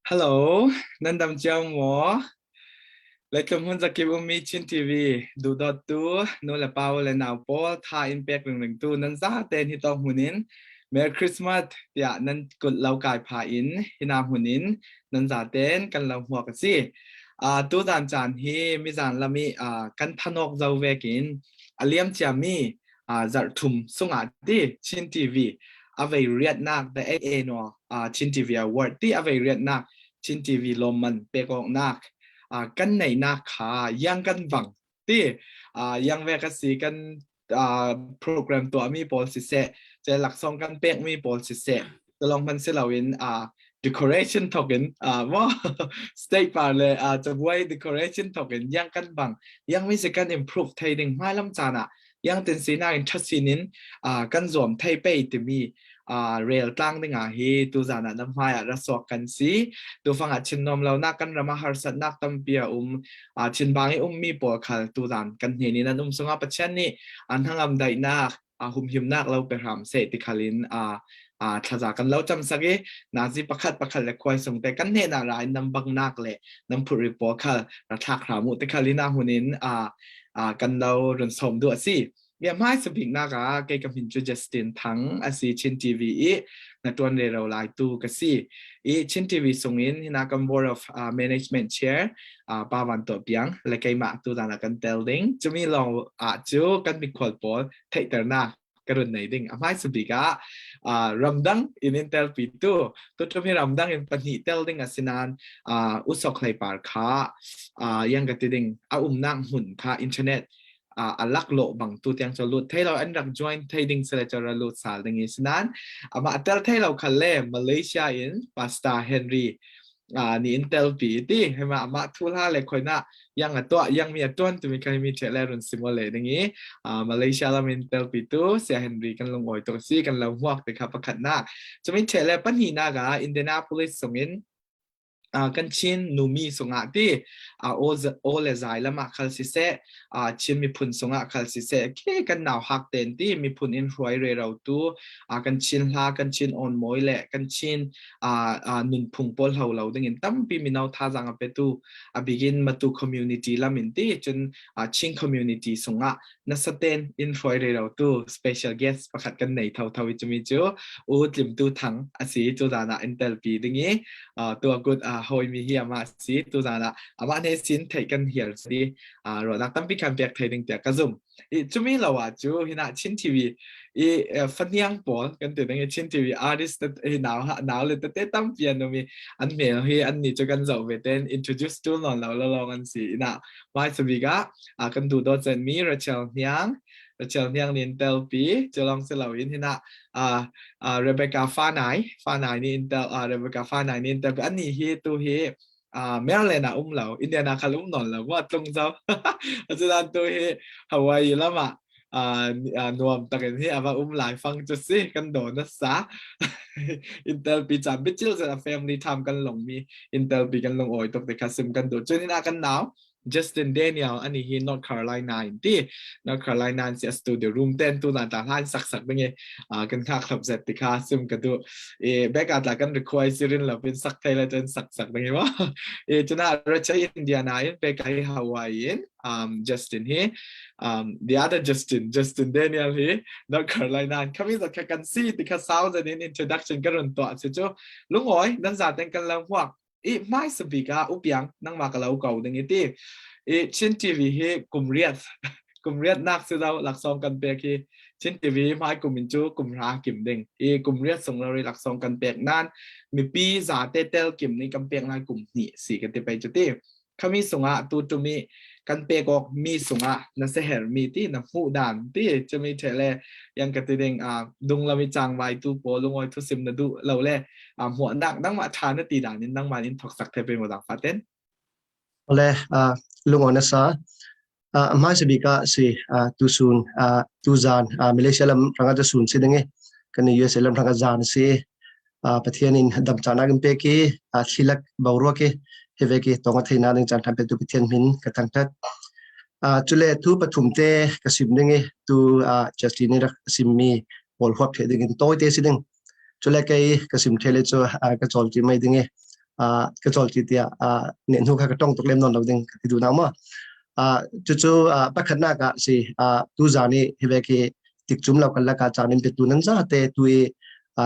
ฮัลโหลนันดำเจ้าหมอและกำลังจะเก็บอุ้มมีชินทีวีดูดอดตัวนู่นแหละเปล่าและหนาวปอท่าอินแพกหนึ่งตัวนั้นซะเต้นที่ต้องหุ่นินเมร์คริสต์มาสเดี๋ยวนั้นกดเรากายพาอินที่นาหุ่นินนั้นจะเต้นกันเราหัวกันสิตัวจานจานฮีมีจานละมีกันทนกเจ้าเวกินอาเลียมจามีจัดทุ่มส่งอาดีชินทีวีเอาไว้เรียนนักแต่เอเนาะชินทีวีอวอร์ดที่เอาไว้เรียนนักชินทีวีลมมันเปกออกนักกันในนาขายังกันบังที่ยังเวกสีกันโปรแกรมตัวมีโปรสิเซจะหลักซองกันเปกมีโปรสิเซจะลองมันเสลาวินdecoration tokenว่า state ป่าเลยจะไว้ decoration token ยังกันบังยังไม่สิกัน improve ไทยดึงไม่ลำจานะยังเป็นสีหน้าอินทัศสีนินกันรวมไทยไปจะมีเรลตั้งดึงฮีตัวจานะน้ำไม้รัศกันสีตัวฟังชินนมเรานักกันรำมหาสัตนักตั้มเปียชินบางมีปวดขาตัวจานกันเห็นนี่นั้นสงบปัจจัยนี่ทั้งลำได้นักหุ่มหิมนักเราไปทำเศรษฐกิลินถ้าจากกันแล้วจำสักนาซีประคัดและควายส่งแต่กันเนี่ยนารายนำบังนักเลยนำผู้ริปอคัลรัฐขามุติคาลินาหุนินกันเราเรื่องสมด้วยสิเยี่ยมให้สปิงนักเกี่ยวกับหินจูเจสตินทั้งอาชินทีวีในตัวเรือเราตู้ก็สิชินทีวีส่งอินที่นัก board of management chair ป้าวันตัวเปียงและก็มาตัวนั้นกันเตลดิงจะมีลองจูกันมีควอลบอลเทคเตอร์นักกระดุนในดิ่งไม่สปิกรำดังอินเตลปีตัวที่รำดังอินปัญหาเตลดิ่งสินานอุศกไลปาร์ค่ายังกติดิ่งนั่งหุ่นค่าอินเทอร์เน็ตลักโลบังตัวเตียงจะลุดให้เราอันดับ join trading เสร็จจะลุดสารดังนี้ฉะนั้นมาเตลให้เราคันเล่มาเลเซียอินปาสตาเฮนรี่นี่อินเตลปีที่ให้มาทุล่าเลยคนน่ะยังตัวยังมีตัวตัวมีใครมีเทเลรุนซิมูเลตอย่างนี้มาเลเซียเรามีอินเตลปีตัวเสียเฮนรี่กันลงอ่อยตัวซีกันลงหัวแต่ครับประคันหน้าจะมีเทเลปัญหาหน้ากอินเดียนาโพลิสส่งอินกันชินนูมีสงอาที่โอเลไซแล้วมาคัลซิเซชินมีพุนสงอาคัลซิเซแค่กันหนาวหักเต็นที่มีพุนอินฟลอยเรเราตัวกันชินลากันชินออนมอยเละกันชินนุนพุงปอลเราดังนั้นตั้มปีมีนาวท่าจังเป็ตูbegin มาตูคอมมูนิตี้ละมินที่จนชินคอมมูนิตี้สงอานัสเตนอินฟลอยเรเราตัว special guest ประคัดกันในเท่าวิจมีจูอูจิมตัวทั้งสีจูดานาอินเตลปีดังนี้ตัวกูหอยมีเฮียมาสิตัวนั้นละว่าในสินไทยกันเฮียสิเรานักตั้งปีการเปียกไทยดึงเดียกซุ่มจุมีเราจูหินะชินทีวีฟันยังปอกันตัวนั้นชินทีวีอาร์ติสต์หนาวเลยแต่ตั้งเปลี่ยนมีอันเมลอันนี้จะกันจะเวทน introduce ตัวนั้นเราลองกันสินะมาสบิกะกันดูดอจันมีรัชเชลยังนินเตลปีจะลองเสลาอินที่น่ะเรเบคก้าฟ้าไหนนี่อินเตลเรเบคก้าฟ้าไหนนี่อินเตลอันนี้เฮตัวเฮเมลเลนะเราอินเดียนาคาลุนอนเราว่าตรงเจ้าอาจารย์ตัวเฮฮาวายแล้วมานวมตะกันที่ว่าหลายฟังจุดสิกันโดนนะซะอินเตลปีจามบิจิลจะแฟมิลี่ทำกันหลงมีอินเตลปีกันลงโอยตกแต่คาซึมกันโดดจนนี่น่ากันหนาวJustin Daniel อันนี้ที่ North Carolina ที่ North Carolina เสียสตูดิโอรูมเต้นตัวนั้นต่างท่านสักเป็นไงกันค่าขับเสร็จติค่าซึมกันดูแบกอาตากัน require ซิรินเราเป็นสักไทยแล้วจนสักเป็นไงวะจนน่าเราใช้อินเดียนาไปไกลฮาวายน์Justin ที่the other Justin Daniel ที่ North Carolina เขามีสักกันซี่ติค่า sound ใน introduction กันรนตัวเสียจ้ลุงอ๋อยนั่นจะแต่งกันแล้วพวกไม่สบิกาอุปยังนั่งมากับเราเก่าดังนี้ที่ชินทีวีให้กลุ่มเรียดนักสื่อเราหลักซองกันเปียกชินทีวีไม่กลุ่มมินจูกลุ่มรากิมเด้งกลุ่มเรียดส่งเราหลักซองกันเปียกนั่นมีปีศาจเตลกิมในกันเปียกนายกลุ่มนี่สี่กันไปจุดที่เขามีส่งตัวจุมีกันเปียกมีส่งนั่นเสียมีที่นั่นผู้ด่านที่จะมีเทเลยังกระติเด้งดุงเรามีจางไว้ตัวโปลงไว้ทุสิมนดูเราเล่หัวดังมาทานนตีด่านนี้ดังมานินถกสักเทเป็นหมดดังฟาเต้นoleh lungonesa amai sebika si tusun tuzan Malaysia lam ranga tusun sidenge kan US lam ranga zan si pathianin dam chana gempe ki thilak bawro ke heve ki tonga theina ning chan thampe tu pathian min katang that chule thu pathum te kasim nenge tu justin ra simmi bol hop the ding toy te sideng chule kai kasim thele cho ka chol ti mai dinge กระจอลจีเตียเนี่ยทุกข้ากระต้องตกเล่มนอนเราดึงที่ดูน้ำว่าจู่ๆปัจจุบันก็สิตูจานี่เฮเวกติดจุ่มเรากันละการจานิมเป็ดตูนั้นจะแต่ตัว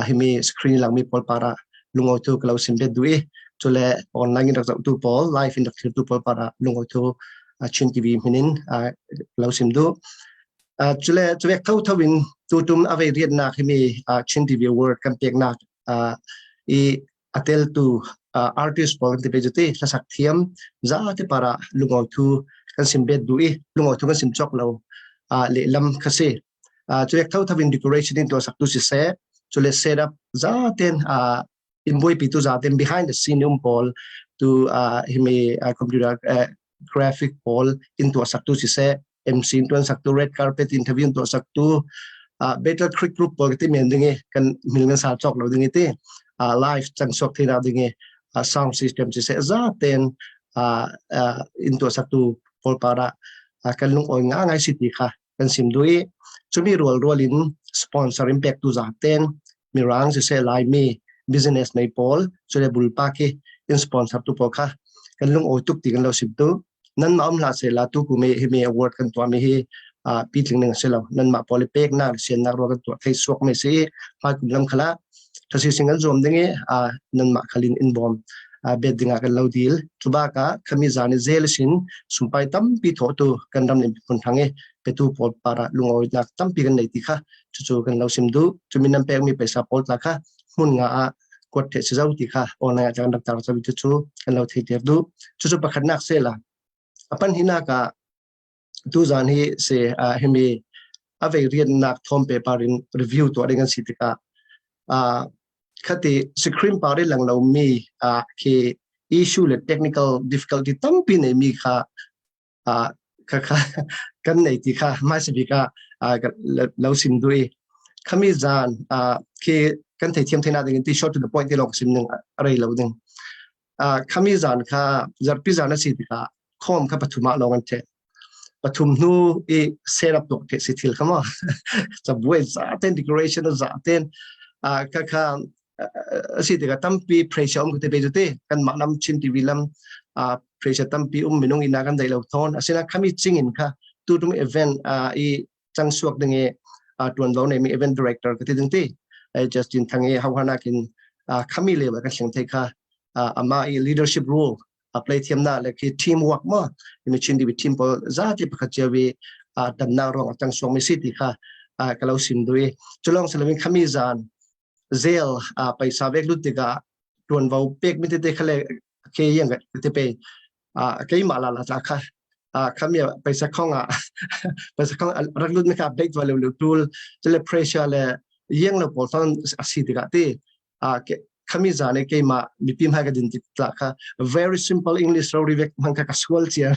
เฮมีสกรีนหลังมีพอลปาระลุงเอาตัวเราสิมเป็ดด้วยจุดเล่ออนไลน์อินดักตัวพอลไลฟ์อินดักตัวพอลปาระลุงเอาตัวชินทีวีมินินเราสิมดูจุดเล่จุดเล่เข้าทวินตัวตุ้มเอาไว้เรียนนักเฮมีชินทีวีเวิร์ดกันเปียกนักอีอัตเลตูartist pol ti pejute la sakthiam za te para lungau thu kan simbet dui lungau thu kan simchok lo le lam khase chue thau thavin decoration in to saktu si se chule set up za ten inboy pi tu za ten behind the scene pol to himi computer graphic pol into saktu si se mc to saktu red carpet interview to saktu better creek group pol ti men dinge kan milnga sa chok lo dinge te live chang sok thina dinge sound system si se za ten into saktu pol para kan lung oi nga ngai city kha kan simdui chumi rol in sponsor impact tu za ten mirang si se lai mi business nei pol chule bulpa ki in sponsor tu pol kha kan lung oi tuk ti kan lo simtu nan ma la se la tu ku me me award kan to me hi pitling nang se lo nan ma pol pek na sen na ro kan to facebook me se pa ku lam khala thasi single zom dinge nan ma khalin inbom beddinga kan lo deal chubaka khami zani zel sin sumpai tam pi tho tu kan ram ni pun thange petu pol para lungoi nak tam pi kan nei ti kha chu kan lo simdu chuminam pek mi paisa pol la kha mun nga kot the se zau ti kha ona jang dak tar sabi chu kan lo thei ter du chu pakhat nak se la apan hina ka tu zan hi se hemi ave rian nak thom paper in review to adingan sitika khati screen pare lang lo mi ke issue le technical difficulty tampi ne mi kha kan nei ti kha ma se bi ka lo sim dui khami zan ke kan thei thiam thena ding ti short to the point lo sim ning arei lo ding khami zan kha zarpi zan si ti ka khom kha pathuma lo kan the pathum nu e set up to ke si thil khama cha buai za ten decoration za ten kha asi te ka tampi pressure ko te bejute kan manam chin tv lam pressure tampi minung ina kan dai lo thon asina khami chingin kha tu tum event I chang suak dinge tuan lo nei mi event director ka ti ding ti justin thange hawhana kin khami le ba ka sing te kha ama I leadership role apply thiam na le ki teamwork ma mi chin tv team po za ti pakha chewi dan na ro chang suak mi city kha kalau sim dui chulong salamin khami zan zel paisa vek lutiga tuan vau pek mi te khale ke yang te pe ke mala la kha khamia paisa khonga paisa khong ralut me kha bek wale lu tool chele pressure le yang lo polton asi tiga ti khami zane ke ma bipim ha ga din ti tla kha very simple english story vek man kha casual chia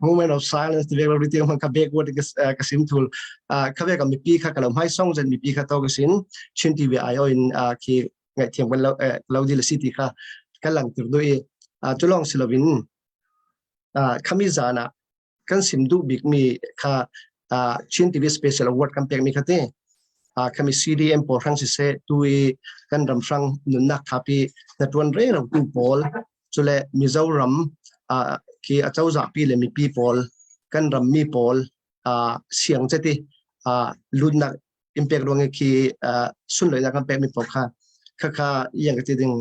moment of silence the very thing man kha backward ka sim tool kha vek mi pi kha kalam hai song zen mi pi kha to ga sin chin tv io in ki ngai thiam kan lo di la city kha kalang tur do e chulong silovin khami zana kan sim du big mi kha chin tv special award kan pek mi khate kami CDM por rang si se tui kan ram rang nun nak thapi na tuan re ro tu pol chule mizoram ki achau za pi le mi pi pol kan ram mi pol siang chati lun nak impact rong ki sun le kan pe mi pok kha yang ti ding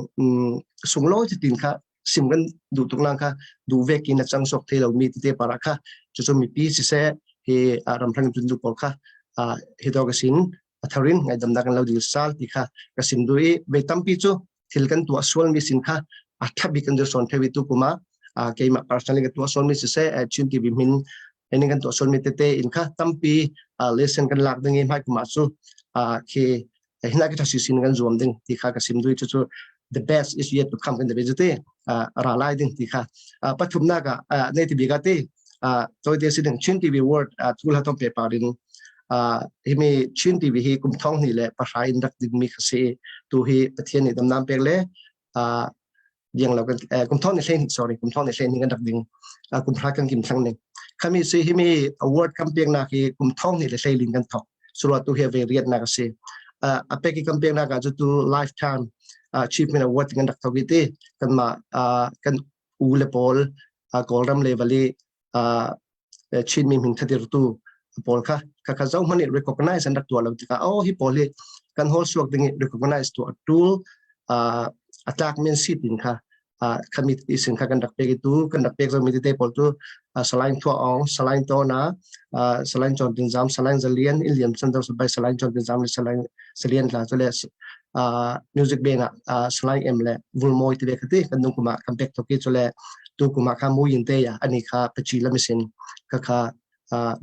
sunglo ti tin kha sim kan du tuk nang kha du ve ki na chang sok thelo mi te para kha chu mi pi si se he ram rang tun du pol kha he dog sin atharin ngai dam dakan lo di sal ti kha ka sim dui ve tampi chu thil kan tu aswal mi sin kha athabi kan jo son thewi tu kuma ke ma personally ka tu aswal mi se chin ti bi min ening kan tu aswal mi te in kha tampi lesson kan lak ding mai kuma chu ke hina ka thasi sin kan zom ding ti kha ka sim dui chu the best is yet to come kan de bejute ra lai ding ti kha pathum na ka nei ti bi ga te toy de sin chin ti bi word tul ha tom paper in himi chin tv hi kum thong ni le pa sai indak ding mi khase tu hi pathian ni dam nam pek le yang lo kan kum thong ni len sorry kum thong ni len ni kan dak ding kum phra kan kim thang ni khami se himi award kam pek na ki kum thong ni le len kan thok sura tu he ve riat na ka se apek ki kam pek na ka tu lifetime achievement award dengan dak togiti kan ma kan ule pol golram leveli chin mi min thadir tu pol kha zau mani recognize and dak tu lo tika oh hi poli kan hol suak ding recognize to a tool attack men sitin kami isin kan dak pe itu kan dak pe zo mi te pol tu selain tu ong selain to na selain chon tin jam selain zalian iliam san dau sabai selain chon tin jam selain zalian la to le music bena selain emle vulmoi te khati kan dung kuma comeback to ki chole tu kuma kha mu yin te ya ani kha pachi la misin kha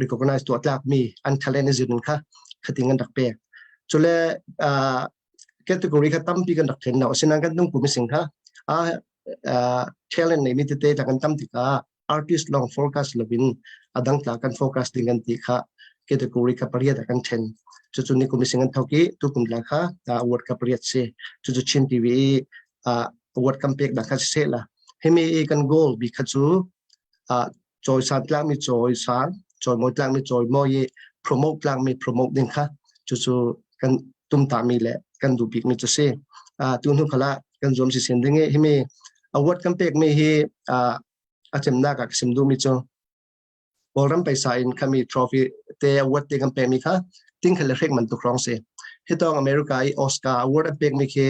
recognize to attack me an talent is in khatingan dak pe chole category kha tampi kan dak then na sinan kan dung kuma sing talent nei mi te ta kan tam tika artist long forecast lovin adang tla kan focus dengan ti kha category ka pariat kan then chu ni komisingan thoki tu kumla kha award ka pariat se chu chin tv award campaign da kha se la hemi kan goal bi kha chu joy san tlang mi joy san joy mo tlang mi joy mo ye promote tlang mi promote din kha chu kan tum ta mi le kan du big mi chu se tu nu khala kan zom si sen ding hemi award campaign me hi achemna ka simdu mi chu boram paisa in kami trophy te award te campaign mi kha ting khale rek man tu krong se hitong america I oscar award campaign mi ke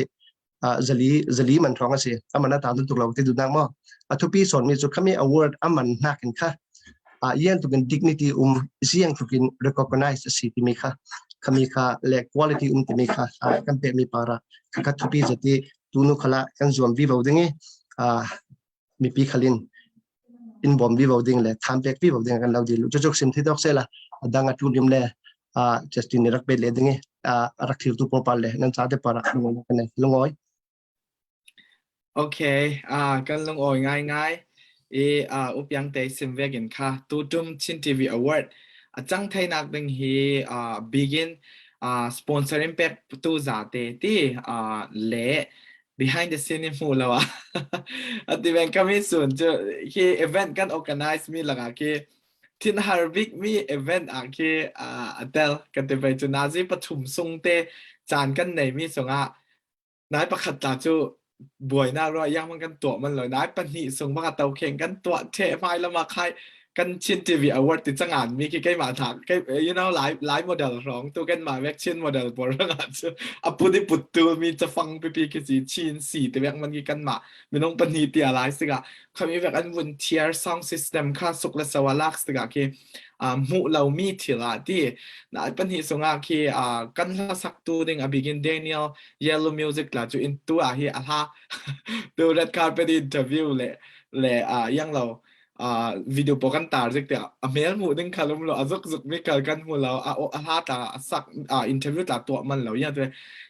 zali man throng ase amana ta tu lo te du na mo athupi son mi chu kami award aman na kin kha yen tu kin dignity siang tu kin recognize si ti mi kha kami kha le quality ti mi kha campaign mi para kha thupi jati tunu khala kan zom vi voding mi pi khalin in bom vi voding le tham pek vi voding kan lo di lu chok sim thi dok se la danga tu lim le justin rak be le dinge rakhil tu popal le nan cha de para ngol kan lungoi okay kan lungoi ngai upyang te sim vegin kha tu tum chin tv award achang thai nak ding hi begin sponsoring pek tu za te ti le behind the scene in mulawa at the event kami soon ki event kan organize mi laga ki tin harbik mi event ki atel kan te bai chu nazi pathum sung te chan kan nei mi songa nai pakhat ta chu buai na ro yang man kan to man loi nai pan hi sung ma tau kheng kan to the mai la ma khai kan chin tv award ti changan mi ki kai ma thak kai you know live model rong tu kan ma vek chin model por nga chu apudi puttu mi cha fang pi pi ki chin si te vek man ki kan ma mi nong pan hi ti alai siga khami vek an vun tier sound system kha sukla sawalak siga ki mu lau mi thila ti na pan hi songa ki kan la sak tu ding a begin Daniel Yellow Music la chu in tu hi ala tu red carpet interview le yang lo video po kan tar jek te amel mu ding khalum lo azuk zuk mi kal kan mu lo ala ta sak interview ta to man lo ya te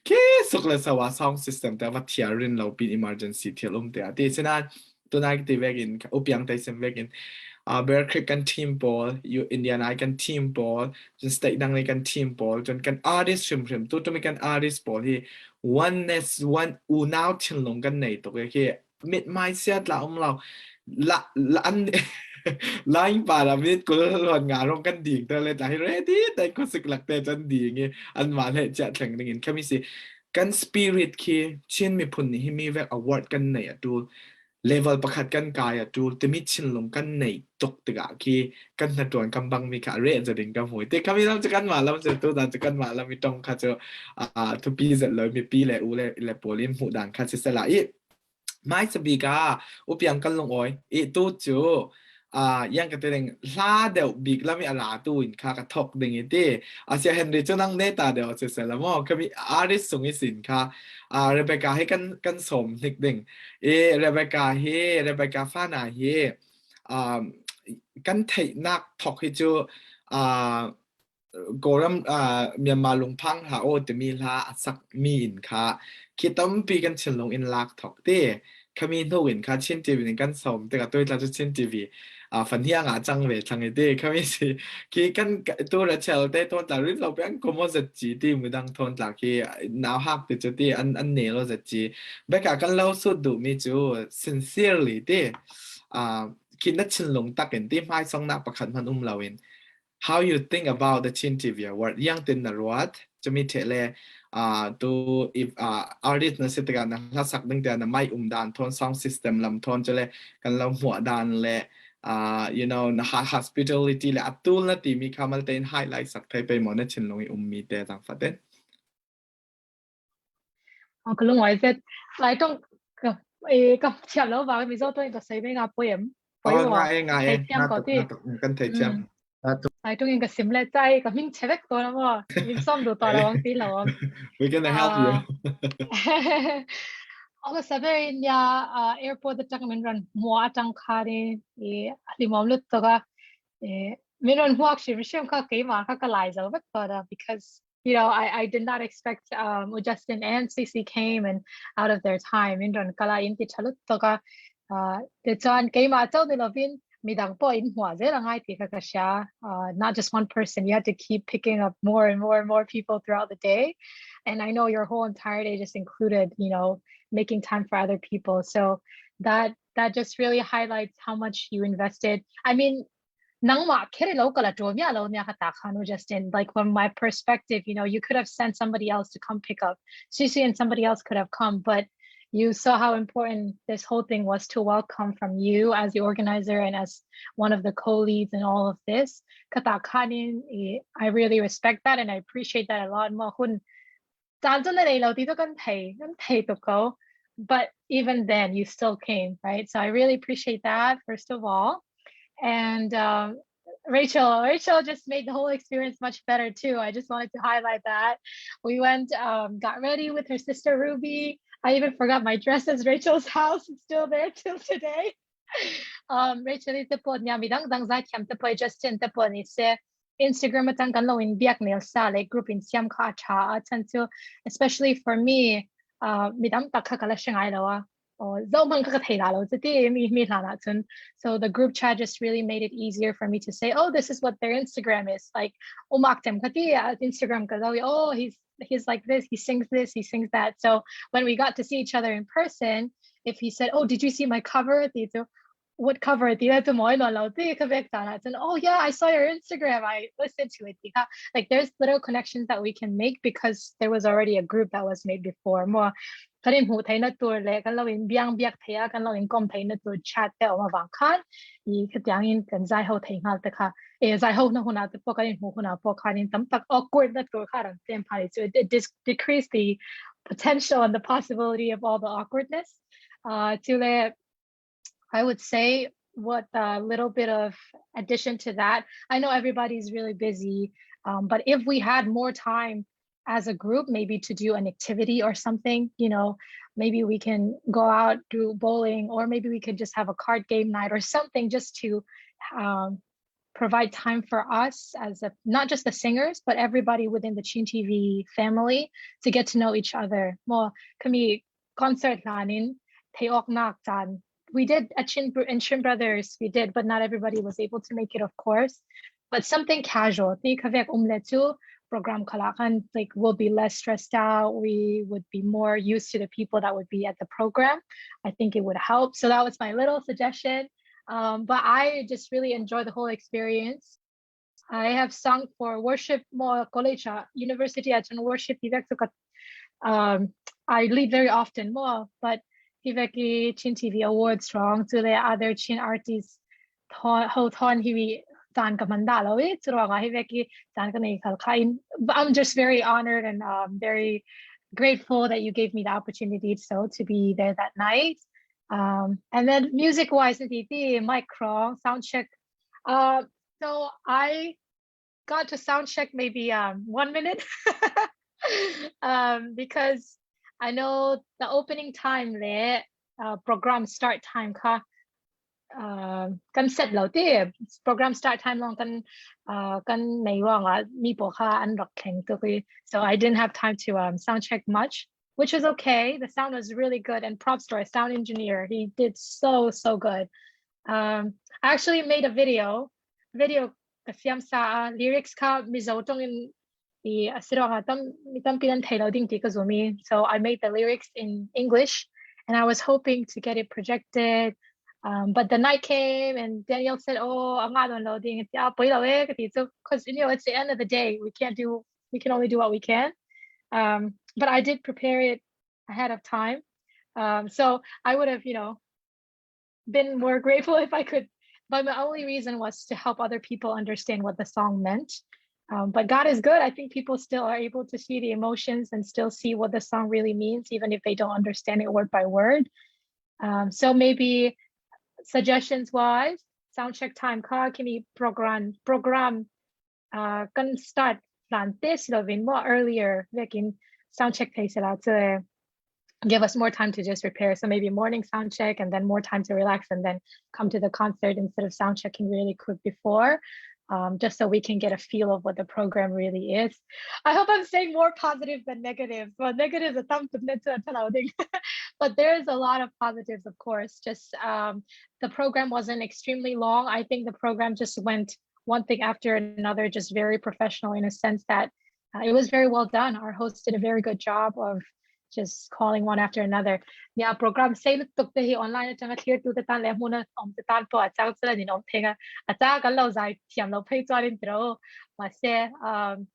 ke sukla sawa sound system te va tiarin lo pin emergency thelum te ati sina tu na ki te vegin upyang te sem vegin Bear Creek kan team ball you Indian I kan team ball จน state ดังเลยกัน team ball จนกัน artist ชิมๆตัวมีกัน artist ball ที่ oneness one อูน่าวชิงลงกันในตัวก็คือ mid mindset เราละอัน lain para mid ก็หอนงานร่วมกันดีแต่เลยแต่ ready แต่ก็สึกหลักแต่จันดีไงอันมาเลยจะแข่งกันแค่มีสิกัน spirit คือเช่นมีผลที่มีแวก award กันในดู level ประคัดกันกายดูจะมีชินลงกันในตกตึกคีกันนัดวนกำบังมีขาเรจะดึงกับหวยแต่คำนี้เราจะกันมาแล้วมันจะตัวด่านจะกันมาแล้วมีตรงค่ะจะทุกปีเสร็จเลยมีปีแหละเลยโปลิมหูด่านค่ะจะสละอีไม่สบีกาอุปยังกันลงอ้อยอีตู้จูยังกระเตงลาเดวบีกแล้วมีอะไรตู้อินค่ะกระทบดึงอีตีเสียเฮนรี่จะนั่งเนตาเดวเสร็จแล้วมั้งก็มีอาริสส่งอีสินค่ะเรเบคาให้กันสมนิดดึงเรเบคาฟานาเฮกันไทยนักทอกให้จูโกรัมเมียนมาลุงพังหาโอจะมีลาสักมีนค่ะคิดต้องปีกันเฉลงอินลักทอกเต้ขมิ้นทุกินค่ะเช่นทีวีในกันสมแต่กับตัวเราจะเช่นทีวีฝันที่อ่างจังเลยทางเต้ขมิ้นสิคิดกันตัวเราเชลเต้ทนแต่รุ่นเราเป็นก็มั่วจะจีที่มือดังทนจากที่หนาวหักติดจุดที่อันเหนียวเราจะจีเบกกันเล่าสุดดูมีจู sincerely เต้คิดนัดชินลงตักเห็นที่ไม่ส่งนักประคันพันเราเอง how you think about the chin TV award ยังตินนรวดจะมีเทเล to if artist na sitaga na lasak ding ta na mai dan thon sound system lam thon chale kan lam hua dan le you know na hospitality le atul na ti mi kamal ten highlight sak thai pe mo na chin longi mi te tang faten cái lúc ngoài sẽ lại trong cái chậm lâu vào cái ví dụ tôi có thấy mấy ngà poem ngai xem có thì kan thai cham lại trong cái sim lệ chạy cái mình check tôi lắm mà mình xong được tao là vắng tí lâu we can help you Ako sabi niya airport at saka minran mo atang kari limam lut to ka minran huwag siya ka kay makakaliza but because you know I did not expect Justin and Cece came and out of their time minran kala inti chalut to ka the chan kay ma chaw nila bin midang po in huwa lang ay tika ka siya not just one person, you had to keep picking up more and more and more people throughout the day, and I know your whole entire day just included, you know, making time for other people. So that just really highlights how much you invested. I mean, Justin, like from my perspective, you know, you could have sent somebody else to come pick up Sisi and somebody else could have come, but you saw how important this whole thing was to welcome from you as the organizer and as one of the co-leads in all of this. I really respect that and I appreciate that a lot. But even then you still came, right? So I really appreciate that, first of all. And Rachel just made the whole experience much better too. I just wanted to highlight that. We went, got ready with her sister Ruby. I even forgot my dress as Rachel's house. It's still there till today. Rachel is the pod niya midang dang za kiam te pod Justin te pod ni se Instagram atang kan lo in biak nail sa like group in siam ka cha until especially for me midam takha kala shangai lawa or zomang ka thai la lo ti mi la na chun. So the group chat just really made it easier for me to say, oh, this is what their Instagram is like. Umaktem kati Instagram ka oh, he's like this, he sings that. So when we got to see each other in person, if he said, oh, did you see my cover? What cover? And oh yeah, I saw your Instagram, I listened to it. Like there's little connections that we can make because there was already a group that was made before. More karin hu thai na tur le kan lawin biang biak thaya kan lawin kom thai na tur chat te oma wang khan I khyang in kan zai ho thai ngal ta kha zai ho na huna te po karin hu huna po khanin tam tak awkward na tur kha ram tem phai so it decreased the potential and the possibility of all the awkwardness to le I would say what a little bit of addition to that. I know everybody's really busy, but if we had more time as a group, maybe to do an activity or something, you know, maybe we can go out, do bowling, or maybe we could just have a card game night or something just to provide time for us as not just the singers, but everybody within the Chin TV family to get to know each other. More kami concert lanin, teok nak jan. We did at Chin Brothers, we did, but not everybody was able to make it, of course. But something casual. Program kalakan, like we'll be less stressed out. We would be more used to the people that would be at the program. I think it would help. So that was my little suggestion. But I just really enjoyed the whole experience. I have sung for worship more college, university at worship. I lead very often more, but Hiveki Chin TV Awards strong to the other Chin artists. Ho ton hiwi tan kamandalo it Hiveki tan kanay. I'm just very honored and very grateful that you gave me the opportunity to be there that night. And then music wise, Mike Krong sound check. So I got to sound check maybe 1 minute because I know the opening time le program start time ka kan set lo ti program start time long kan nei wang mi po kha an rock kheng to so I didn't have time to sound check much, which was okay. The sound was really good and props to our sound engineer. He did so good. I actually made a video kasiam sa lyrics ka mizo tong in so I made the lyrics in English and I was hoping to get it projected, but the night came and Daniel said, oh, I'm not downloading it because you know it's the end of the day, we can only do what we can. But I did prepare it ahead of time. So I would have, been more grateful if I could. But my only reason was to help other people understand what the song meant. But God is good. I think people still are able to see the emotions and still see what the song really means, even if they don't understand it word by word. So maybe suggestions wise, soundcheck time ka kini program can start plan this loving more earlier. Like in soundcheck place to give us more time to just prepare. So maybe morning sound check and then more time to relax and then come to the concert instead of sound checking really quick before, just so we can get a feel of what the program really is. I hope I'm saying more positive than negative. Well, negative is but there's a lot of positives, of course. Just the program wasn't extremely long. I think the program just went one thing after another, just very professional in a sense that it was very well done. Our host did a very good job of just calling one after another. Yeah, program say lúc tục thì online chẳng clear tu tan lẽ muốn ông tan po chang sala ni ông thega cha kan lo zai thiam lo phei cho din tro mà se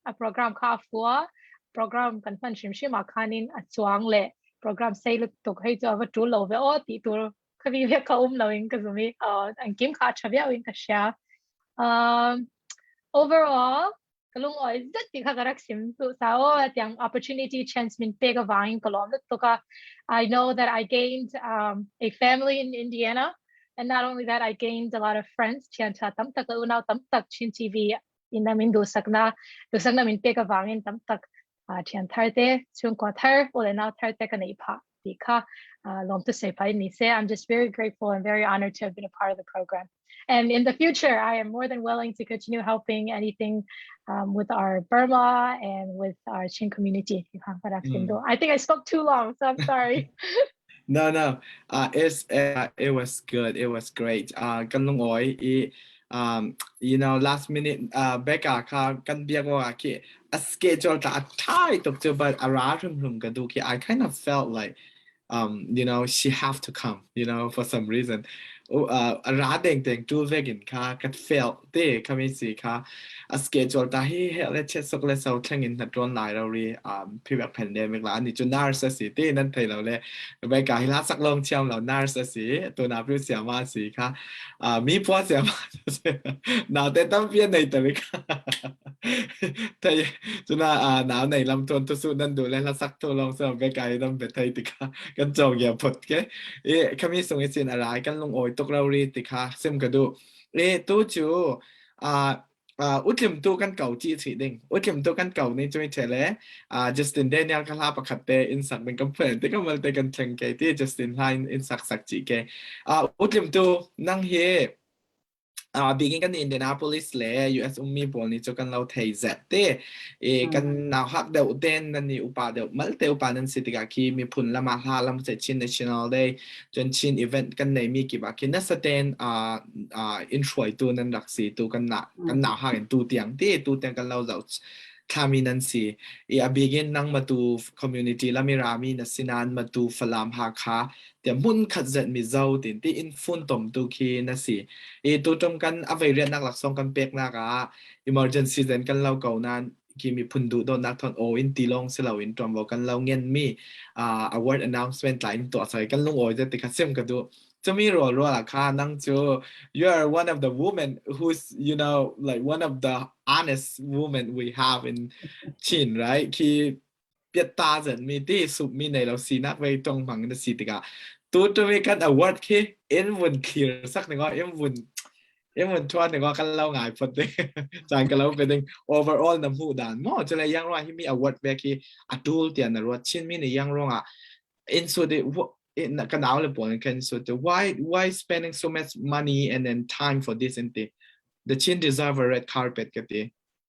a program kha phua program kan fan shim shim ma khanin a chuang le program say lúc tục hay cho va tu lo ve o ti tu khavi ve ka lo in ka zumi an kim kha chavia in ka sha overall kalung oi zat ti kha garak sim tu sao at yang opportunity chance min pega vang kalom to ka I know that I gained a family in Indiana, and not only that I gained a lot of friends chian cha tam tak unaw tam tak chin TV in the min do sakna min pega vang in tam tak chian thar te chung ko thar ole na thar te ka nei pha ti kha lom to say pai ni se. I'm just very grateful and very honored to have been a part of the program. And in the future, I am more than willing to continue helping anything with our Burma and with our Chin community. I think I spoke too long, so I'm sorry. No. It was good. It was great. Kan lung oi last minute Becca kan biak wa ki a schedule ta thai tok to but ara rum ka du ki I kind of felt like she have to come, for some reason. Ra deng tu vegin ka kat felt te kami si ka a schedule ta hi le che sok le sau thang in tron laiเราri piแบบ pandemic la ni chu nar sa si te nan thaiเราleไปka hi la sak long chiamเรา nar sa si tu na pru sia ma si ka mi pwa sia ma na te tam pien nei ta ka thai chu na na nei lam ton tu su nan du le la sak tu long saไปka tam be thai ti ka kan jong ya phot ke kami sung i sin ara kan long oi tokเราri ti ka sem ka du tu chu utlim tu kan kau chi chi ding utlim tu kan kau ni chui chele Justin Daniel kan la pakhat te in sak ben kan pen te kan mal te kan thleng ke ti Justin line in sak chi ke utlim tu nang he begin kan Indianapolis le US ummi bol ni chu kan lo thei zet te kan naw hak deuh ten nan ni upa deuh mal te upa nan sitika ki mi phun lama hla lam se chin national day chen chin event kan nei mi ki ba ki na saten in shoi tu nan rak si tu kan na ha in tu tiang kan lo zau kami nan si begin nang matu community lamirami na sinan matu falam ha kha te mun khat zet mi zau tin ti in fun tom tu ki na si tu tom kan avai rian nak lak song kan pek na ka emergency zen kan lau kau nan ki mi phun du don nak thon in tilong se lau in trom vo kan lau ngen mi award announcement line to sai kan lung oi je ti kha sem ka du to me ro la kha nang chu you are one of the women who's like one of the honest women we have in Chin, right? Ki piet ta zen mi ti sup mi nei lo si nak vei tong phang na si ti ka tu to me kan award ki in won clear sak ne go em muốn cho này có căn lâu ngài Phật đấy chẳng cái lâu về đây overall nằm hụ đàn mò cho lại yang rồi mi award về khi atul tiền là rồi chín mi này yang rồi in so the in cái nào là bọn cái so the why spending so much money and then time for this and the chin deserve a red carpet cái gì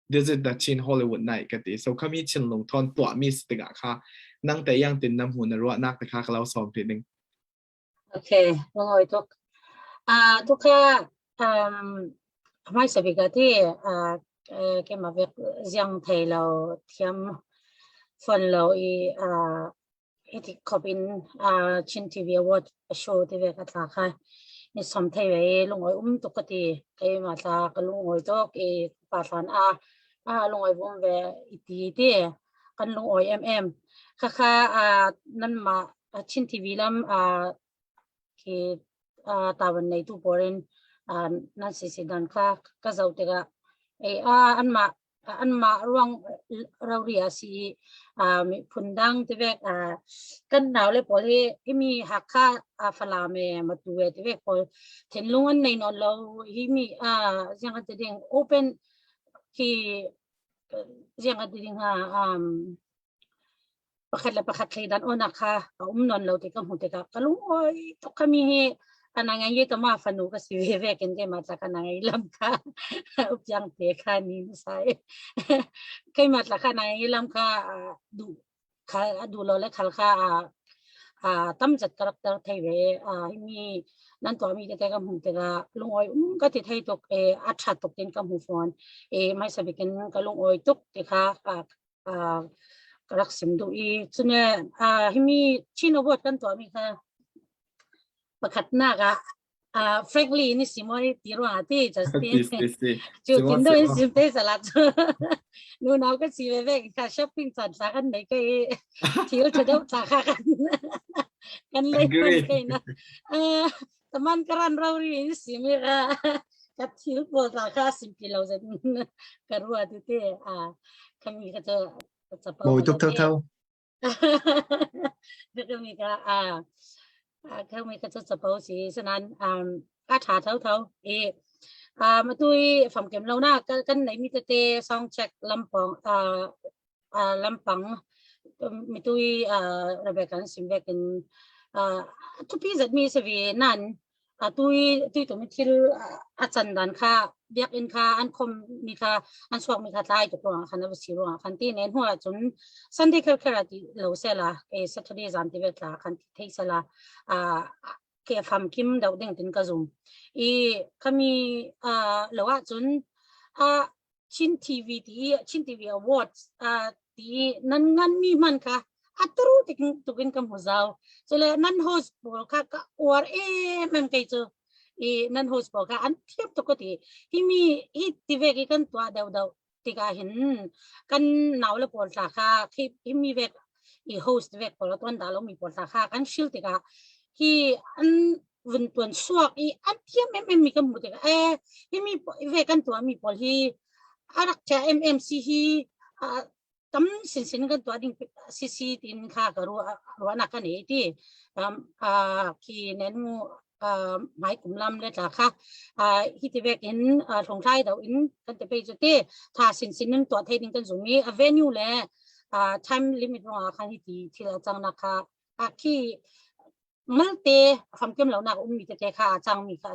this is the chin Hollywood night cái gì so kami chin lồng thon tua mi stick kha năngแต่ยังตินnằm hụ là rồiนักแต่khaเราซ้อมทีนึง Okay ลงอยทุกค่ะไม่สบิกที่แกมาเวกยังไทยเราเทียมฟันเราที่ขบินชินทีวีวอดโชว์ที่เวกตาค่ะนี่สมไทยไว้ลงอยตุกตีไอ้มาตากลงอยตุกปาสันลงอยบุ้มเวอีที่ กันลงอ้อยค่ะนั่นมาชินทีวีลำตาวันในทุกบริเวณนั่นสิดันค่ะก็จะอุตระอันมาร่วงเราเรียสีมีพุ่นดังที่เวกกันหนาวเลยพอที่มีหักค่าฟลาเมมาตัวที่เวกพอเห็นลุงอันในนอนเราที่มียังกันจะดิ่งโอเปนที่ยังกันจะดิ่งประคัดเลยดันโอนักค่ะนอนเราที่ก็หุ่นที่ก็ลุงโอ้ยทุกขมีกันยังยี่ตัวมาฟันูก็สิเวกันได้มาจากกันยังลำค่ะอุปยังเตะค่ะนี่ใช่เคยมาจากกันยังลำค่ะดูเราเลยค่ะตั้มจัดกระดับไทยเวมีนั่นตัวมีแต่กำหูแต่ก็ลุงอ้อยก็ติดให้ตกอัดชัดตกเป็นกำหูฟอนไม่สบายกันก็ลุงอ้อยตกแต่ค่ะกระดักสิมดูส่วนเนี่ยมีชินวัตกันตัวมีค่ะประคัดหน้าก็frankly นี่สิมอยตีรัวที่จะจุดกินด้วยสิเตสลัดนูนเอาก็สิเวกค่ะช้อปปิ้งจัดสากันไหนก็ที่เราจะได้สาขากันเลยกันนะแต่มันกรันเราเรียนสิมีค่ะกับที่เราสาขาสิบกิโลจะกรัวที่เตคำนี้ก็จะโอ้ยทุกเท่าเรื่องนี้ก็เขาไม่ก็จะสปอสีฉะนั้นอาถาเท่ามาตุยฝั่งเก็บเราหน้ากันไหนมีแต่ซองเช็คลำปังมีตุยระเบิดกันสิบเวกันทุกปีจะมีสวีนั่นตุยตัวมีที่อาจารย์ดันค่ะเบียกอินค่ะอันคมมีค่ะอันสวกมีค่ะตายตัวตัวคันนั้นสิรู้คันที่เน้นหัวจนสันติเครือที่เราเสละสัตว์ที่จำที่เวทละคันที่เสละเกี่ยวกับคิมดาวดึงถึงกระซุ่มเขามีหรือว่าจนชินทีวีอวอร์ดที่นั่นมีมันค่ะอัตรูที่ตุกินคำหัวเจ้าส่วนนั้นโฮสบอกค่ะก็อวดมันก็จะนั่นโฮสบอกค่ะอันเทียบตัวก็ที่มีที่เวกันตัวเดาที่ก็เห็นกันหนาวแล้วปวดราคาที่มีเวกโฮสเวกปวดตัวนั้นแล้วมีปวดราคากันชิลที่ก็ที่อันวันตัวสวกอันเทียบไม่มีกันหมดที่ก็ที่มีเวกันตัวมีปวดที่อารักษา MMC ที่ตั้มสินกันตัวดิ่งซีตินค่ะก็รู้นักกันที่ที่เน้นหมายกลุ่มลำเลยจ้ะค่ะฮิตเวกเห็นทงไทยเดาอินกันจะไปจุดที่ถ้าสินนั้นตัวไทยดิ่งกันสูงมีเวนิวเลยtime limit ว่าคันที่เราจังนะคะที่มันเตะความเข้มเหล่านักมีแต่ค่ะจังมีค่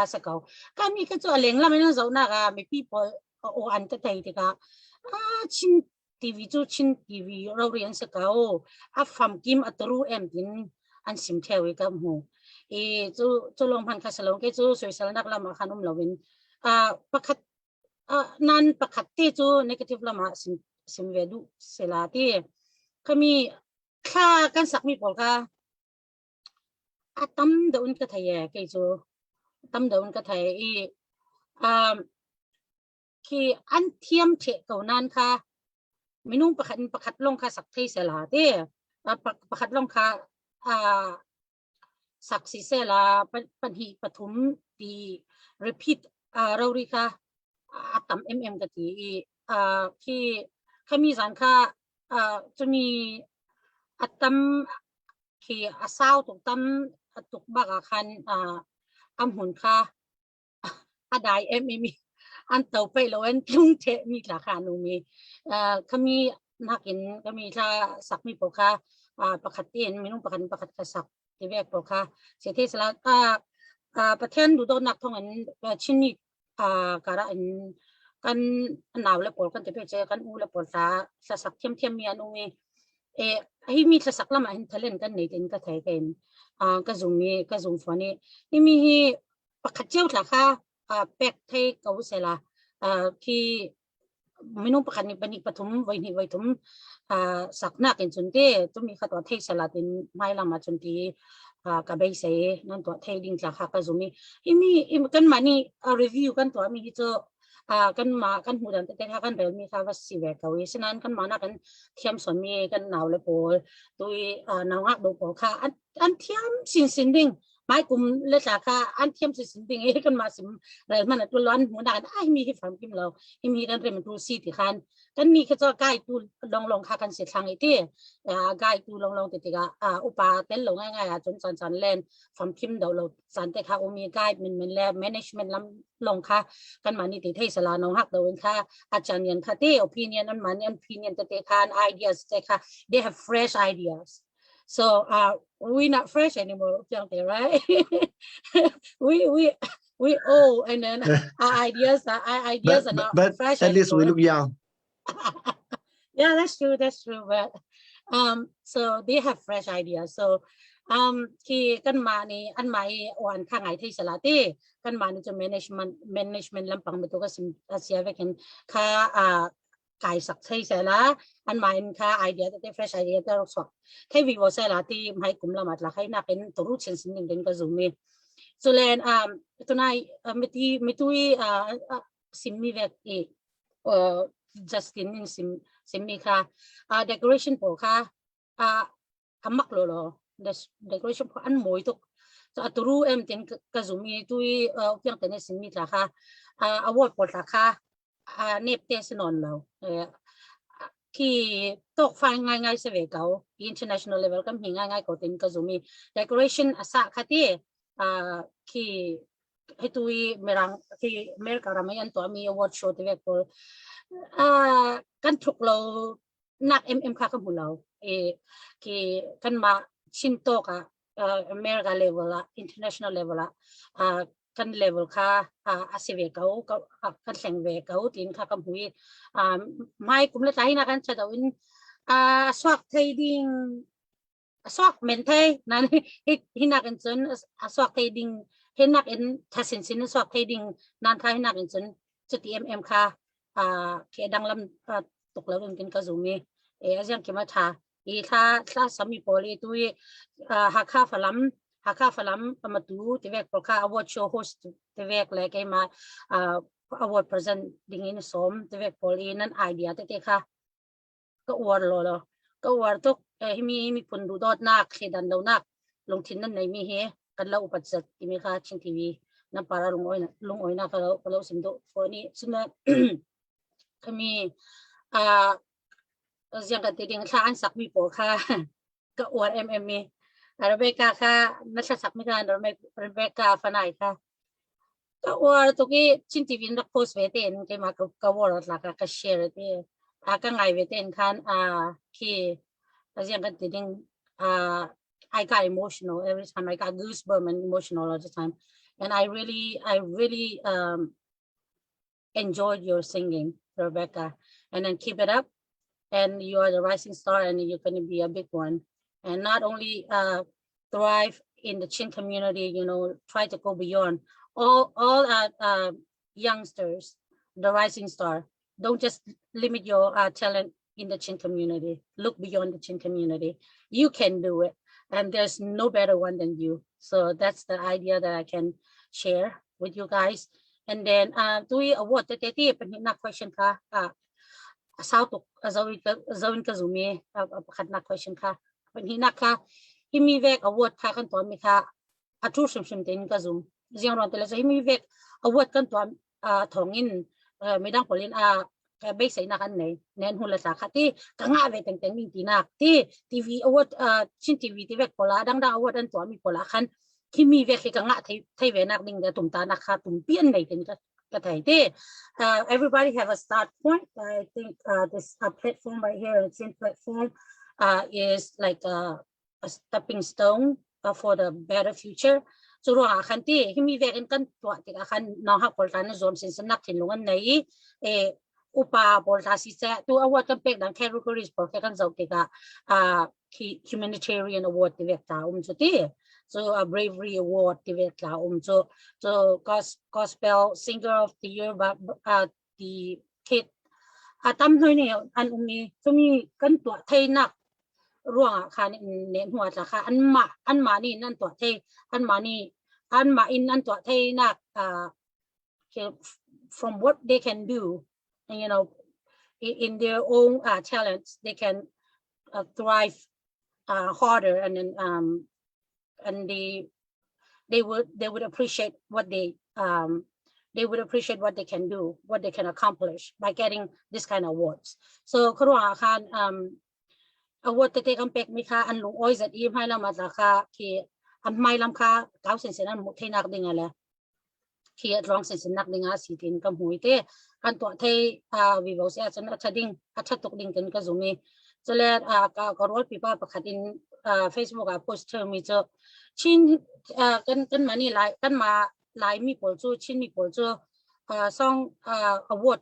ะสักเขาก็มีก็จะเลี้ยงแล้วไม่ต้องเจ้านักไม่พี่พอโออันจะไทยที่ก็ชินทีวีจูชินทีวีเราเรียนสักเขาความเข้มอัตรูดินอันสิมเทวิกับหูจูลงพันธุ์สลงก็จูสวยสลนักละมาขนมเราเป็นประคัดนั่นประคัดที่จูเนกาทีฟละมาสิมเวดูเสลาที่เขามีค่ากันสักมีผลค่ะตั้มเดินก็ไทยก็จูตั้มเดินก็ไทยคืออันเทียมเทเก่านั้นค่ะไม่นุ่งประคัดลงค่ะสักที่เสลาที่ประคัดลงค่ะสักสิเสลาปัญหาปฐมดี repeat เราเรียกตั้มก็ที่ที่เขามีสันค่ะจะมีตั้มที่อาสาวถูกตั้มถูกบักคันหุ่นค่ะได้มีอันเต่าไปแล้วอันลุงเทมีราคาหนูมีเขามีนักเห็นก็มีถ้าสักมีปกค่ะประคัดเตียนมีนุ่งประคัดกระสักที่แวกปกค่ะเสียที่สละประเทศดูโดนนักท่องอันชิ้นนี้การอันกันหนาวแล้วปวดกันจะไปเจอกันแล้วปวดตาสักเทียมมีอันมีให้มีสักละมาเห็นทะเลนกันในดินก็ไทยกันก็ซุ่มฝันนี่มีประคัดเจ้าราคาเป็กไทยเก่าเสียละที่ไม่นุ่งประคัดนี่เป็นอีกปฐมไว้ถุมสักนักเห็นจนที่ต้องมีข้าตัวไทยสลัดเป็นไม่ละมาจนที่กับใบเสนั่นตัวไทยดิ่งราคาก็ซุ่มมีกันมานี่รีวิวกันตัวมีที่เจอ กันมากันหูดันแต่ค่ะกันเดินมีค่ะว่าสิเวกเอาไว้ฉะนั้นกันมานักกันเทียมส่วนมีกันหนาวเลยโปตุยหนาวหักดูโปค่ะอันเทียมสินดิ่งไม้กลุ่มเล็กค่ะอันเทียมสินดิ่งเอ้กันมาสิมอะไรมันตัวร้อนหัวด่านไอ้มีให้ฟังกิมเราให้มีกันเรียนมันดูซีติคันกันมีก็จะใกล้ตูลองค่ะกันเสียทางไอ้ที่ใกล้ตูลองติดกับอุปาเต้นลงง่ายๆจนสันเล่นฟังพิมพ์เดี๋ยวเราสันแต่ค่ะมีใกล้มันแล้ว management ลงค่ะกันมานี่ติดให้สลาน้องฮักเดี๋ยวค่ะอาจารย์ยันค่ะที่ opinion นั้นมัน opinion แต่ค่ะ ideas แต่ค่ะ they have fresh ideas so we not fresh anymore right we old and then our ideas are not but fresh at least we anymore. look young. Yeah, that's true. But so they have fresh ideas. So ที่กันมานี่อันหมายวันข้างไงที่สลาตีกันมานี่จะ management ลำปังเป็นตัวก็เสียไปกันค่าไก่สักใช่เสร็จแล้วอันหมายค่าไอเดียแต่ fresh idea แต่เราสอบแค่วิวเสร็จแล้วที่ให้กลุ่มละมัดละให้นักเป็นตัวรู้เช่นสิ่งหนึ่งก็ซูมีส่วนตัวนายไม่ตุยสิมีเวกJustin สิมีค่ะdecoration พอค่ะทำมักโลdecoration พออันมวยตุกจะตัวรู้เป็นก็ซูมีตุยเพียงแต่ในสิมีค่ะaward พอค่ะเนปเตสนอนเราที่ตกไฟง่ายๆเสวกเอา international level ก็มีง่ายๆก็เป็นก็จะมี decoration อาสาค่ะที่ให้ตุยเมรังที่อเมริกาเราไม่ยันตัวมี award show ที่เรียกว่ากันถูกเรานัก ค่ะกับเราที่กันมาชินโตกับอเมริกา level ละ international level ละกัน level ค่ะอาเสวกเอากันแข่งเวกเอาทีนค่ะกับหุยไม่กลุ่มละใจนะกันจะเอาอินสวักไทยดิ้งสวักเมนเทนั่นให้นักกันจนสวักไทยดิ้งให้นักเอ็นทัศนสินสวักไทยดิ้งนั่นค่ะให้นักกันจนจุดที่ค่ะเคดังลำตกแล้วกันกันก็ซูมีอาจารย์เขมาท่าถ้าสามีพอลีตุยหักค่าฝรั่งมาดูที่เวกพอค่ะaward show host ที่เวกเลยก็มาaward present ดิ่งอินสมที่เวกพอลีนั่นไอเดียที่ค่ะก็อวดเลยก็อวดทุกมีคนดูดอดนักเขดันเรานักลงทิ้งนั่นในมีเฮกันเราอุปจัดที่มีค่ะชิงทีวีนั่นปาราลงอ้อยนะเราสิมโตพอนี้ซึ่งก็มียังกันติดค่ะอันสักมีโปค่ะก็อวดมีเราเบกาค่ะนักสักไม่กันเราเบกาฟันไอค่ะก็อวดตุกี้ชินทีวีนักโพสเวทีนที่มาก็วอร์ดละก็แชร์ที่ก็ไงเวทีนคันที่ยังกันติดI got emotional every time. I got goosebumps and emotional all the time. And I really enjoyed your singing, Rebecca. And then keep it up. And you are the rising star, and you're going to be a big one. And not only thrive in the Chin community, try to go beyond. All youngsters, the rising star, don't just limit your talent in the Chin community. Look beyond the Chin community. You can do it. And there's no better one than you. So that's the idea that I can share with you guys. And then tuwi award tete panhina question ka sao tuk zawin ka zumi pakatna question ka panhina ka himi vek award ka kan to mi ka atu shim tin ka zum jiang ron tele himi vek award kan to thongin midang polin bay say na kan nei nen hula sa khati ka nga ve teng ning tinak ti TV award chin TV ti vek pola dang award an to mi pola khan kimi ve ka nga thai ve nak ding da tum ta na kha tum pian nei ten ka thai te everybody have a start point. I think this platform right here, it's in platform is like a stepping stone for the better future. So ro khan ti kimi ve kan to ti khan na ha pol tan zon sin sanak tin lungan nei upa bolta si se tu award kan pek dan categories por kan zau ti ka humanitarian award ti vek ta so ti so a bravery award ti vek ta so gospel singer of the year ba the kid tam noi ne an umi so mi kan to thai nak ruang kha ne hua ta kha an ma ni nan to thai an ma in an to thai nak from what they can do, and in their own talents, they can thrive harder, and then and they would appreciate what they can do, what they can accomplish by getting this kind of awards. Soครัวอาคารaward เตะกัมเป็กมีค่ะอันลุงอ้อยจัดอีมให้เรามาจากค่ะที่อันไม่ลำค่ะเก้าเซนเซนันมุกเทนักดิ่งอะไรที่ร้องเซนเซนักดิ่งสีดินกับหุยเตะอันตัวเทวิวเสียจนอัชดิ่งอัชตุกดิ่งกันก็จุมีจะเล่ก็รู้ปีป้าประกาศin Facebook โพสต์เธอมีเจอชินกันมานี่กันมาหลายมีผลจูชินมีผลจูสองaward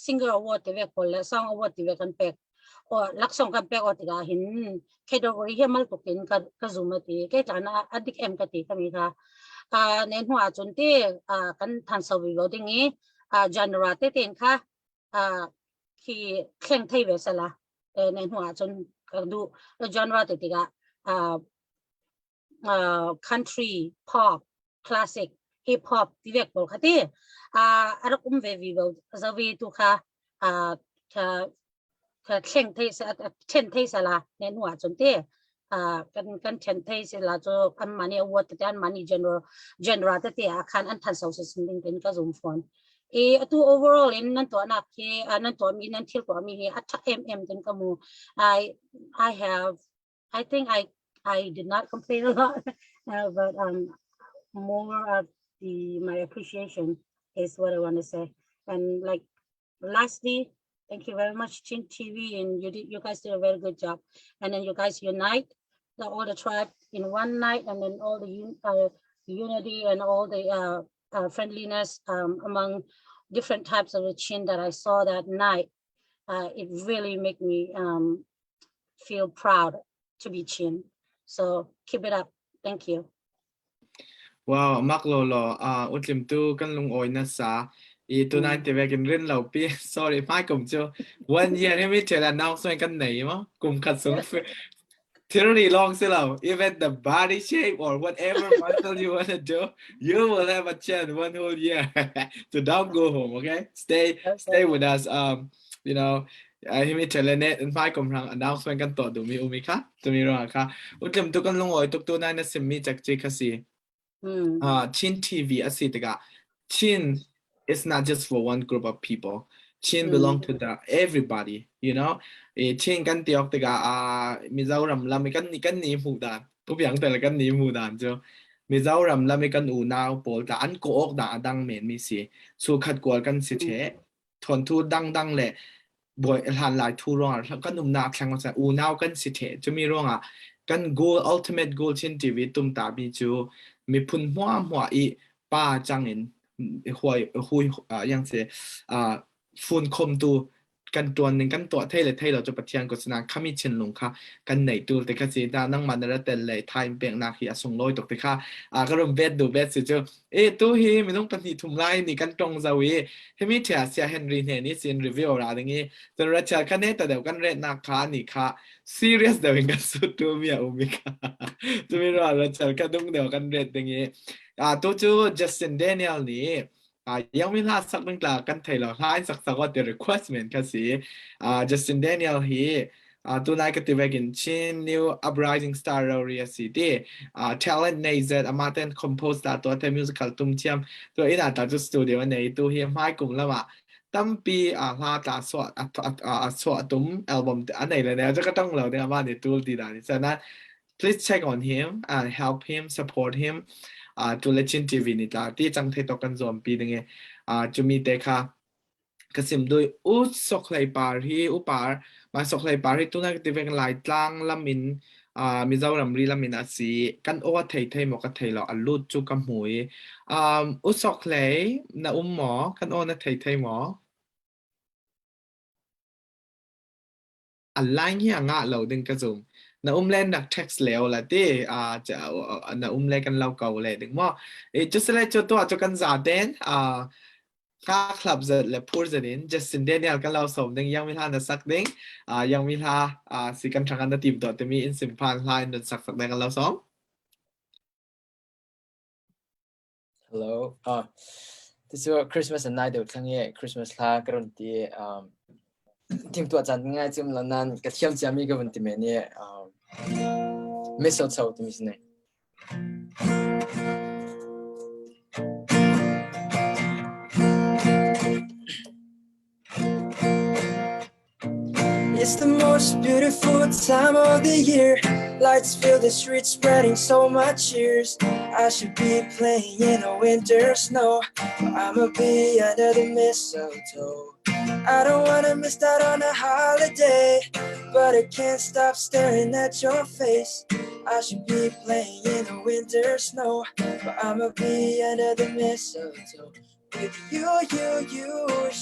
single award ที่เวกผลและสอง award ที่เวกันเป็กลักษณะกันเป็กอติกาเห็นแค่ดอกเรียมัลตุกินก็จุมาตีแค่จานะอดีตก็ตีก็มีค่ะในหัวจนที่กันทันสวิวดิ่งนี้genre เต้นค่ะที่แข่งไทยเวสละในหัวจนก็ดู genre เต้นที่country pop classic hip hop ที่เวกบอกค่ะที่อะไรก็ไม่วิวจะวิวตุค่ะแข่งไทยเช่นไทยสละในหัวจนที่กันเช่นไทยสละจะอันมันนี่award แต่อันมันนี่ genre แต่ที่อาคารอันทันสาวสิ่งเป็นก็จุ่มฟอนตัว overall นั่นตัวนักที่นั่นตัวมีนั่นที่ตัวมีอัตMM จนก็มู I think I did not complain a lot but more of my appreciation is what I want to say. And like lastly, thank you very much Chin TV, and you guys did a very good job, and then you guys unite all the tribe in one night, and then all the unity and all the friendliness among different types of the Chin that I saw that night. It really made me feel proud to be Chin. So keep it up. Thank you. Wow, mak lolo utlim tu kan lung oi na sa tunai te ve kan rin lau pi sorry mai kum cho 1 year he mi tell announcement kan nei mo kum khat sung theory long se lau even the body shape or whatever muscle you want to do, you will have a chance 1 whole year to don't go home. Okay, stay with us. You know ให้มีเทเลเน็ตอันฝ่ายกำลัง announcement กันต่อดูมีอุมิค่ะจะมีรองค่ะอุตมตุกันลงอ้อยตุกตัวนั้นสิมีจากจีค่ะสิChin TV อสิตกะ Chin is not just for one group of people. Chin belong to the everybody, you know. Chin กันเตียกตกะมีเจ้ารำลามีกันนี่หูดานทุกอย่างแต่ละกันนี่หูดานจ้ะมีเจ้ารำลามีกันอูนาวปอลแต่อันโกอกด่าดังเหม็นมีสิสู้ขัดกวลกันสิเททนทูดังแหละบ่อยหันหลายทูร้องแล้วก็นุ่มนาแข่งกันอูนาวกันสิเทจะมีร้องกัน goal ultimate goal Chin TV ตุ้มตาบีจูมีพุ่นหัวอีป้าจังเห็นหุยยังเสียฝุ่นคมตูกันตัวหนึ่งกันตัวเท่เลยเราจะปฏิญาณกษณะข้ามีเช่นลงค่ะกันไหนตัวแต่ก็สีดานั่งมันนั่นแต่เลยไทยเปลี่ยนนาคีส่งลอยตกแต่ค่ะก็เริ่มเบ็ดดูเบ็ดสิเจ้าตัวเฮไม่ต้องปฏิทุมไล่นี่กันตรงจะวีเฮมิเทียเสียเฮนรี่เนี่ยนี่ซีนรีวิวอะไรอย่างงี้แต่เราจะกันเนี่ยแต่เดี๋ยวกันเรนนาคานี่ค่ะ serious เดี๋ยวกันสุดตัวเมียอุมิค่ะจะไม่รอเราจะกันต้องเดี๋ยวกันเรนอย่างงี้ตัวจูจัสตินเดนิเอลนี่ยังไม่ลาสักนึงกล่าวกันไทยเราให้สักว่าเดี๋ยว requestment ค่ะสิจัสตินเดนิเอลฮีตัวนายก็ติวกินชิน new uprising star เราเรียสิที่ talent ในเซตมาเต้น compose ตัวเท musical ตุ้มเทียมตัวอินาตัดจุดสตูดิโอในตัวเฮียไม่กลุ่มแล้วว่าตั้มปีลาตาสวดตุ้มอัลบั้มอันไหนเลยเนี่ยจะก็ต้องเราเนี่ยว่าในตัวดีด้านนี้ฉะนั้น please check on him and help him support him to let Chin TV นี่จ้าที่จังเทตกันจอมปีนึงจะมีแต่ค่ะกระสิมโดยสกไลปารีปาร์มาสกไลปารีตัวนั้นก็จะเป็นหลายตั้งลำมินมีเจ้ารำรีลำมินอาศีกันโอ้ไทยหมอกไทยเราอัลลุดจุกมวยสกไลนะหมอกันโอ้นะไทยหมออะไรเงี้ยงะเราดึงกระจุมนะเล่นนักเท็กซ์แล้วละที่จะนะเล่นกันเราเก่าเลยดึงว่าจะสลัดจุดตัวจุกันจ่าเด่นค่าคลับจะเล็บพูดจะดินจะสินเดียนกันเราสมดึงยังไม่ทันจะสักดึงยังไม่ทันสิกันทางกันทีมตัวแต่มีอินสิมพันไลน์โดนสักดึงกันเราสม Hello ที่สุดคริสต์มาสอันไหนเดี๋ยวทั้งนี้คริสต์มาสลาการันตีทีมตัวจันง่ายจุ่มแล้วนั้นกระเทียมจะมีการันตีเมนี่ไม่สดๆที่มีสิเนี่ย It's the most beautiful time of the year. Lights fill the streets, spreading so much cheers. I should be playing in a winter snow, but I'ma be under the mistletoe. I don't wanna miss out on a holiday, but I can't stop staring at your face. I should be playing in a winter snow, but I'ma be under the mistletoe. With you,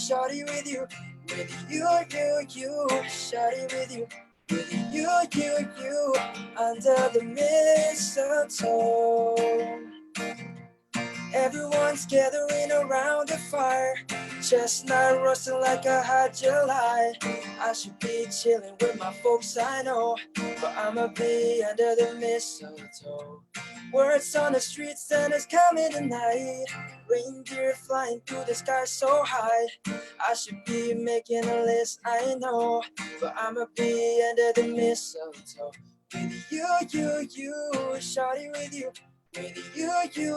shawty with you. With you, shawty with you. With you, under the mistletoe. Everyone's gathering around the fire, chestnut roasting like a hot July. I should be chilling with my folks, I know, but I'ma be under the mistletoe. Words on the streets and it's coming tonight. Reindeer flying through the sky so high. I should be making a list, I know, but I'ma be under the mistletoe. With you, shawty with you. With you,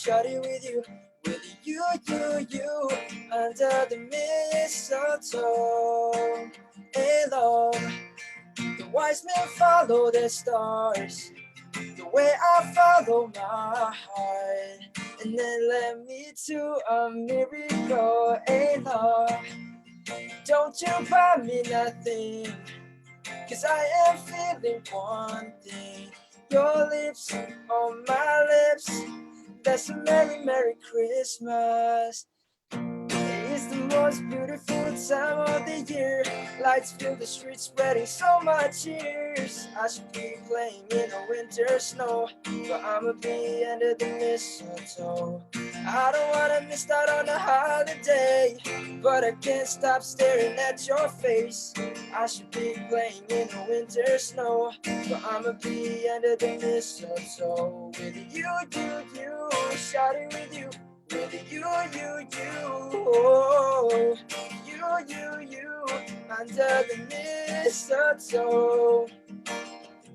shawty with you. With you, under the mistletoe. Hey Lord, the wise men follow their stars, the way I follow my heart, and then led me to a miracle. Hey Lord, don't you buy me nothing, 'cause I am feeling one thing. Your lips on my lips, that's a merry, merry Christmas. It's the most beautiful time of the year. Lights fill the streets, spreading so much cheers. I should be playing in a winter snow, but I'ma be under the mistletoe. I don't wanna miss out on a holiday, but I can't stop staring at your face. I should be playing in the winter snow, but I'ma be under the mistletoe. With you, shawty with you. With you, oh, you, under the mistletoe.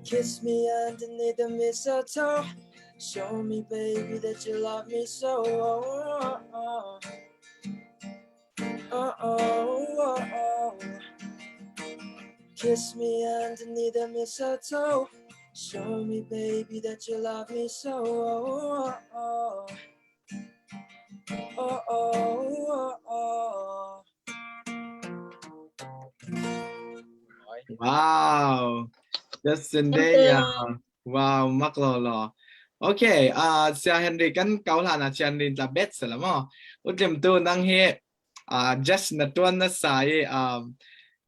Kiss me underneath the mistletoe. Show me, baby, that you love me so. Kiss me underneath the mistletoe. Show me, baby, that you love me so. Wow, Justin Thank Daniel. you. Wow, mắc lò. Okay, Sia Henry kan kau lah na Sia Henry la bet selama. Ujem tu nang he just na tuan na sai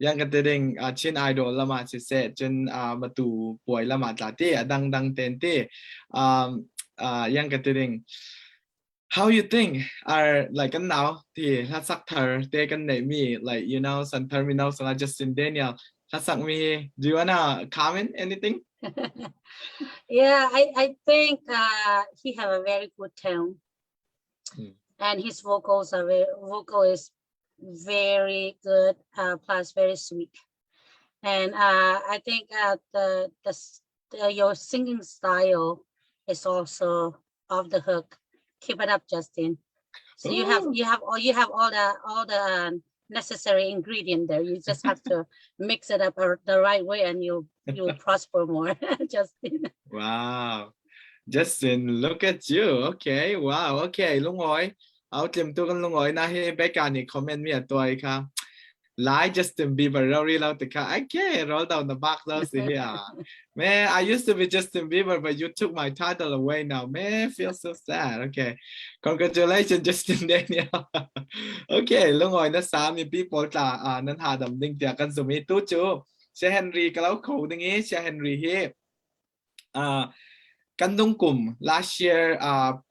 yang kata ding chin idol lama si set chen matu boy lama tadi dang tente yang kata ding. How you think are like kan now thì他sắc thở they kan name me like you know some terminal so Justin Daniel 他sắc me. Do you wanna comment anything? Yeah, I think he have a very good tone, and his vocal is very good, plus very sweet. And I think your singing style is also off the hook. Keep it up, Justin. So you have all the necessary ingredient there. You just have to mix it up the right way, and you will prosper more, Justin. Wow, Justin, look at you. Okay, wow. Okay, ลุงอ๋อยเอาเตรียมตัวกันลุงอ๋อยนะให้ไปการนี่คอมเมนต์มีอ่ะตัวอีกครับไลฟ์ Justin Bieber เราเรียกเราแต่ค่ะ Okay, roll down the back เราสิอ่ะ Man, I used to be Justin Bieber, but you took my title away now. Man, feel so sad. Okay, congratulations, Justin Daniel. Okay, ลุงอ๋อยนะสามีพี่ปอจ่านั้นหาดำดิ่งเตียกันสมิตู้จูเชเฮนรี่ก็แล้วเขาตรงนี้เชเฮนรี่เฮกันตรงกลุ่ม last year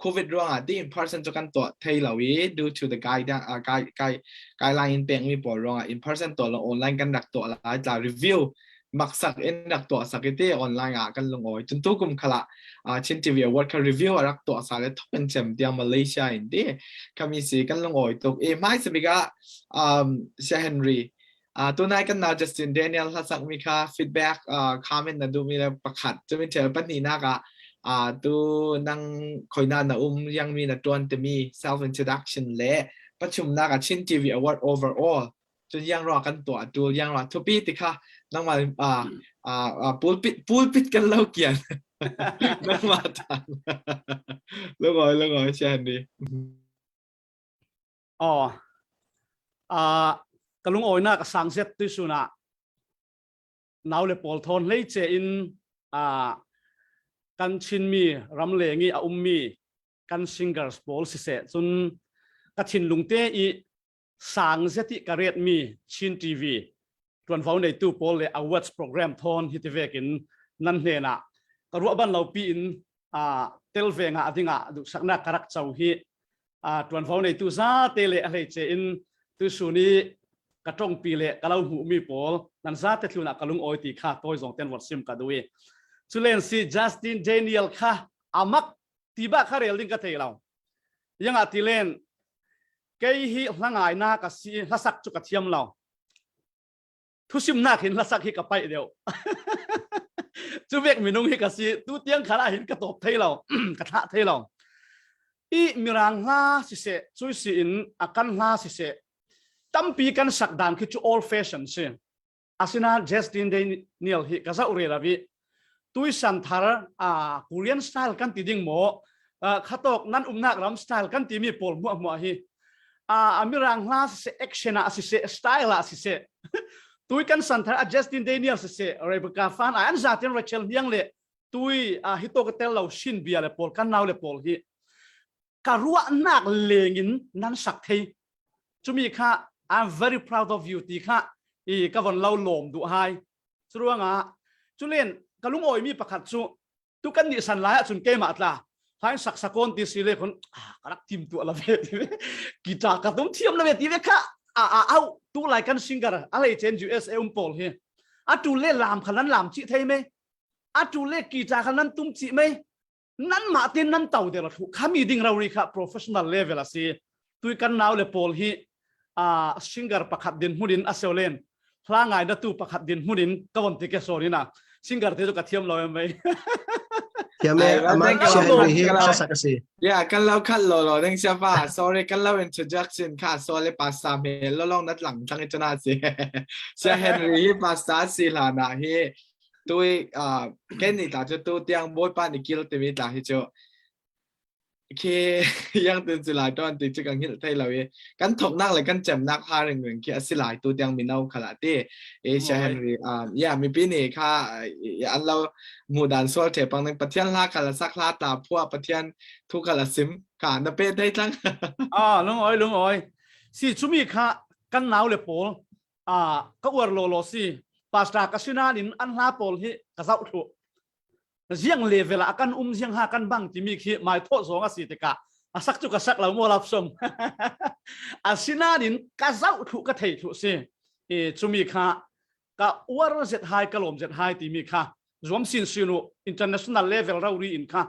COVID ร่วงที่ in person จะกันตัวไทยเหล่านี้ due to the guideline เป็นมีปอร่วงin person ตัวเรา online กันดักตัวหลายจาก review มักสักเอ็นดักตัวสักเตออนไลน์กันลงอ้อยจนตู้กุมขละชินทีวีวัดคารีวิวรักตัวสารทุกเป็นเจมเดียมาเลเซียอินเดียคำมีสีกันลงอ้อยตัวไม่สบิกะเชเฮนรีตัวนายกันนาจัสตินเดนิเอลถ้าสักมีค่าฟีดแบ็กคอมเมนต์นะดูมีอะไรประคัดจะเป็นเจอปันนี้นะกะตัวนั่งคอยนานนะยังมีนะตัวจะมี self introduction และประชุมนักชินทีวีอวอร์ด overall จนยังรอกันตัวดูยังรอทุกปีติค่ะนั่งมาปูปิดกันเล่าเกียนนั่งมาทานแล้วก่อนเชนดีอ๋อกะลุงโอยน่ะกะสังเซตตุสุนะนาวเลปอลทอนเลยเจอินกันชินมีรำเลงีมีกันซิงเกิลสปอลสิเซจนกะชินลุงเตอีสังเซติกะเรตมีชินทีวีตวนฟ้าในตู้ปอลเลยอวอร์ดโปรแกรมทอนฮิตเวกินนั่นเองนะกะรัวบันเราปีอินเทลเวงะดิงะดุสักนักกรักเจ้าฮีตวนฟ้าในตู้ซาเตเลอะไรเจอินตุสุนีกระจงปีเละกะเราหูมีปอลนั่นซาเตลุนักกะลุงโอยตีข้าตัวสองเต็นวัดซิมกะด้วยสุเลนซีจัสตินเดนิเอลค่ะอามักตีบ้าข้าเรลดิงกะเทเรายังอาทิเลนเกยฮิหลังไงน่ากะซีละสักจุกะเทียมเราทุสิมนักเห็นละสักฮิกะไปเดียวจุเวกมีนุ่งฮิกะซีตู้เตียงขาลาเห็นกระตบเทเรากระทะเทเราอีมีรังลาสิเสจุยสิอินอากันลาสิเสตั้มปีกันสักดานคือจู old fashion สิอาศินาเจสตินเดนิเอลฮิกะซาอุเรลาวิตุยสันทาร์คูเรียนสไตล์กันติดิ่งโมขัดตกนั้นนักรำสไตล์กันติมีปอลมัวฮิมีรังลาสิเสแอคชั่นสิเสสไตล์ละสิเสตุยกันสันทาร์เจสตินเดนิเอลสิเสเรเบคาฟานอันซาตินเรเชลยังเล่ตุยฮิโตกเตลเราชินเบียเลปอลกันนาวเลปอลฮิการัวนักเลงินนั้นสักทีจุมีค่ะ I'm very proud of you ตีค่ะอีกวันเราหลอมดูไฮสุดว่าจุเล่นกะลุงโอยมีประคัดจุตุกันดิสันไลน์จุนเกมาตลาให้สักสกุลตีสิเลคนกระทิมตัวละเวทีกีตาร์กระตุ้มเทียมละเวทีเวค่ะเอาตัวไลกันซิงเกอร์อะไรเช่น USA ปอลเฮจูเล่ลามขนาดลามจิเทไหมจูเล่กีตาร์ขนาดตุ้มจิไหมนั้นมาตินนั้นเต่าเดลทุกขามีดิ่งเราเรียก professional level ละสิตุยกันนาวเลปอลฮีซิงเกอร์ประคัดดินหุ่นอาเซลเลนพลางไงนัตู้ประคัดดินหุ่นก็วันที่แกโซนี่นะซิงเกอร์ที่จะกระเทียมเราไหมเทียมเลยอามาเชเฮนรีฮิสักสักสิกันเราคัดโลนั่งเชื่อป่ะ sorry กันเรา introduction ค่ะ sorry ภาษาเมลลองนัดหลังทั้งเจ้าหน้าที่เชเฮนรีภาษาสิลานะเฮตุยแค่นี้ตาจะตัวเตียงบอยปานอีกกิโลเมตรตาให้เจ้าเคยังตื่นสิหลายตอนตื่นจะกังหินไทยเรากันถกนักเลยกันแจ่มนักพาเรื่องเกี่ยสิหลายตัวยังมีเน่าขนาดที่เอเชียเฮนรีมีปีนี้ค่ะอันเราหมู่ด่านโซลเทปังนึงประเทศลาคาลสักลาตาพวกประเทศทุกคาลซิมค่ะนับเป็นได้ทั้งลุงอ้อยสิชุมีค่ะกันหนาวเลยปอลก็อวดโลสิภาษากสินานินอันลาปอลที่กระเซาถูเสียงเลเวลอากันเสียงหากันบังที่มีขี้หมายโทษสองสิทธิ์กะสักจุกสักเราโมรับสมอาศินาดินกะเจ้าถูกกะเทยถูกสิจุมีค่ะกะอวดเจ็ดไฮกะลมเจ็ดไฮที่มีค่ะรวมสินสินุ international level เราดีอินค่ะ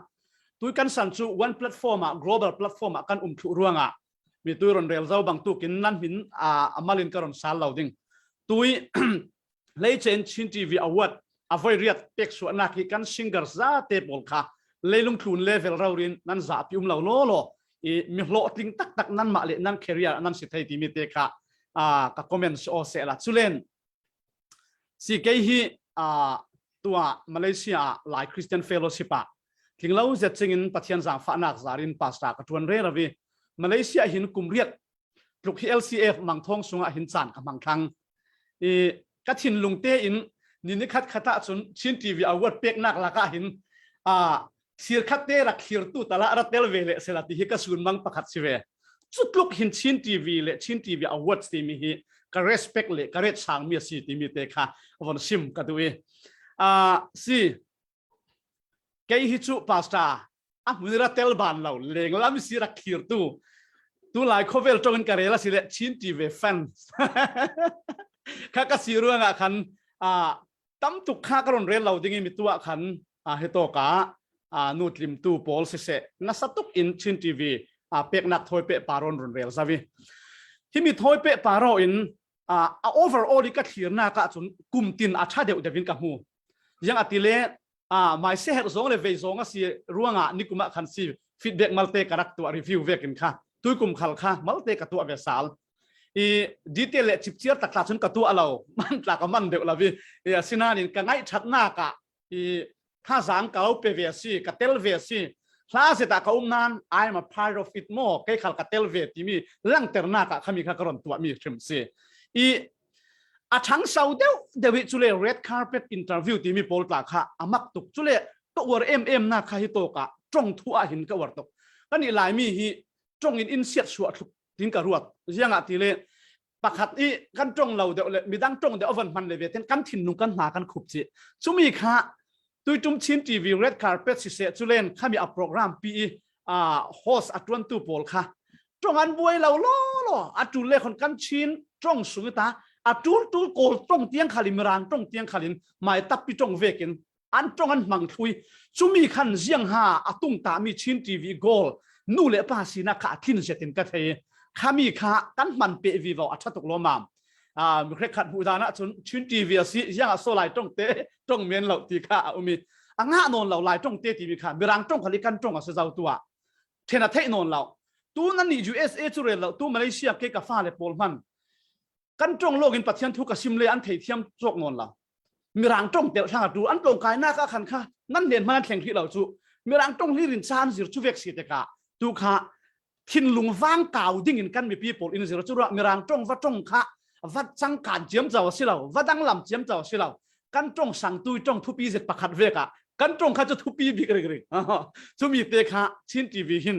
ตุยกันสันจุ one platform global platform กันถูกร่วงมีตุยรอนเรลเจ้าบางตุกินนั่นหินมาลินกะรอนสารเราดิ่งตุยเลเจนชินทีวีอวอร์ดอภัยเรียดเด็กส่วนนักกันซิงเกอร์ซาเตปอลค่ะเลยลงทุนเลเวลเราเรียนนั่นจะพิมพ์เราโลมีโลติงตักนั่นมาเลยนั่นแคริเอร์นั่นสิทธิ์ที่มีเตค่ะกับคอมเมนต์โอเซล่ะสุเลนสิเกฮีตัวมาเลเซียหลายคริสเตียนเฟโลชิปะถึงเราจะจึงปฏิญาณจากฝันนักจารินภาษากระทวนเรวีมาเลเซียหินกลุ่มเรียดปลุก LCF มังทองสุงหินจานกับมังคังกัดหินลุงเตอินนี่คัดขัดจนชินทีวีเอาวัดเปียกนักละก็เห็นเสียคัดเตะรักเขียร์ตู้ตลาดเตลเวเลเสร็จที่ก็สูนมังประคัดสิเวจุดลุกเห็นชินทีวีเลยชินทีวีเอาวัดที่มีก็ respect เลยก็เรศช่างมีสิที่มีเตะค่ะวันซิมก็ด้วยสิแกฮิจูพาสต้ามือระเตลบานเราเลี้ยงแล้วมีสิรักเขียร์ตู้หลายคนเวลจงกันเรล่ะสิเลยชินทีวีแฟนข้าก็สิรู้งาคัน ตั้มตุกข้ากระรอนเรียนเราดิ้งมีตัวขันเฮโตกานูตริมตูโพลสิเซนัสตุกอินชินทีวีเป็กนักถอยเปะปารอนรอนเรียลซาวีที่มีถอยเปะปารออินoverall ดิกัดเขียนน่ากะจนกุมตินอาชาเดียวเดวินกับหูยังอติเลหมายเสียเหตุสองเลยเวสองก็สิร่วงนิกุมะคันซีฟีดแบ็กมัลเตกัรักตัวรีวิวเวกินค่ะตุยกุมขัลค่ะมัลเตกับตัวเวสาลดีเทลจิบเชียร์ตักตาชนกับตัวเรามันตากมันเดียวละวิสินานินกันไงชัดหน้ากะถ้าสังเกาเปเวซีกับเทลเวซีคลาสตากอุ้มนั้น I'm a part of it more ใครขัลกับเทลเวที่มีลังเตอร์หน้ากะขมีข้ากรอนตัวมีชิมซีช่างเสาเดวิดจุเล red carpet interview ที่มีโพลตากค่ะมักตุกจุเลตัววอร์น่าค่ะฮิโตกะตรงทั่วหินกวอร์ตกกันนี่หลายมีฮิตรงอินเสียชัวทุกทิ้งกระรวดยังทีเลปากขัดอีกันตรงเราเดี๋ยวเลยมีดังตรงเดี๋ยวเอาวันพันเลยเวทกันถิ่นนุ่งกันหนากันขุบจีจุมีค่ะตุยจุมชินทีวี red carpet สิเสจุเลนข้ามีอัพโปรแกรมปีhost อัตวันตูโพลค่ะตรงอันบวยเราล้ออัตุเลคนกันชินตรงสุดตาจูโกลตรงเตียงขาลิมรางตรงเตียงขาลินหมายตับปีตรงเวกินอันตรงอันมังทุยจุมีขันเสียงหาตุงตามีชินทีวีโกลนู่เลป้าสีนักขาทิ้นเสตินกะเทขามีขากันมันเปวีวอัชตุกโลมามมีใครขัดหูดานะชินทีวีสิยังโซไลตรงเตตรงเมียนเหล่าตีขามีงะนนเหล่าลายตรงเตทีวีขามีรางตรงขาลิกันตรงเสาตัวเทนเทนนเหล่าตู้นั่นนี่ USA จุเรลเหล่าตู้มาเลเซียเกกาฟ้าเลโพลมันกันตรงโลกินปัจจัยทุกข์สิมเลยอันเทียมจกนนเรามีรางตรงเดียวทางดูอันตรงกายหน้าก็ขันค่ะนั่นเด่นมาแข่งที่เราจูมีรางตรงที่รินซานสิรจูเวกสิเตกะดูค่ะทินลุงว่างเก่าดิ่งอินกันมีปีโป้อินสิรจูระมีรางตรงวัดตรงค่ะวัดสังการเจียมเจ้าสิเราวัดดังลำเจียมเจ้าสิเรากันตรงสังตุยตรงทุปีเสร็จประคัดเวกะกันตรงค่ะจะทุปีบิกเริจูมีเตค่ะชินทีวีหิน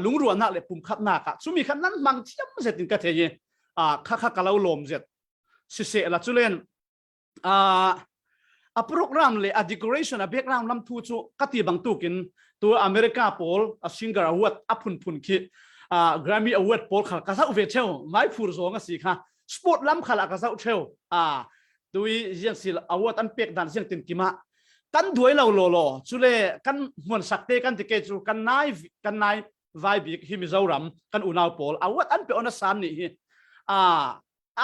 ลุงรัวนักเลยปุ่มขับหน้ากะจูมีขันนั้นมังเทียมเสร็จตินกะเทียข้ากะลาลมเจ็ดสิเสละจุเลนโปรแกรมเลยdecorationแบ็กกราวด์ลำทูจูกติบังตุกินตัวอเมริกาโพลซิงเกิลอวอร์ดพุนคิGrammy Award โพลขากาซาอุเวเชลไม่ฟูร์โซงสิค่ะสปอร์ตลำขากาซาอุเชลตัวยังสิอวอร์ดอันเป็กดันเสียงตินกิมากันด้วยเราโลจุเลกันมวนสักเตกันติเกจูกันนายไวบิกฮิมิซารัมกันอุณาวโพลอวอร์ดอันเป็กอนัสซันนี่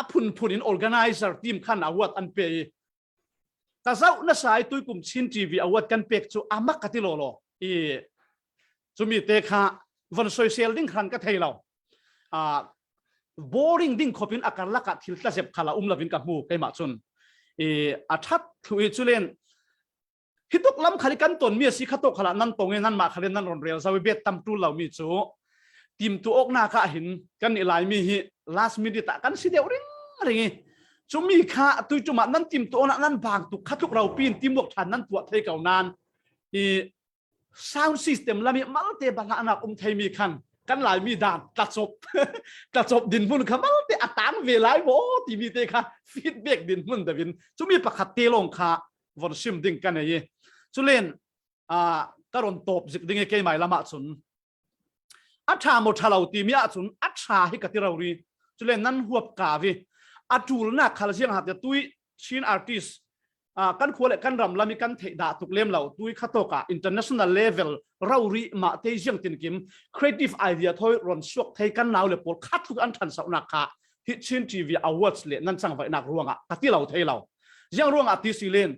พุนอิน organizer ทีมขันอวอร์ดอันเปย์กาซาอุนัสไซตุยกุมชินทีวีอวอร์ดกันเป็กจูมักกติโลจูมีเตค่ะวันโซเชียลดิ้งขันก็เทเราboring ดิ้งขบินอาการลักทิลตาเจ็บขลาลาวินกับมูไปมาจุนชัดถุยจุเลนฮิตุกล้ำขลิกันตนมีสิขตุกขลานั่นตรงนั้นมาขลินนั่นรอนเรียวซาวิเบตตัมตูเรามีจูทีมตัวอกนาคาหินกันอีไลมีฮิ last minute กันสิเดียวอะไรงี้จูมีข้าตุยจุมานั่นทีมตัวนั้นบางตุกขตุกเราปีนทีมบวกฐานนั่นตัวเทเก่านานsound system ละมีมัลเตบังอานักไทยมีขันกันหลายมีด่านตัดจบดินพุ่นขมัลเตอัตานเวลาโว้ที่มีเตค่ะฟีดแบ็กดินพุ่นเดวินจุมีประคัตเตลงค่ะวันชิมดิ้งกันไงจุเลนกรอนตบจิกดิ้งเกยใหม่ละมาจุนอัชาโมชาลาวตีมีอาจุนอัชาให้กติเรารีจุเลนนั้นหัวกาวิอัจูลนักขลาเสียงหัดตุยชินอาร์ติสกันขวดกันรำลามีกันเทดาตุกเล่มเหล่าตุยขัตโตกะ international level เรารีมาเตยงตินกิม creative idea ทอยรอนสวกไทยกันนาวเลยปวดคัดทุกอันทันสาวนักค่ะฮิตชินทีวีอวอร์ดเลยนั่นสั่งไว้นักร่วงกติเราไทยเรายังร่วงติสิเลน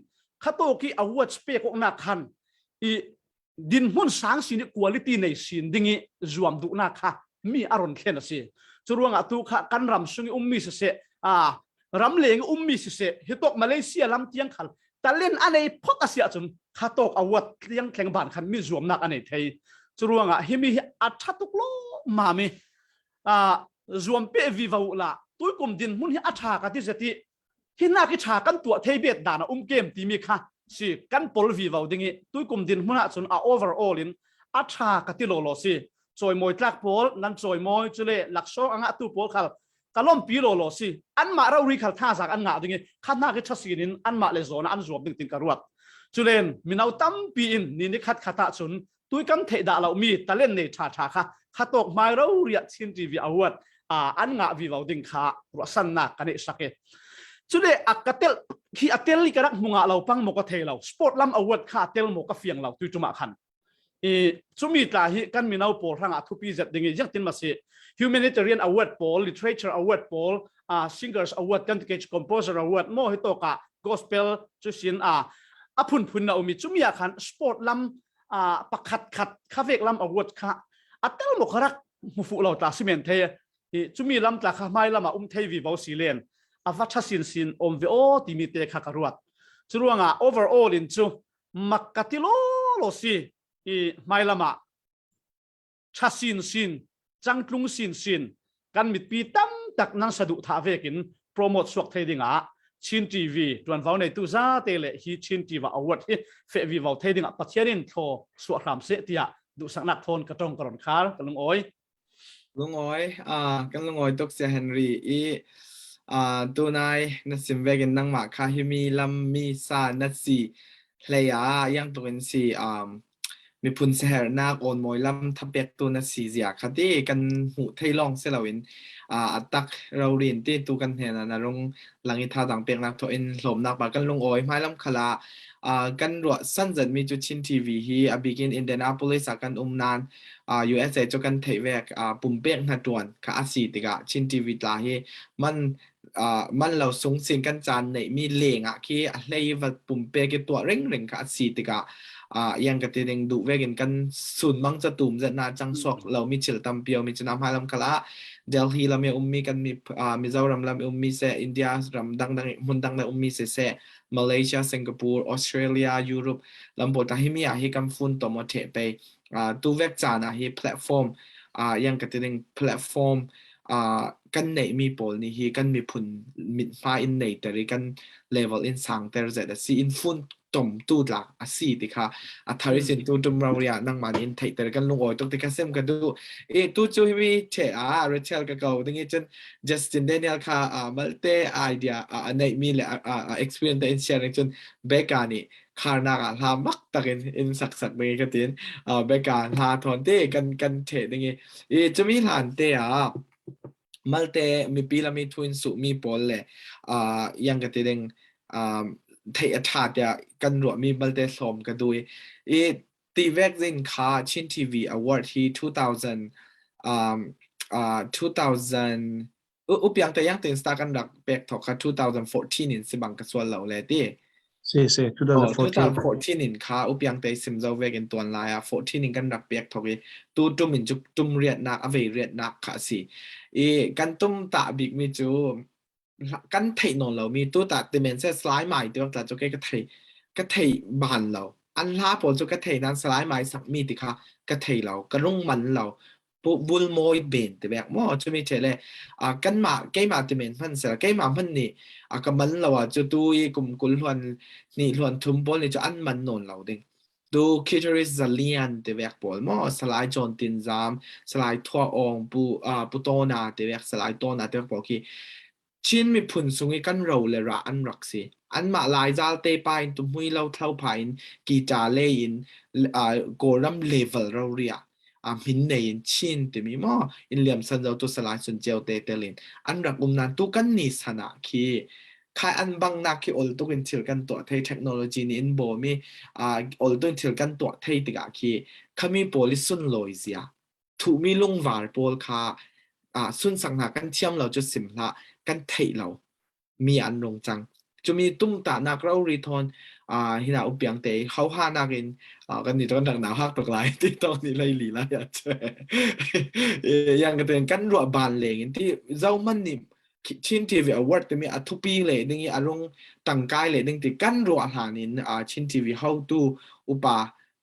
ขัตโตกีอวอร์ดสเปกนักขันดินหุ่นสังสินคุณภาพในสินดิ้งจวมดุนักค่ะมีอารมณ์แค่นั้นสิจะร่วงตุกกันรำสุงมีเสรำเลงมีเสฮิตกมาเลเซียลำเตียงขันแต่เล่นอะไรพกอาเซียจนขัตกอวอร์ดเตียงแข่งบ้านขันมีจวมนักอันนี้ไทยจะร่วงฮิมีอัชตุกโลมามีจวมเปวิวละตุยกุมดินมุนฮิอัชากติเสติฮินาคิชากันตัวไทยเบียดดานเกมที่มีค่ะสิกันปอลวิวดิ้งตุยกุมดินมุนจนoverall อินอัชากติโลโลสิจอยมวยตรักปอลนั้นจอยมวยจุเลหลักโซอังะตุปอลขัลกะล้อมปีโลโลสิอันมาเรารีขัลท่าจากอันงะดิ้งขันหน้าคิดชัดสินินอันมาเลโซนอันจวบดิ้งติงกระรวดจุเลนมินเอาตั้มปีอินนี่ขัดขัดจนตุยกันเทดาเรามีตะเล่นในชาค่ะขัดตกมาเราเรียกชินทีวีอวอร์ดอันงะวิวดิ้งค่ะรัสันนักกันเอสักเก ชุดเดอักกะเตลที่อัเตลลิกระดักมุงะเราปังโมกะเทเราสปอร์ตลัมอวอร์ดค่าเตลโมกะเฟียงเราตุจุมาขันชุมีตราฮิกันมีนาโปลทางอัทุปีเจ็ดดิ่งยักตินมาสิ humanitarian award โปล literature award โปลsingers award กันติเกจ composer award โมฮิโตกะ gospel จุสินพุนนะอุมิชุมีอาขันสปอร์ตลัมปักขัดคาเฟกลัมอวอร์ดค่ะอัเตลโมกะรักมุฟุเราตราซิเมนเทชุมีลัมตราข้าไม่ลัมเทวีบาวซีเลนอาวัชสินอมวิโอติมิเตขะกรวดจุลวงoverall อินจูมักกะติโลโลซีไม่ละมาชัสินจังตุงสินกันมิดปีตั้มตักนังสะดุท่าเวกินโปรโมทสวกเทดิงชินทีวีตัวนฟ้าในตู้ซาเตเลฮีชินทีวีอวอร์ดเฟวีวาวเทดิงปัจเจียนินโทสวกรามเสตียดูสังนักทนกระตรงกระดอนคาร์กันลุงอ้อยกันลุงอ้อยตกเสียเฮนรี่ตัวนายนัดสิมเวกินนังมาคาฮิมีลัมมีซานัดสีเลยยังตัวเป็นสีมีพุนเสหนักโอนมวยลำทับเบกตัวนัดสีเสียคดีกันหูไทยลองเสลวินอัตักเราเรียนที่ตัวกันเห็นนะลงหลังอิทาต่างเปียกนักตัวเอ็นหลมนักปากันลงอ้อยไม่ลำขลากันรัวสั้นจัดมีจุดชินทีวีฮีบิกินอินเดียนาโพลิสกันนานUSA จุกันเทเวกปุ่มเปียกนัดวนข้าสีติกะชินทีวีตาฮีมันเราสูงสิ่งกันจานในมีเลงที่อะไรว่าปุ่มเปียกตัวเร่งข้าสีติกะยังกติเดงดูเวกินกันสุนมังจะตุ่มจะนาจังสอกเรามีเฉลตัมเปียวมีจะนำให้ลำขลาเดลฮีเรามีมีกันมีมิซารัมเรามีเซอินเดียรัมดังมุนดังในมีเซมาเลเซียสิงคโปร์ออสเตรเลียยุโรปลำบากที่มีให้กันฟุ้นต่อมาเทไปตัวเว็บจานให้แพลตฟอร์มยังกติเดงแพลตฟอร์มกันในมีโพลนี่ฮีกันมีพุนมีฟ้าอินในแต่ริกันเลเวลอินสังแต่จะได้ซีอินฟุ้นตมตูดละสีติค่ะทาริสินตูดมเราเรียนั่งมันอินไทยแต่กันลงอ้อยต้องติดกันเซมกันดูตูจูฮิมีเชเรเชลกับเขาดังนี้จนจัสตินเดนิเอลค่ะมัลเตไอเดียในมีเลยexperience แต่อินเชียร์จนเบกานี่คาร์นักลามักตะกินอินสักเบกันตินเบกาลาทอนเตกันเทดังนี้จะมีหลานเตมัลเตมีปีละมีทวินสุมีปอลเลยยังกติเดงไทยชาติกันรัวมีบัลเตสอมกันด้วยตีเวกซินคาชินทีวีอวอร์ดที่2000อุปยังแต่ยังติดสตาร์กันดักเบกถกค่ะ2014นินสิบังกระทรวงเหล่าเลยที่Sí, 2014นินคาอุปยังแต่สิมเจ้าเวกันตัวลาย14นินกันดักเบกถกตู้จุ่มมินจุ่มเรียดนักอเวเรียดนักค่ะสิกันตุ้มตาบิกมีจูกันไทยนนเรามีตัวตัดดิเมนเซสไลด์ใหม่ตัวตัดจุกก็ไทยบ้านเราอันล่าผลจุกไทยนั้นสไลด์ใหม่สักมีติค่ะก็ไทยเราก็รุ่งมันเราบุลโมยเบนแต่แบบว่าจะมีเฉลยกันมาเกมาดิเมนพันเสร็จเกมาพันนี่ก็มันเราจะดูกลุ่มกุลวันนี่ล้วนทุ่มบอลนี่จะอันมันนนเราดิดูคิดว่าจะเลียนแต่แบบบอลมั่วสไลด์จอนตินซามสไลด์ทั่วองปุโตนาแต่แบบสไลด์ตัวนาแต่แบบบอกชินมีผลสูงกันเราเลยระอันรักสิอันมาลายจาลเตปายตุ้มหุ่ยเราเท่าพายกีจาเลยินโกรัมเลเวลเราเรียมินเนยชินแต่มีมั่วอินเหลี่ยมสันเราตัวสลายส่วนเจลเตเตลินอันรักนั้นตุกันนิสนาคีใครอันบังนักที่อลตุกันเชื่อกันตัวเทคโนโลยีนี้อินโบมีอลตุกันเชื่อกันตัวเทติกาคีขามีโพลิสุนลอยเสียถูมีลุงวาร์โพลคาสุนสังหากันเชื่อมเราจะสิมละกันไทยเรามีอันลงจังจะมีตุ้มตานักเรารีทอนฮินาอุปยังเตเขาหานักเองกันนี่ตอนหนาวหักตกไหลที่ตอนนี้เลยหลีละอยากเจอยังกันเป็นกันรัวบานเลยที่เจ้ามันนี่ชินทีวีอวอร์ดจะมีทุกปีเลยนึงอารมณ์ตั้งกายเลยนึงที่กันรัวหานินชินทีวีเข้าตู้อุปา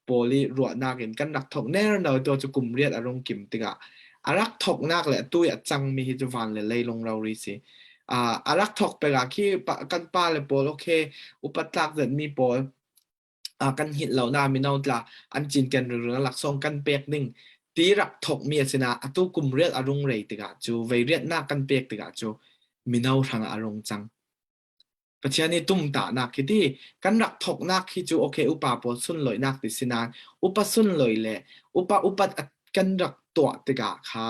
โปลีรัวนักเองกันนักถกแน่นอนตัวจะกลุ่มเรียดอารมณ์กิมติกะอารักถกนักเลยตู้อยากจังมีฮิจวันเลยลงเรารีสิอารักถกไปละที่กันป้าเลยโปลโอเคอุปสรรคเดินมีโปลกันหินเหล่านามีนเอาละอันจินกันหรือหลักทรงกันเปียกหนึ่งตีรักถกมีสินะตู้กลุ่มเรียดอารมณ์เลยติกะจูเวเรียดนักกันเปียกติกะจูมีนเอาทางอารมณ์จังปัจจัยนี้ตุ้มตานักที่กันรักถกนักที่จูโอเคอุปาโปสุนลอยนักติสินานอุปสุนลอยเลยอุปกันรักตัวติกะค่ะ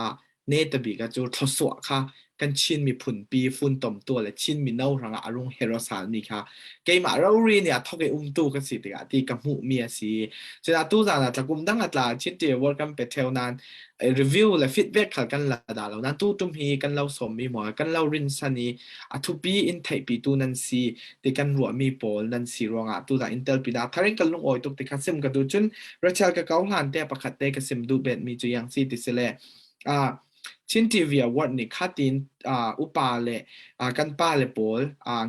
เนตบีก็จูทศวค่ะกันชินมีผุนปีฝุ่นต่อมตัวและชินมีเน่ารังอารมณ์เฮโรสานี่ค่ะเกมเราเรียนเนี่ยทอกเอตู้กันสิติกาที่กับหูเมียสิจะตู้จานะจะกุมดังอัตลาชินเดียววอร์กันไปเท่านั้นรีวิวและฟีดแบ็กกันละดาเรานั้นตู้ตุ้มฮีกันเราสมมีหมอกันเรารินสันีทุปีอินไทปีตู้นั้นสิที่กันรัวมีโปลนั้นสิรองตู้จาอินเตอร์ปีดาทาริงกันลงออยตุกติคัสซิมกันดูจนรัชเชลกับเขาหันแต่ประคัดแต่กัสซิมดูเบ็ดมีจุยังสิติเสเลชินทีวีวัดนี่ขัดินอุปาเลกันป้าเลโปล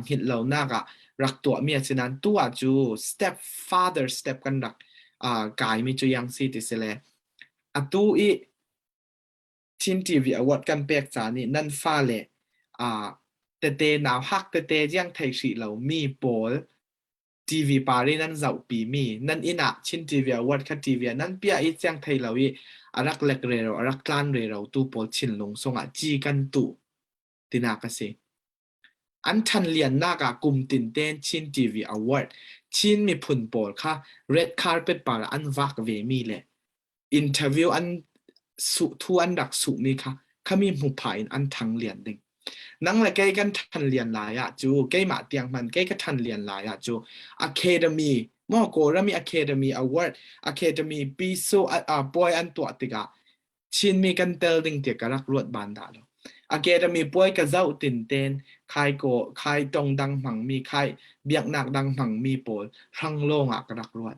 หินเหล่านักรักตัวเมียฉะนั้นตัวจู step father step กันรักกายมีจุยังสิติเสเลตัวอีชินทีวีวัดกันเปียกจานี่นั่นฟ้าเลแต่หนาวฮักแต่ยังไทยสีเหล่ามีโปลทีวีปารีนั่นเจ้าปีมีนั่นอินะชินทีวีวัดคัดทีวีนั่นเปียอียังไทยเหล่าอีอารักเล็กเรเราอารักกลานเรเราตู้ปอชินลงส่งจีกันตู้ตินากาเซอันทันเลียนนากากุมตินเต้นชินทีวีอวอร์ดชินมีผุนปอลค่ะ red carpet ปาระอันวักเวมีเลยอินเทอร์วิวอันสุทุอันดักสุมีค่ะขามีหุบผายอันทังเลียนดึงนังละแกกันทันเลียนหลายจูแกมาเตียงมันแกก็ทันเลียนหลายจูAcademyมอโกรามี Academy Award Academy ปีโซปอยอันตัวติกาชินมีกันเตลดิงเตียกรักรวดบานดาล Academy ปอยกับเจ้าตินเต้นใครโกใครตรงดังหังมีใครเบียกหนักดังหังมีโปลทั้งโลงกรักรวด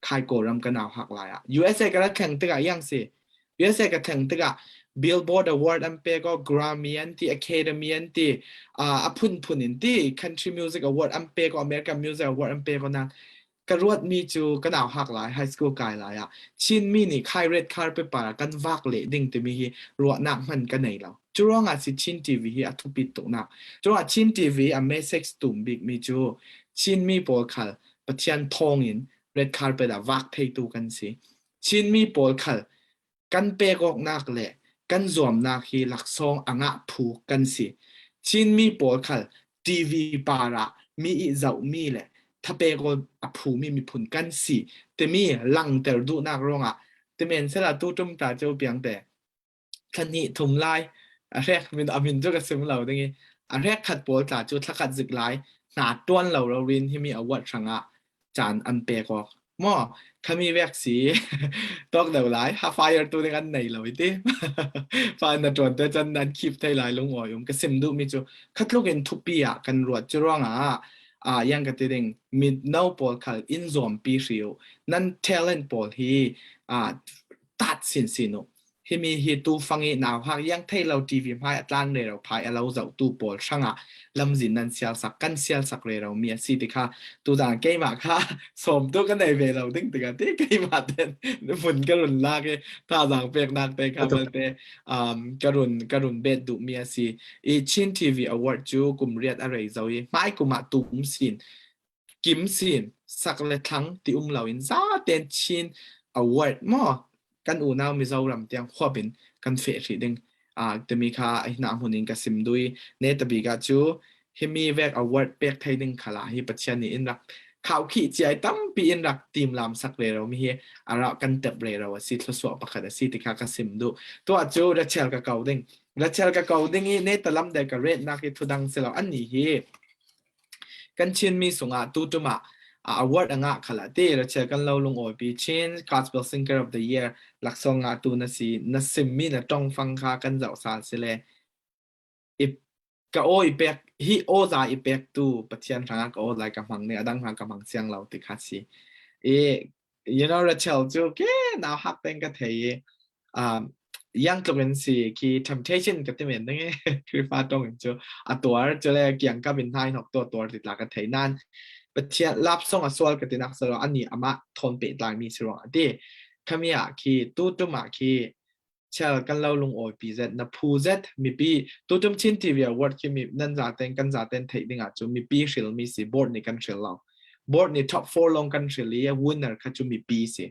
ใครโกรำกันหนาวหักหลายUSA ก็รักแข่งติกายังสิ USA ก็แข่งติกาBillboard Award อันเปก็ Grammy อันที่ Academy อันที่พุ่นอันที่ Country Music Award อันเปก็ American Music Award อันเปก็นั้นกระรวดมีจูก็หนาวหักหลาย High School กายหลายชินมีนี่ใคร Red Carpet ปากันวักเละดิ่งแต่มีฮีรัวหนักมันกันไหนเราจูร้องสิชินทีวีฮีทุปิดตกหนักจูร้องชินทีวีเมสเซ็กตุ่มบิ๊กมีจูชินมีโปลคัลปะเทียนทองอิน Red Carpet วักเทตูกันสิชินมีโปลคัลกันเปกอกนักเละกันรวมนาคีหลักซองอ่างผูกกันสิชินมีโปลคัลทีวีปาระมีอีเจ้ามีแหละถ้าเปก็ผูมีผลกันสิแต่มีหลังแต่ดูนักร้องแต่เมนเสละตู้จุ่มตาเจ้าเปียงแต่คันนี้ทุ่มลายแรกมันอามินเจ้ากับซึ่งเราดังนี้แรกขัดโปลจ่าจุดถ้าขัดสึกลายหนาต้วนเราเรียนที่มีอวัตชังจานอันเปก็มอถ้ามีแวกสีตอกเดาหลายหาไฟตัวในกันไหนเราอีทีไฟน่ะจวนแต่จันนั้นคลิปไทยหลายลงอ่อยก็ซิมดูมีจูคัดลูกเอ็นทุปีกันรวดจะร้องยังกติดงมิดนาวโปลคัลอินซอมปีริโอนั่นเทเลนโปลฮีตัดสินโนที่มีฮีตูฟังอีหนาวหักยังไทยเราทีวีพายอัตลานเรเราพายเราจะตูโปลช่างลำสินนั้นเสียสักกันเสียสักเรเรามีสิติค่ะตัวต่างเกย์มาค่ะสมตัวกันในเวเราดึงติกันที่เกย์มาเต้นฝุ่นกระรุนลากท่าต่างเปียกนักเตะครับเตะกระรุนเบ็ดดุมีสิอีชินทีวีอวอร์ดจูกลุ่มเรียดอะไรเจ้าอีไม่กลุ่มตุ้มสินกิมสินสักเลยทั้งที่เราอินซาเต้นชินอวอร์ดมอกันอูน่ามีเจ้ารำเตียงขวบเป็นกันเฟรชดึงแต่มีค่าไอ้หน้าหุ่นอินกับซิมด้วยเนตบีกาจูที่มีแวกอวอร์ดเปียกไทยดึงขลาที่ปัจจัยนี้อินรักข่าวขี้ใจตั้มปีอินรักทีมลำสักเรเรามีอะไรกันเติบเรเราสิทศวรรษประคัดสิติค่ากับซิมดูตัวจูรัชเชลกับเกาดึงรัชเชลกับเกาดึงเนตลำเด็กกับเรดนักที่ทุดังเสลาอันนี้กันชินมีส่งตูจุมาaward ขลาเตรัชเชลกันเราลงออยปีชิน Gospel Singer of the Year หลักซองตูนัสีนัสิมมีนะจ้องฟังคากันเจ้าสารเสเลอีกโออีเปกฮีโอซาอีเปกตูปัจจัยทางก็โอไลกับมังเนี่ยดังทางกับมังเสียงเราติคัสซีyou know รัชเชลจูเกน่าฮักเป็นกันเทยยังก็เป็นสิคี temptation ก็ที่เหมือนนั่นไงคือฟ้าตรงจูตัวจะเลยเกี่ยงกับเป็นไทยหกตัวติดหลักกันเทยนั่นปัจจัยรับส่งสวลกันตินักสระอันนี้อามาทนเปิดลายมีสระอันที่ขมีคีตู้จุมาคีเชลกันเราลงออยปีเซตนับพูเซตมีปีตู้จุมชินทีวีอวอร์ดคีมีนั่นจ่าเต็งกันจ่าเต็งเทคนิคจูมีปีชิลมีสิบอร์ดในกันเชลเราบอร์ดในท็อป4ลงกันเชลียวินเนอร์คัจูมีปีสิ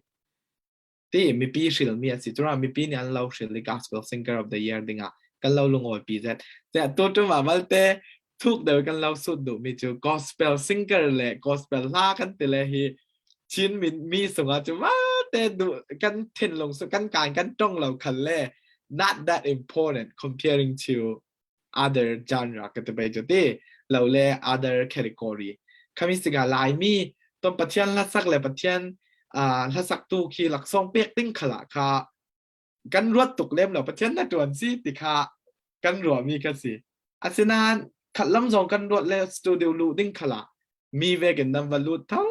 ที่มีปีชิลมีสิจุรามีปีนี้เราเชลี Gospel Singer of the Year ดิ่งกันเราลงออยปีเซตแต่ตู้จุมาบัลเต้ทุกเดียวกันเราสุดดูมีจู Gospel Singer เลย Gospel ลากันแต่ละฮีชินมีส่งอาจูว่าแต่ดูกันเทนลงสุกันการกันจ้องเราคันเล่ not that important comparing to other genre ก็จะไปจุดที่เราเล่ other category คำสิกาลายมีต้นปะเทียนละสักเลยปะเทียนละสักตู้คีหลักซองเปียกติ้งขละค่ะกันรวดตุกเล่มเหล่าปะเทียนน่าจวนสิติค่ะกันรัวมีกันสิอาศินานขัดลำซองกันรวดเลยสตูดิโอลูดิ้งขละมีเวกันนำวัลูเท่า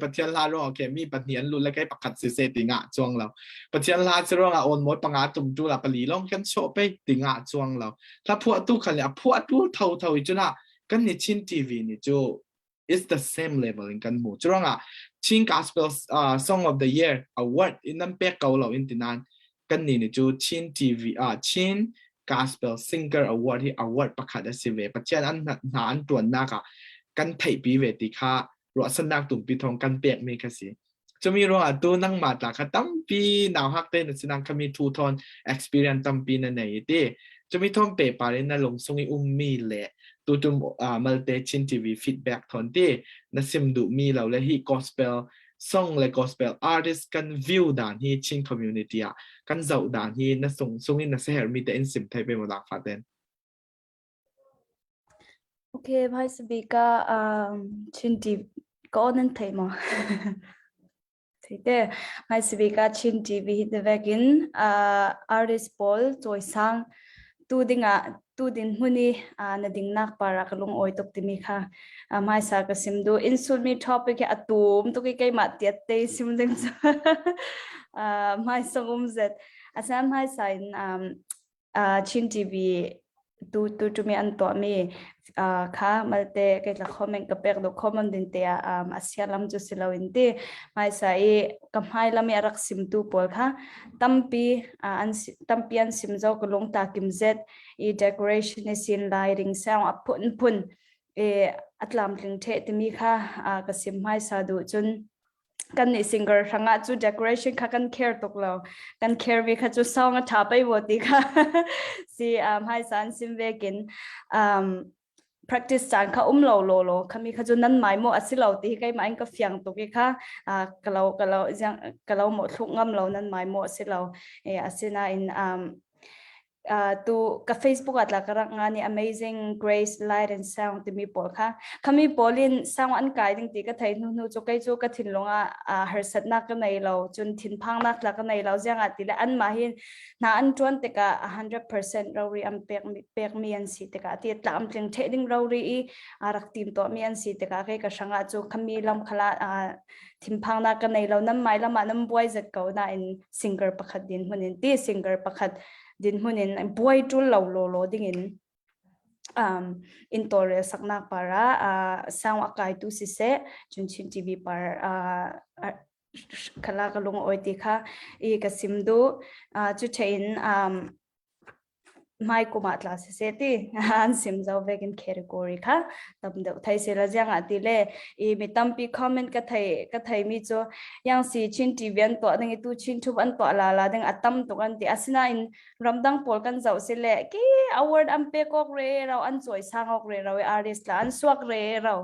ปะเทียนลาโรโอเคมีปะเนียนลุแล้วก็ประคัดเสติงะจวงเราปะเทียนลาจะร้องโอนหมดปังอาตุ่มจูละปะลีลองกันโชไปติงะจวงเราถ้าพวกตู้ขันเลยพวกตู้เท่าอีจุนะกันนี่ชินทีวีนี่จู it's the same level กันหมู่จุร้องชิน gospel song of the year award อินนั่นเป๊กเกาเราอินตินันกันนี่จูชินทีวีชิน gospel singer award ที่ award ประคัดได้สิเวปะเทียนอันหนานตัวนักกันไทยปีเวติค่ะรอสนักตุ่มปีทองกันเปียกมีกันสิจะมีรอตัวนั่งมาตาค่ะตั้มปีหนาวฮักเต้นสนังคมีทูทอน experience ตั้มปีนั่นไหนเต้จะมีทอมเปปาเรนน่ะลงส่งอีมีแหละตัวตุ่มมัลเตชินทีวีฟีดแบ็กทอนเต้นัดซิมดูมีเราเลยที่ gospel song และ gospel artist กันวิวด่านที่ชิน community กันเจ้าด่านที่นัดส่งอีนัดเสหมีแต่อินสิมไทยเป็นมาลาฟาเต้นโอเคพายสบีก็ชินทีก็นั่นไทยมั้งที่เด้พายสบีก็ชินทีวีเดเวกินartist poll จอยสังตูดินหุ่นนี่นาดิ่งนักปารักลงออยตกติมีค่ะพายสักซิมดูอินซูมีท็อปิกอะตูมตุกิไกมาเตียเตซิมดึงพายส่งเสร็จอาจารย์พายสันชินทีวีtu mi an to mi kha malte ke la comment ka pek do comment din te asia lam ju silo inte mai sai kamhai lam arak sim tu pol kha tampi an sim zo ko long ta kim zet e decoration is in lighting sound apun e atlam tling the te mi kha ka sim mai sa du chun kan ni singer ranga chu decoration kha kan care tok lo kan care vi kha chu song a tha pai wo ti kha si hai san sim vekin practice chan kha lo khami kha chu nan mai mo asilo ti kai mai ka fyang to ki kha kalau mo thuk ngam lo nan mai mo asilo e asina in tu ka Facebook at la karang nga ni Amazing Grace Light and Sound ti mi pol kha khami polin sound an kai ding ti ka thai nu chu kai chu ka thin longa har sat na ka nei lo chun thin phang nak la ka nei lo janga ti la an ma hin na an tuan te ka 100% rauri am pek mi an si te ka ti tla am tling the ding rauri i arak tim to mi an si te ka kai ka sanga chu khami lam khala thin phang na ka nei lo nam mai lama nam boy zat ko na in singer pakhat din hunin ti singer pakhat din hunin boy tu lo ding in in tore sakna para sang akai tu si se chun chin tv par khala kalung oiti kha e kasim du chu chain mai kuma class se ti han sim zo vegan category kha tam de thai se la jang ati le e mi tampi comment ka thai mi cho yang si chin tv an to ding tu chin thu an to la ding atam to kan ti asina in ramdang pol kan zau se le ki award am pe kok re raw an choi sang ok re raw artist la an swak re raw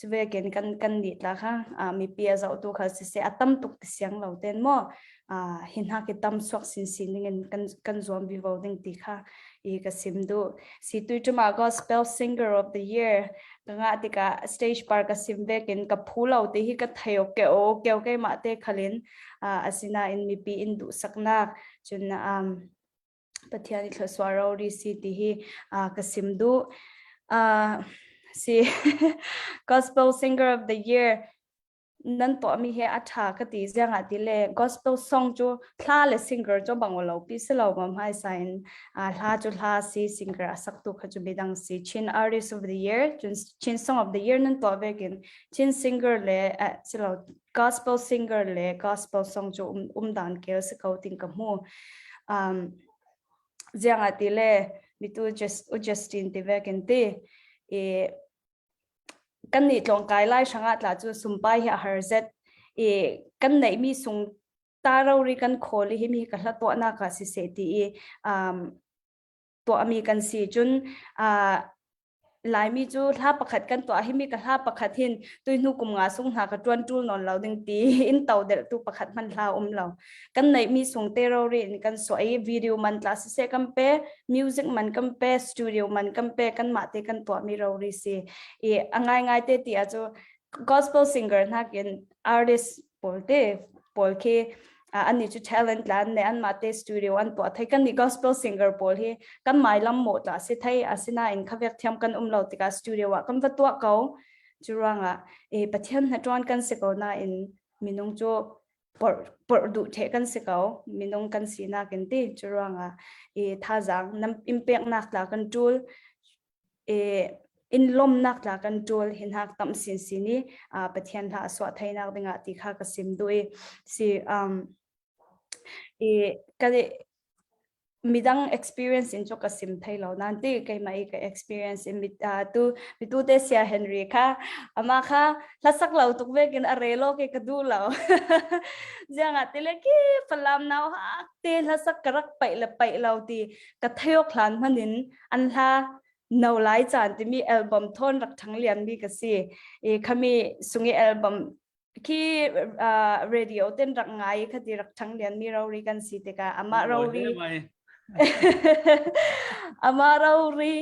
chwe ken kan ni la kha mi pia zau tu kha se atam tuk ti siang lo ten mo hin ha ki tam swak sin ning kan zom bi vo ding ti kha e ka simdu si tu chuma gospel singer of the year nga tika stage par ka simbe ken ka phulo te hi ka thayo ke ma te khalin asina in mi pi in du sakna chun pathiani thlaswaro ri si ti hi ka simdu si gospel singer of the year nan to mi he atha ka ti janga ti le gospel song chu thla le singer chu bangolo pi se lo mam hai sign hla chu hla si singer asak tu kha chu bidang si chin artist of the year chin song of the year nan to begin chin singer le selo gospel singer le gospel song chu dan ke se kauting ka mu janga ti le mi tu Justin ti begin ti e kan ni tlong kai lai sanga tla chu sumpai hi harzet e kan nei mi sung tarori kan kholi hi mi ka hla to na ka si se ti to ami kan si chun หลายมีจูท่าประคัดกันตัวให้มีกระท่าประคัดหินตุยนุกุมงาสุงหากระจวนจูนอนเราดึงตีอินเต่าเดลตุประคัดมันลาเรากันในมีส่งเตโรเรนกันสวยวิดีโอมันลาสเซกัมเป้มิวสิกมันกัมเป้สตูดิโอมันกัมเป้กันมาเตกันตัวมีเราริซีง่ายง่ายเตตีอาจู gospel singer นักเรียน artist ปอลเต้ปอลเคอันนี้จู talent ล้านในอันมาเตสตูดิโออันตัวไทยกันนี่ gospel singer ปอลเฮกันหมายลำหมดละสิไทยอาศินาอินข้าเวียกเทียมกันเราติกาสตูดิโอกันวัดตัวเขาจูรังประเทศนัดจวนกันสิเขาน่าอินมินงจูปอดดูเทกันสิเขามินงกันสีนักอินตีจูรังท่าจังน้ำอิมเปียกนักลากันจูลอินลมนักลากันจูลหินหักตั้มสินสินีประเทศท่าสวัสดิ์นักดึงติข้ากสิมด้วยสิก็มีดัง experience อินจกสิมไทยเรานั่นที่ใครมาอีก experience มีตัวเตเซียเฮนรี่ค่ะอามาค่ะลักษณะเราตุกเวกินอะไรโลกก็ดูเราจังอ่ะที่เล็กฝรั่งน่าฮักที่ลักษณะกระไปละไปเราที่กระเทียบคลานมันนินอันท่าเนาหลายจานที่มีอัลบั้มทนรักทั้งเรียนมีก็สิเขามีส่งอัลบั้มที่radio เต้นรักไงคดีรักทั้งเรียนมีเรารีกันสิเด็กอามาเรารีอามาเรารี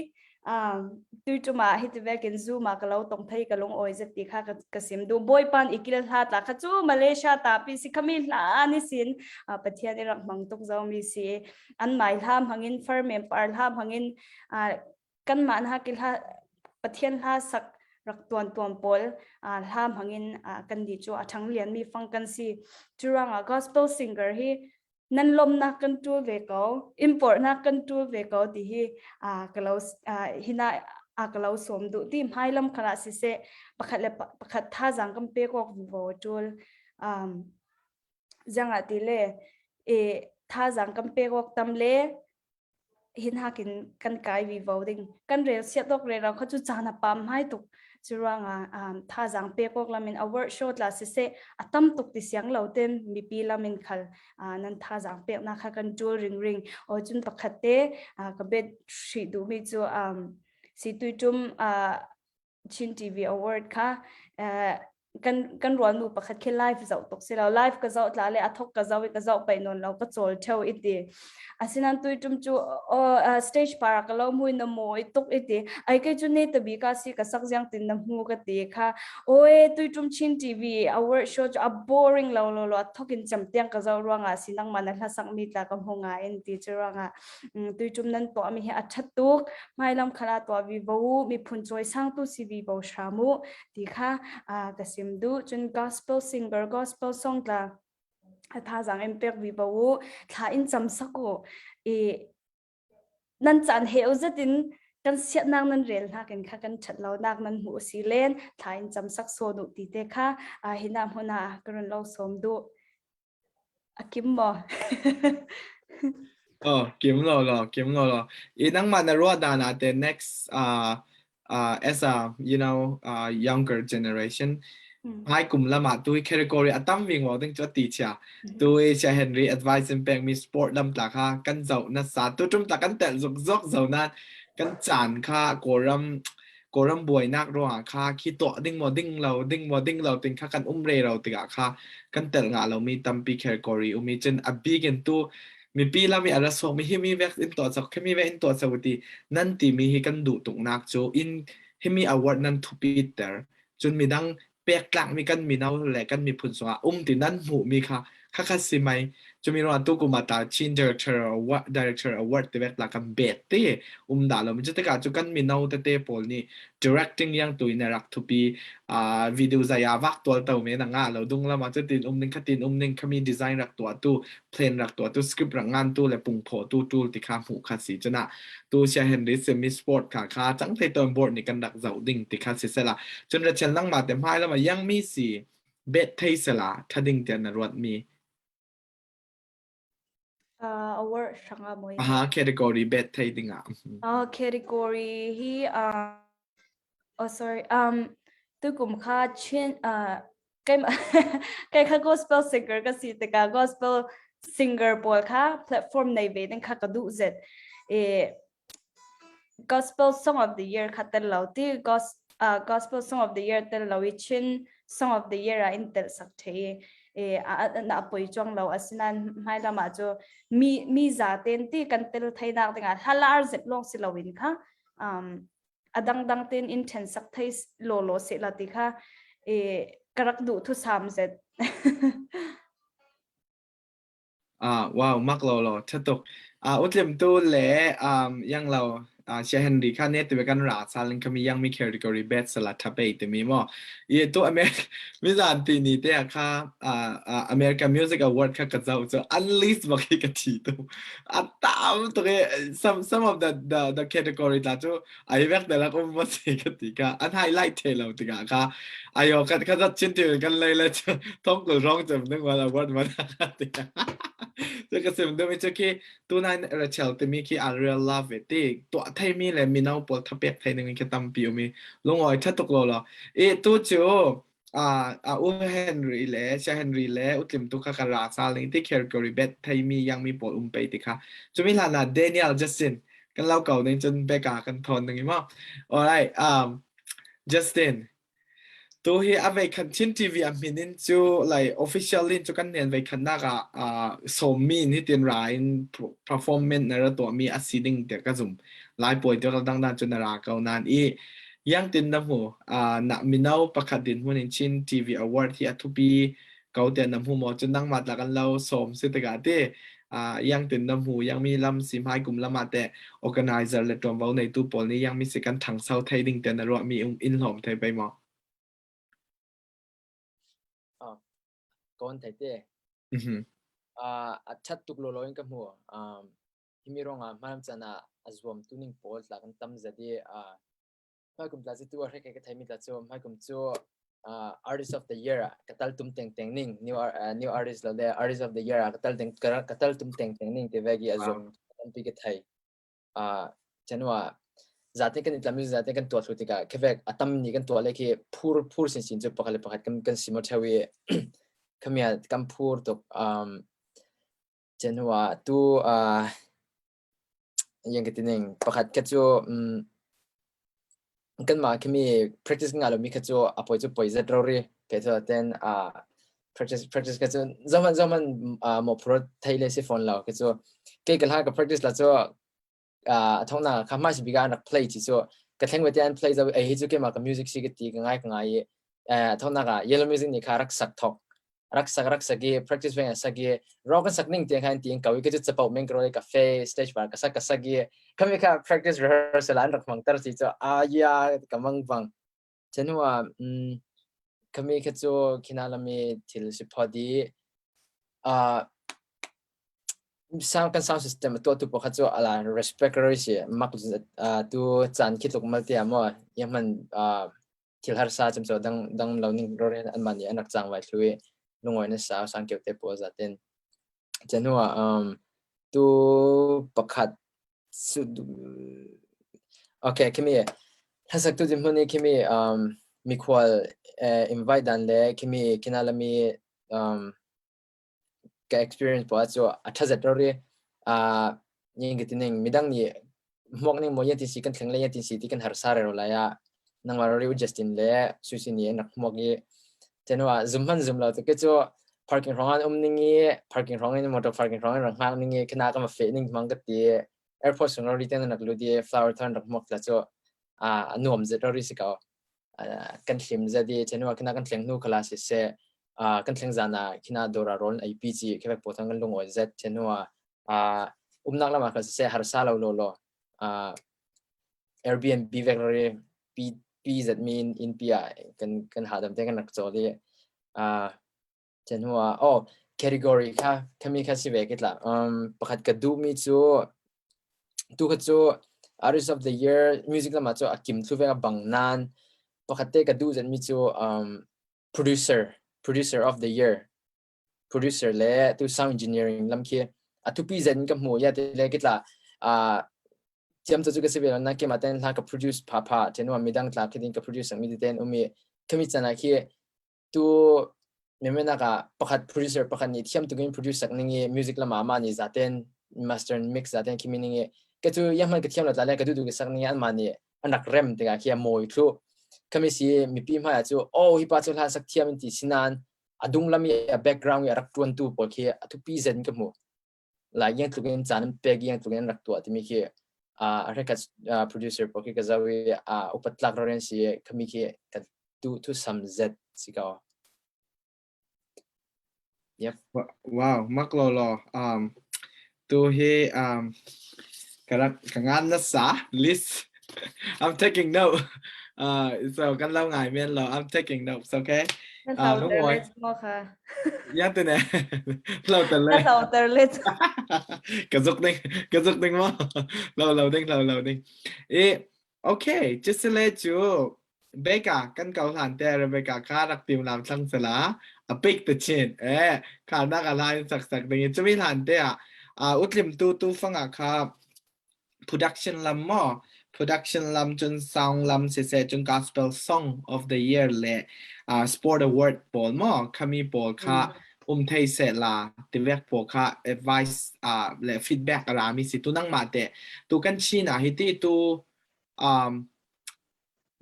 ตุยจุมาฮิตเวกินซูมากเราต้องไทยกับลงโอยจะตีข้ากสิมดูบอยปันอีกิลท่าตาขจูมาเลเซียตาพิสิขมิลานิสินประเทศอิรักมังตุกเจ้ามีสิอันหมายท่ามหังอินฟาร์มเมปาร์ท่ามหังอินกันมานะกิลท่าประเทศท่าสักรักตัวปอลท่ามหังอินกันดีจูทั้งเรียนมีฟังกันสิจูรังgospel singer ฮีนั่นลมนักกันจูเวกเอา import นักกันจูเวกเอาที่ฮีกล่าวฮิน่าก็เราสวมดูที่ไม่ลำขนาดสิเสประคัดท่าจังกัมเปกอกวิวจูลจังอาทิเล่ท่าจังกัมเปกอกตำเล่หินหักินกันกายวิวดิ้งกันเรียเสียดอกเรียเราเขาจูจานาปามให้ตุกจูรังท่าจังเปกอกลามินเอาเวิร์ดโชว์ลาสิเสตั้มตุกติเสียงเราเต็มมีปีลามินขัลนั่นท่าจังเปกนักกันจูริงโอจุนประคัดเต้ก็เบ็ดสีดูมีจูสิตุยจุมชินทีวีอวอร์ดค่ะกันรวนดูประคัดแค่ไลฟ์เจ้าตกเสียแล้วไลฟ์ก็เจ้าลาเลยอัทกก็เจ้าก็เจ้าไปนนเราก็โจลเท่าอีกทีสินันตุยจุมจูสเตจพาร์กเรามุยนโมยตกอีกทีไอ้แค่จุนนี่ตบีกาสิก็สักอย่างตินน้ำหูก็ตีค่ะโอ้ยตุยจุมชินทีวีอวอร์ดโชว์จะboringเราอัทกินจำเตียงก็เจ้าร่วงสินังมันนั่นสักมีตากำหงอินทีจะร่วงตุยจุมนั้นตัวมีเหตุชัดตุกไม่ลำขนาดตัววิบูมีพุนจอยสร้างตุสิวิบูชามุตีค่ะกสิมดูจน gospel singer gospel song ละท่าจัง impact วิบูท่าอินจำสักกูนั่นจันเหวจะดินกันเสียนางนั่นเรียนท่ากันค่ะกันชัดเรานางมันหูสีเลนท่าอินจำสักโซนุตีเตค่ะหินามหัวหน้ากรุณเราสมดูกิมบ่ kiếm rồi ý năng mà nó đàn at the next as a younger generation hai cùng là mà tôi category atam viên vào tiếng cho teacher tôi sẽ Henry advice em bang mi sport lâm lạc ha căn dậu na sa tôi chúng ta căn tẹn dốc dậu na căn chán kha cổ râm bùi nạc rồi kha khi tọa đinh mò đinh lầu tình kha căn rê lầu tình kha căn tẹn ngã lầu mi tâm pi category mi chân abi gen tuมีปีละมีอะไรส่งมีให้มีแวกอินตัวสักแค่มีแวกอินตัวสักทีนั่นที่มีให้กันดูตรงนักโจอินให้มีอวอร์ดนั้นทุกปีเตอร์จนมีดังเปียกหลังมีกันมีเนาแหละกันมีผลสงฆ์ที่นั่นหูมีค่ะสิไหมจะมีรางวัลตู้กุมาตาชินdirector award ที่แวกหลักกันเบ็ดเต้ด่าเรามันจะแต่การจุกันมีเนาเต้ปอลนี่ directing ยังตัวในรักทุกปีวิดีโอใจยาวักตัวเต่าเมนังงาเราดุงแล้วมันจะตินนึงขัดตินนึงเขามีดีไซน์รักตัวตู้เพลนรักตัวตู้สคริปต์รังงานตู้และปุ่งโผตู้ที่ข้ามหูขัดสีจะน่ะตู้เชียร์เฮนรี่เซมิสปอร์ตค่ะจังไทยตัวบอร์ดในกันดักเจ้าดิ่งที่ขัดสีเสละจนเราเชลนั่งมาเต็มให้แล้วมายังมีสีเบ็ดไทยเสละถ้าดิ่งเดียนนรวดมีaward ช่างมวยcategory bet ไทยดิ่งcategory ที่sorry ตัวกลุ่มค่าเช่นใครค่ะ gospel singer ก็สิแต่ก็ gospel singer ปอลค่ะ platform ในเวทีค่ะก็ดูเสร็จ gospel song of the year khatel lo ti gospel song of the year tel lo chin song of the year in tel sak the na poi chong lo asinan mai lama cho mi za ten ti kan tel thaina tinga halar zet long si lo in kha adang dang ten in ten sak thai lo se la ti kha karak du thu sam zet wow mak lo chatok utlim tu le yang lo sia Henry kha ne te kan ra salin kami yang mi category bet sala thape te mi mo ye to mi zan ti ni te kha American Music Award kha ka zau so unleashed ba ki ka ti to atam to some of the category la to ai vek de la ko mo se ka ti ka an highlight te lo ti ka kha ayo ka za chin ti kan le le tong ko rong jam nang wala award ma ti ka so ka sem do mi che tu nai Rachel te mi ki I real love it ติตัวไทยมีแหละมีน้องปวดทับเปียกไทยนึงก็ตำปีมีลงอ้อยถ้าตกลอตัวจูอุเฮนรีแลเชเฮนรีแลอุติมตุกกะราซาลิงที่แคทกอรีเบทไทยมียังมีปวดไปติค่ะจะมีหลานเดนิเอลจัสตินกันเล่าเก่าในจนเบกากันทนนึงมั้ง alright Justinตัวที่เอาไว้คันชินทีวีอันมินินจูไลofficially จูกันเนียนไว้คันนักสมมีนี่เตียนราย performance ในระตัวมีอัศดิงเดียก็สุ่มหลายป่วยเดียวกันดังๆจนนาราเก่านานยังตินน้ำหูนักมินเอาประกาศดินหัวในชินทีวีอวอร์ดที่อัทุปีเก่าเตียนน้ำหูหมอจนนั่งมาแล้วกันเราสมสิทธิ์การที่ยังตินน้ำหูยังมีลำสิมหายกลุ่มละมาแต่ organizer และตัวเราในตู้ปอลนี้ยังมีสิกันถังเสาไทยดิ่งเตียนนรวมีอินหอมไทยไปหมอก่อนไทยเต้ชัดตุกโลโลอินกับหัวที่มีรองมันจะน่าจวมตุนิงโพสหลังตั้มจะดีไม่กุมตาจิตัวเรื่องการไทยมีตาจวมไม่กุมจูartist of the year กัตตัลตุ้มเต็งเต็งนิ่ง new artist แล้วเด้ artist of the year กัตตัลตุ้มเต็งเต็งนิ่งที่เวกี้จวมตั้มปีกับไทยฉันว่าzaten kan itlami zaten kan tuat hutika kevek atam ni kan tuat leki pur sin ju pakale pakat kan simo thawi kamia kan pur to jenwa tu yang ketining pakat kecho kan ma kami practice ngalo mi kecho apoi ju poise drori kecho ten practice kecho zaman mo pro thaile si phone law kecho ke kalha ka practice la cho thông nào khám phá sự việc play chỉ số cái thằng Việt Nam play rồi ấy chứ cái mà cái music sĩ cái tí cái ngay thông nào cái yellow music này khá rắc sắc thọc rắc sắc cái practice về sắc cái rock cái sắc nín tiếng hay tiếng cầu cái chút bảo mình cái cafe stage bar cái sắc cái cái practice rehearsal anh rắc mang tờ chỉ cho ya cái mang vang cho nên là cái cái chỗ khi nào làm thì sẽ phá đi sound system tu pakhat chu ala respect ri si mak tu chan ki tluk mal tia mo yaman thil har sa cham so dang loning roren an mani anak chang wai thlui lungoi na sa sang kyote po zaten chanua tu pakhat su okay kimi hasak tu jimhoni kimi mi khwal invite dan le kimi kinalami cái experience bỏ cho thật rất rồi những cái tin midang ni mok ni moya tin si kan theng le tin si ti kan har sa ro la ya nang wa ri Justin le susi ni nak mok ni tenwa zoom la to ke cho parking rong ni parking rong ni motor parking rong rang hang ni kana ka ma fe ning mang ka ti airport sung ri ten nak lu di flower turn rak mok la cho nuam ze ri si ka kan thim za di tenwa kana kan thleng nu kala si se kan thleng zana kina dora ron IPG kebek potang kan lungoi z chenua umnak lama ka se har sa lo Airbnb vectory p that mean in pi kan hadam te kan nak choli chenua category ka kami ka si vekitla pakhat ka du mi chu tu ka chu artist of the year music lama chu akim thu veka bangnan pakhat te ka du zan mi chu producer of the year producer le to sound engineering lam khi atupi zen ka mo ya te le kitla tiam to ka sibel na ke maten la ka produce papa tenu midang tla kidin ka produce mi den umi kami chana khi tu memena ka pakhat producer pakhat ni tiam to game produce sak ningi music lama ma ni zaten master and mix zaten kimi ningi ก็จะยังมันก็เทียมเราแต่แรกก็ดูสักนี้อันมาเนี่ยอันนักเรมแต่ก็เขียนมวยทุกก็มีสิมีปีมาจะโอ้ฮิปาจุลาสักเทียมที่สินันอดุงลามีแบ็กกราวด์รักตัวตัวพอเขียทุกปีเซนก็มัวหลายอย่างทุกอย่างจานเป็กอย่างทุกอย่างรักตัวที่มีเขียอะไรก็โปรดิวเซอร์พอเขียก็จะวิอุปตลักษณ์เรื่องสิก็มีเขียก็ดูทุกสามเซตสิก็ว้าวมักโลโลตัวเฮกันงานนักษา list I'm taking note so กันเล่าไงเมียนเรา I'm taking notes okay นั่นเสา น้อง เตอร์ มว เลย สมั้งค่ะ ยังตัวเนี่ยเราแต่เล นั่ ย นเสาเตอร์เลย กระซุกนึงว่าเราดึงokay just to let you Becca กันเก่าฐานแต่เบกาค่ารักติมลำสังสลาปิกตะเชนขานักอะไรสักดึงจะไม่ฐานแต่อุตลิมตูฟังครับ production ลำมอ production ลำจน sound ลำเสร็จจน gospel song of the year และsport award บอลมอคามีบอลค่ะไทยเสร็จละติเวกบอลค่ะ advice และ feedback อะไรมีสิตุนั่งมาแต่ตุกันชีนะฮิติตุ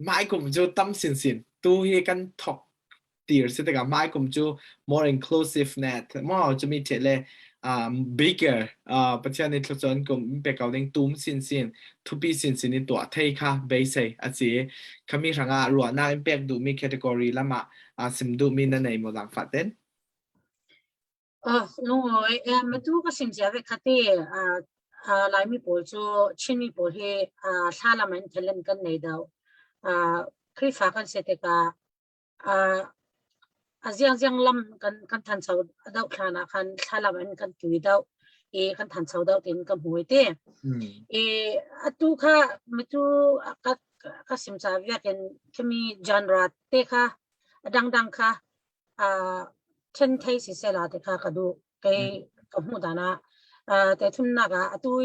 ไม่กุมจูตั้มสินตุเฮกันทอกตีร์สิแต่กับไม่กุมจู more inclusive net มอจะมีเทเลbigger ประเทศในทุกส่วนกุมเป็นการเล่นตุ้มสินทุกปีสินในตัวไทยค่ะ base อันนี้คำมีทางรัวน่าเป็นดูมี category ละมาสิมดูมีนั่นในหมดหลังฟัดเด่นลุงโอ้ยมาดูก็สิ่งเสียไปคัดที่ลายมีโปรจูชินมีโปรที่ชาลามันเทเลนกันในดาวคริฟ้ากันเสร็จก็ยังลำกันทันเสาดาวคลานากันชาลามันกันตุยดาวกันทันเสาดาวเต็นกันหัวเต้ดูค่ะมาดูก็สิ่งเสียไปกันแค่มีจันรัตเต้ค่ะดังค่ะเช่นไทยสิเซลาเด็กค่ะก็ดูเกย์กับหูดานะแต่ทุนนักตัว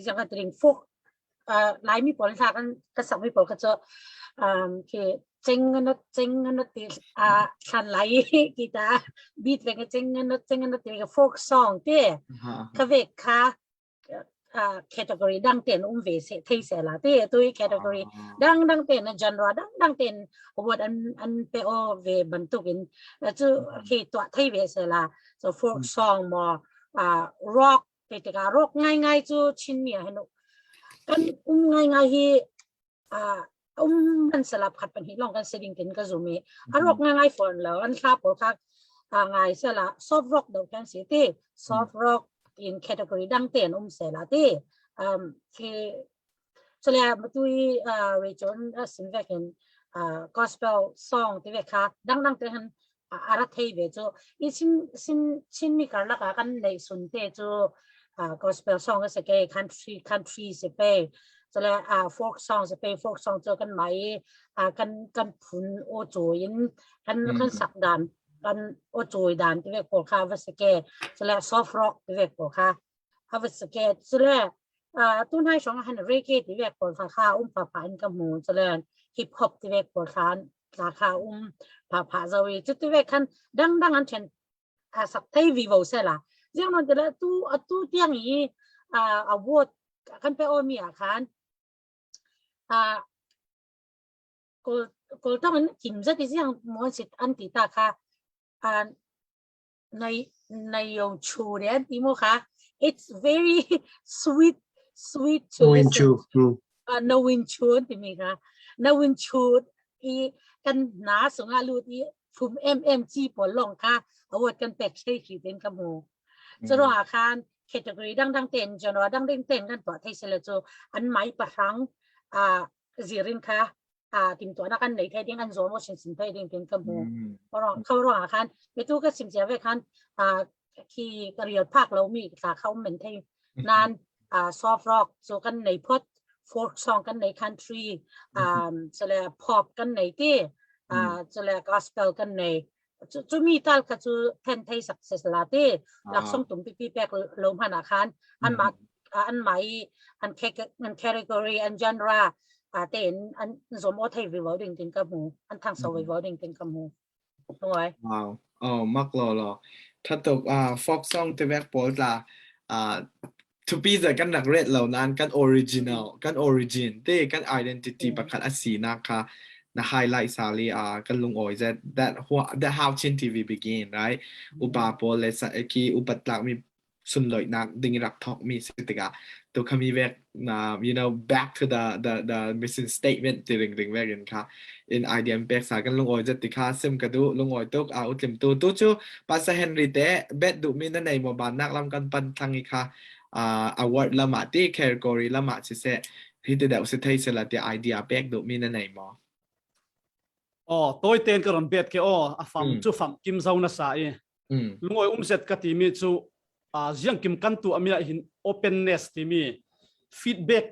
ยังก็ดึงฟุกหลายมีผลทางก็สักมีผลก็จะคือเจงเงินตีขันไหลกีตาร์บีทเวกเจงเงินตีกับโฟกซองเต้ก็เวกค่ะcategory ดังเต็นเวสไทยเสลาเต้ตัว category ดังเต็นgenre ดังเต็นวัดอันเปโอเวบรรทุกินจู่คือตัวไทยเวสลา so folk song มอrock เตะกา rock ง่ายจู่ชินเมียให้นุกันง่ายที่มันสลับขัดปัญหาลองกันเสดิงเต็นก็ซูมีrock ง่ายฝนแล้วอันครับผมครับง่ายเสละ soft rock เดียวกันสิเต้ soft rock in category ดังเต็นเสลาเต้คือส่วนใหญ่มาดูregion สินเวกันgospel song ที่เวค่ะดังเต็นอารัตไทยเวจูอีชินมีการละกันในสุนเตจู gospel song ก็สเกย์ country สเปย์ส่วนใหญ่folk song สเปย์ folk song เจอกันไหมกันพุนโอจูยินกันสักดานกันโอจูดานที่เวกโปค่ะว่าสเกย์ส่วนใหญ่ soft rock ที่เวกโปค่ะว่าสเกย์ส่วนใหญ่ตุ้นให้ช่องหันเรเกที่เวกโปค่ะผ่านกับหมูส่วนใหญ่ฮิปฮอปที่เวกโปค่ะราคาผ่าจะวิจุดที่เวกันดังอันเช่นสักไทยวิวเสละเรื่องนั้นแต่ละตู้ที่อย่างนี้อาวุธกันไปโอมีอาคารก็ต้องจิมจะที่อย่างมันสิอันติตาค่ะในยงชูเนี่ยที่มั้งค่ะ it's very sweet to listen นวินชูที่มีค่ะนวินชูกันหนาสงอาลูที่ฟุมMMG ปลองค่ะเอาไว้กันแตกใช้ขีดเป็นกระมูจะรออาคารแคตตากรีดังเต็นจนว่าดังเต็นกันตัวไทยเสลโจอันไม้ประทังจีรินค่ะทีมตัวนักกันในไทยดิ้งอันโซโมชินสินไทยดิ้งเป็นกระมูเขารออาคารไปตู้ก็สิมเสียไปคันที่กระเรียดภาคเรามีค่ะเขาเหมือนไทยนานsoft rock โจกันในพอดfolk song กันใน country จะเรียก pop กันในที่จะเรียก gospel กันในจะมีtalก็จะแทนไทย success ละที่หลักส่งตุ่มปีแปกลมหันอาคารอันหมายอัน category อัน genre เต็นอันสมมติไทยวิวดิ่งเต็นกับหมูอันทางสวิวดิ่งเต็นกับหมูตรงไหนว้าวมักรอถ้าตกfolk song ที่แวกโพสละ to be จะกันนักเรียนเหล่านั้นกัน original กัน origin เต้กัน identity ประคัดอัสีนะคะนะ highlight สาลีกันลุงโอยthat how Chin TV begin right อุปาโปเลสกีอุปตลักมีสุนลอยนักดิ่งรักทอกมีสิทธิกะตัวคำมีเวกyou know back to the mission statement ติริงเวกันค่ะ in idea เป็กสากันลุงโอยจะติค่ะซึมกระดูลุงโอยตุกอุติมตูจูปัสเฮนริเตเบ็ดดูมีนั่นในหมู่บ้านนักลำกันปันทังอีกค่ะaward ละมาที่ category ละมาสิเสที่เดี๋ยวสุดท้ายสละที่ idea เป็กดูมีนั่นในหมอตัวเต็นกระรอนเบ็ดแค่ฟังจูฟังกิมเจ้าหน้าสายลุงโอยเสร็จกติมีจูยังกิมกันตัวมีหิน openness ที่มี feedback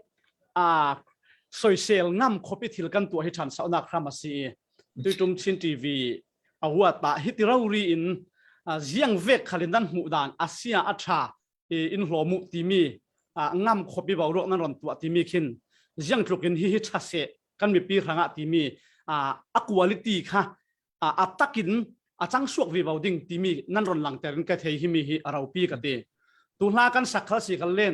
social ง่ำคอปิทิลกันตัวให้ฉันสาวนักครามาสีตัวจุ่มชินทีวีหัวตาฮิตเรารีอินยังเวกขลินดันหูดานอาเซียอัชาอินหัวมุตีมีง่ำคบบิบาวรกนั่นรอนตัวตีมีขินยังจุกินฮิชัสเซกันมีปีรังตีมีquality ค่ะตักินจังสวกวิบาวดิ้งตีมีนั่นรอนหลังแต่กันแค่เฮีมีฮิเราปีกันเตตุลากันสักครั้งสิกันเล่น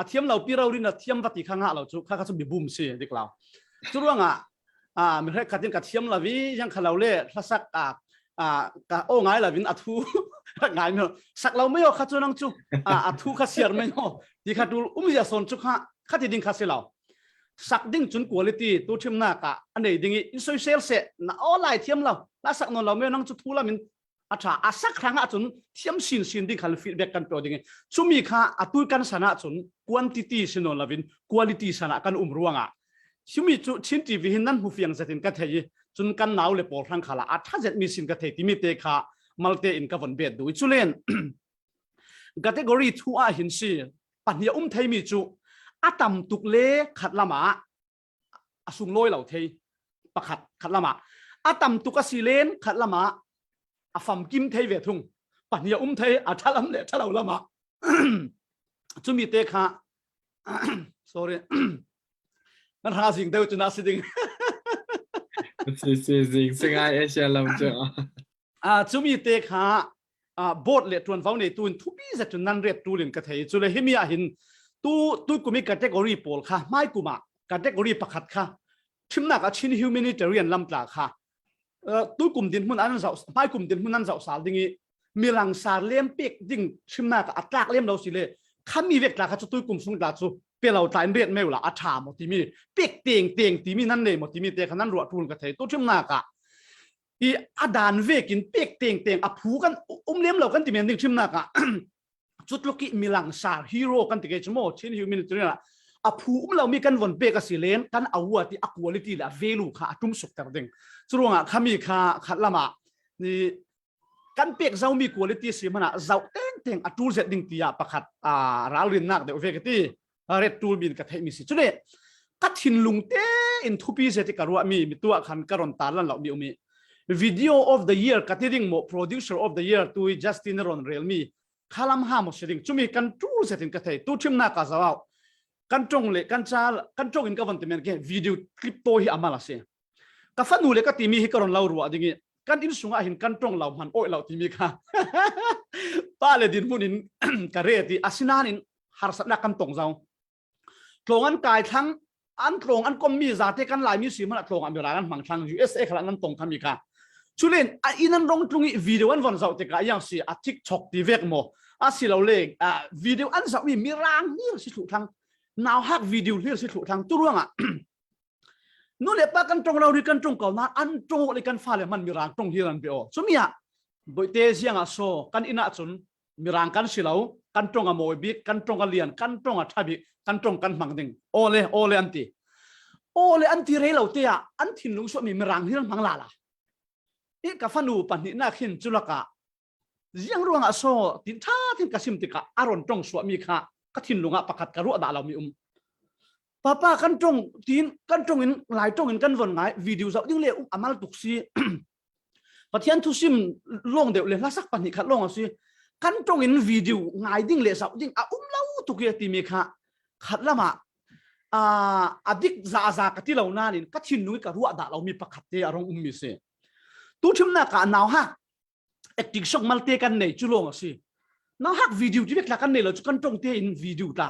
เทียมเราปีเราลินเทียมปฏิข้างเราจุข้าก็จะมีบุ้มสิเด็กเราจุดว่ามีใครขัดยังกับเทียมเราวิยังขเราเล่ถ้าสักโอ้ไงล่ะวินอัทูไงเนาะสักเราไม่เอาข้าจุนังจุอัทูข้าเสียไม่เอาที่ข้าดูยาสนจุข้าที่ดิ้งข้าเสียเราสักดิ้งจุนคุณภาพตัวเทียมหน้ากะอันไหนดิ้งอินโซเชียลเสร็จน่ะออนไลน์เทียมเราแล้วสักนนเราไม่นั่งจุทูละมินสักครั้งจุนเทียมสินดิ้งขันฟีดแบ็กกันเปล่าดิ้งชุมีข้าตุยกันสนะจุน quantity สินนเราวิน quality สนะกันรวงชุมีจุชินทีวีนั้นหูเฟียงเสร็จกันเทียจุนกันหนาวเลยปอดทั้งขาละถ้าจะมีสินกันเทียที่มีเตะขามัลเตอินกับวันเบ็ดดูจุเล่นcategory 2หินสิปัญญาไทยมีจุตัมตุกเล่ขัดละมาสุงลอยเหล่าเทยปะขัดละมาตัมตุกสีเลนขัดละมาฟัมกิมเทยเวทุงปัญญาเทยทัลลัมเล่ทัลเราละมาจุมีเตะขา sorry นั่นหาสิ่งเดียวจุน่าสิดิงสิ่งไอเอเชียลำเจอจุมีเตะขาบทเล็ดจวนฟ้าในตุนทุบีจะจนนั่นเรียบตูเล่นกระเทยจุเลยให้มีหินตู้กูมีแคตตากรีโพลค่ะไม่กูมาแคตตากรีประคัดค่ะชิมนักชิน humanitarian ลำปลาค่ะตู้กลุ่มดินมันอันเสาไม่กลุ่มดินมันอันเสาสารดิ่งมีหลังสารเลี้ยมเปียกดิ่งชิมนักอัตลักษณ์เลี้ยมเราสิเลยข้ามีเวกลาค่ะจะตู้กลุ่มสุงตาจูเปเราตายเรียนไม่หรออัฐาหมดที่มีเปียกเตียงที่มีนั่นเลยหมดที่มีเตียงนั้นรัวทุนกระเทยตู้ชิมนักอีอดานเวกินเปียกเตียงผูกันเลี้ยมเรากันที่มีดิ่งชิมนักจุดลูกมีหลังสารฮีโร่กันติเกจโมชินฮิวมินิตรีน่ะผู้เรามีกันวันเบกสิเลนกันเอาวัวที่ควอลิตี้ละเวลูค่ะทุ่มสุกแต่ดิ่งส่วนข้ามีค่ะขัดละมานี่กันเปียกเจ้ามีควอลิตี้สิมันเจ้าเต็งตูเสดิ่งที่ประคัดราลินนักเดี๋ยวเวกที่เรดตูบินกับเทมิสิจุดเด็กกัดหินลุงเต้อินทูปีเสติการว่ามีตัวขันกรอนตาลันเรามีvideo of the year กัดที่ดิ่งโม producer of the year ตัวจัสตินรอนเรียลมีข้าลำห้ามสิดิ่งจุมีกันทูเสตินกับเทตู้ชิมนักกับเจ้ากันจงเลยกันชากันจงอินกับวันที่มันแค่วิดีโอคลิปโตhiอามาลาเสียกับฟันนูเลยก็ตีมีฮิกรอนเรารัวดิ่งกันอินสุงอาหินกันจงเรามันโอ้ยเราที่มีค่ะป้าเลยดินมุนินกระเรติอาศินานินหาสัตว์กันตรงเจ้าตรงอันกายทั้งอันตรงอันก็มีจาเทกันหลายมีสีมันตรงอันเวลากันฝั่งทาง USA ขนาดนั้นตรงทำมีค่ะชุเลนอินันรงตรงนี้วิดีโออันวันเจ้าเทกาอย่างสิอาทิกช็อกตีเวกโมอาศิเราเล็กวิดีโออันเจ้ามีรางนี่สิถูกทางนาวฮักวิดีโอเรื่องสิถูกทางตัวเรื่องนู่นเลยป้ากันตรงเราดีกันตรงเก่านะอันตรงเลยกันฟ้าเลยมันมีรางตรงที่นั่นเปล่าสมัยโดยเตะเสียงโซกันอินาจุนมีรางกันสิเรากันตรงกับโมบิกันตรงกับเลียนกันตรงกับทับิกันตรงกันมังดิงโอเลอันตีเรื่องเราเตะอันทิ้งลุงสวมีรางที่นั่นมังลาล่ะนี่กับฟันดูปันนี่น่าขึ้นจุลกะยังรู้ว่าโซทิ้งท่าทิ้งกระซิมติกะอารมณ์ตรงสวมีค่ะก็ทิ้งลุงประคัดกระรัวด่าเรามีป้ากันตรงทีนกันตรงอินหลายตรงอินกันวันไงวิดีโอเราดิ้งเลี้ยอามาลตุกซีปะเทียนทุซิมลงเดี๋ยวเลยละสักปันนี่ขัดลงอ่ะสิกันตรงอินวิดีโอไงดิ้งเลี้ยเราดิ้งเล่าตุกเยติมีค่ะขัดละมาดิกซากันที่เราหน้านี่ก็ทิ้งนุ้ยกระรัวด่าเรามีประคัดเตะอารมณ์มีเสียตู้ชิมหน้ากันหนาวฮะเอกติกช็อกมัลเตกันในจุลงอ่ะสิน้าฮักวิดีโอที่เวกลากันเนี่ยเราจะกันตรงเตอินวิดีโอตา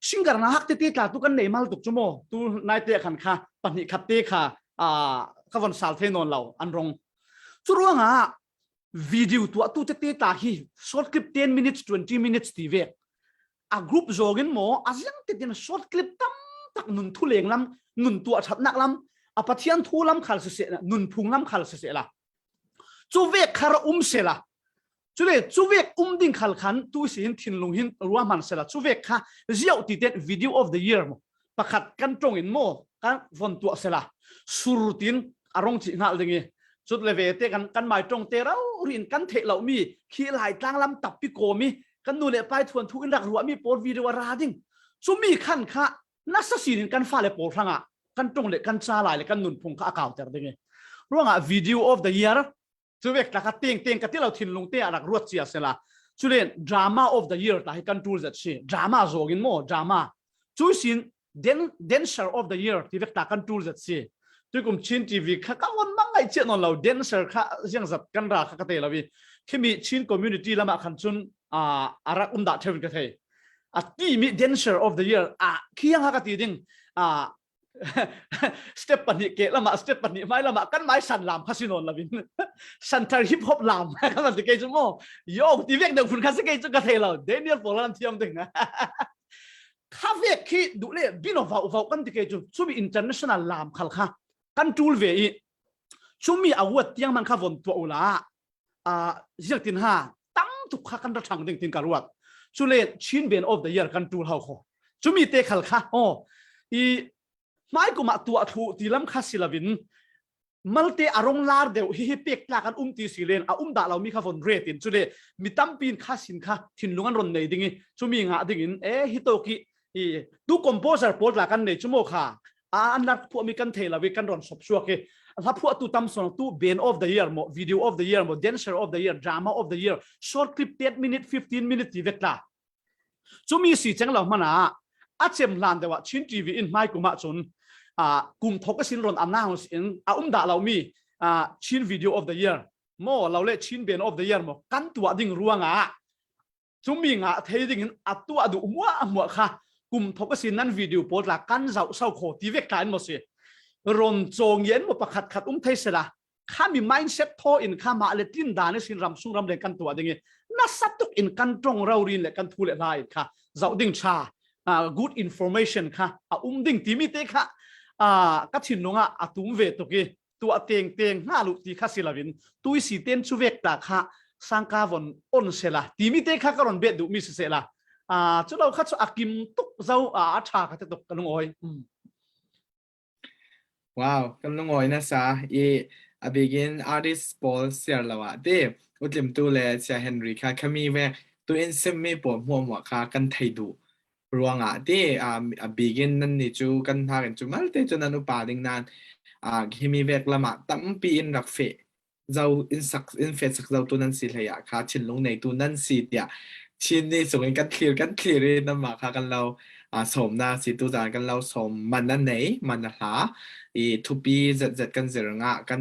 ซิงเกิลนะฮักตีตาตุกันเนมาลตุกจโมตูนายเตะขันค่ะปนิขับเตะค่ะขวันสาลเทนนเราอันรงจุรัวงะวิดีโอตัวตูเตะตาฮีช็อตคลิป10 minutes 20 minutes ตีเวกกรุ๊ปโจกินโมอาจยังติดในช็อตคลิปตั้งตักนุนทุเลงลำนุนตัวชัดนักลำปัทยันทุลำขัลเสียนุนพุงลำขัลเสียละจูเวกคาราเสละจุเลยจูเวกดิ่งขัลขันตู้สินทินลงหินรัวมันเสละจูเวกค่ะเจียวติดเด็ด video of the year โมประคัดกันตรงอินโมกันวันตัวเสละสุรุตินอารมณ์จิงาดึงจุดเลเวเตกันหมายตรงเตเรารินกันเทเรามีขี้ไหลกลางลำตับปิโกมีกันดูเลยไปทวนทุกินรักรัวมีโพสวิดีโอราดิ้งจุมีขันค่ะนักสินกันฟ้าเลยโพสทั้งกันตรงเลยกันซาลายเลยกันนุนพงข้าเก่าแต่ดึงร่วงvideo of the yearจูเวกตะกัดเตียงกันที่เราทิ้งลงเตะรักรัวเสียเสละจุเล่น drama of the year ตาให้กันทูลจัดชีดราม่าโจกินโมดราม่าจุสินdancer of the year ที่เวกตากันทูลจัดชีจุกุมชินทีวีข้าก็วันมั่งไอเจ้านนเรา dancer ข้ายังจับกันรักข้าก็เตะเราวิที่มีชิน community ละมาขันจุนอารักด่าเทวินกันเทที่มี dancer of the year ขี้ยังข้าก็ตีดิ้งสเต็ปปันนี่เกละมาสเต็ปปันนี่ไม่ละมากันไม่สันลามพัสินนละวินสันทาร์ฮิปฮอปลามกันมันจะเกยจุโมโยกที่เวกเดิมคุณข้าจะเกยจุกระเทเราเดนิเอลโปลันที่ยมดึงนะข้าเวกขี้ดูเลยบินอฟาวกันที่เกยจุชูมีอินเตอร์เนชั่นแนลลามขัลข้ากันจูลเวอีชูมีอาวุธที่ยังมันข้าวนตัวอุลายิ่งตินห้าตั้งทุกข้ากันระชังดึงตินการวัดชูเล่ชินเบนออฟเดอะเยียร์กันจูลเฮาโคชูมีเตะขัลข้าอีไม่กูมาตัวถูตีลำคาสิลาวินมัลเตอารมณ์ลาร์เดียวฮิเปียกลากันตีสิเลนด่าเรามีข้าฟอนเรตินจุดเดมีตั้มปีนคาสินข้าทิ้งลุงอันรอนในดิ่งจุมีงาดิ่งฮิโตกิตู้คอมโพเซอร์โพสลากันในชั่วโมงค่ะอันนั้นพวกมีกันเทลาวิกันรอนสบชัวร์ถ้าพวกตู้ตั้มส่วนตู้เบนออฟเดอะเยียร์โมวิดีโอออฟเดอะเยียร์โมแดนเซอร์ออฟเดอะเยียร์ดราม่าออฟเดอะเยียร์ช็อตคลิป10 minutes 15 minutes ที่เวกลาจุมีสีจังเรามานะอาเจมลานเดว่าชินทีวีอินไม่กูมาจนกลุ่มทกสินรอนอันน่าหุ่นสินด่าเรามีชินวิดีโอ of the year โมเราเล่ชินเบน of the year โมกันตัวดิ่งรัวงาจุมีงาเทดิ่งตัวดูมัวค่ะกลุ่มทกสินนั้นวิดีโอโพสต์ละกันเจ้าโคตีเวกการหมดสิรอนโจงเย็นหมดประคัดเทสละข้ามี mindset ทออินข้ามาเลตินดานี่สินรำซุ่งรำเรียนกันตัวดิ่งน่าสัตว์อินกันตรงเราเรียนเลยกันทุเรศได้ค่ะเจ้าดิ่งชาgood information ค่ะดิ่งที่มีเตะค่ะก็ชินนงตุ้มเวตุกีตัวเตียงห้าลุตีข้าสิลาวินตุยสีเต้นชูเวกตาค่ะสังกาวันอ่อนเสละทีมีเตะข้ากรอนเบ็ดดูมีเสละจุดเราข้าจะอากิมตุกเจ้าชาข้าจะตกกันลงอ้อยว้าวกันลงอ้อยนะซะbegin artist Paul เสียแล้วเด้อุดมตัวเลยเสียเฮนรี่ค่ะขมีแวกตัวเอ็นเซมไม่ปวดหัวค่ะกันไทยดูรัวงที่begin นั่นนี่จูกันทากันจูมาเตจนันอุปาดิ่งนั้นที่มีเวกละมาตั้มปีนรักเฟเจ้าอินเฟสักเจ้าตัวนั้นสิเลยค่ะชินลงในตัวนั้นสิเดียชินนี่ส่งกันเคลียร์นั่นมาค่ะกันเราสมนาสิตัวจานกันเราสมมันนั่นไหนมันนะฮะทุปีจัดกันเสรงกัน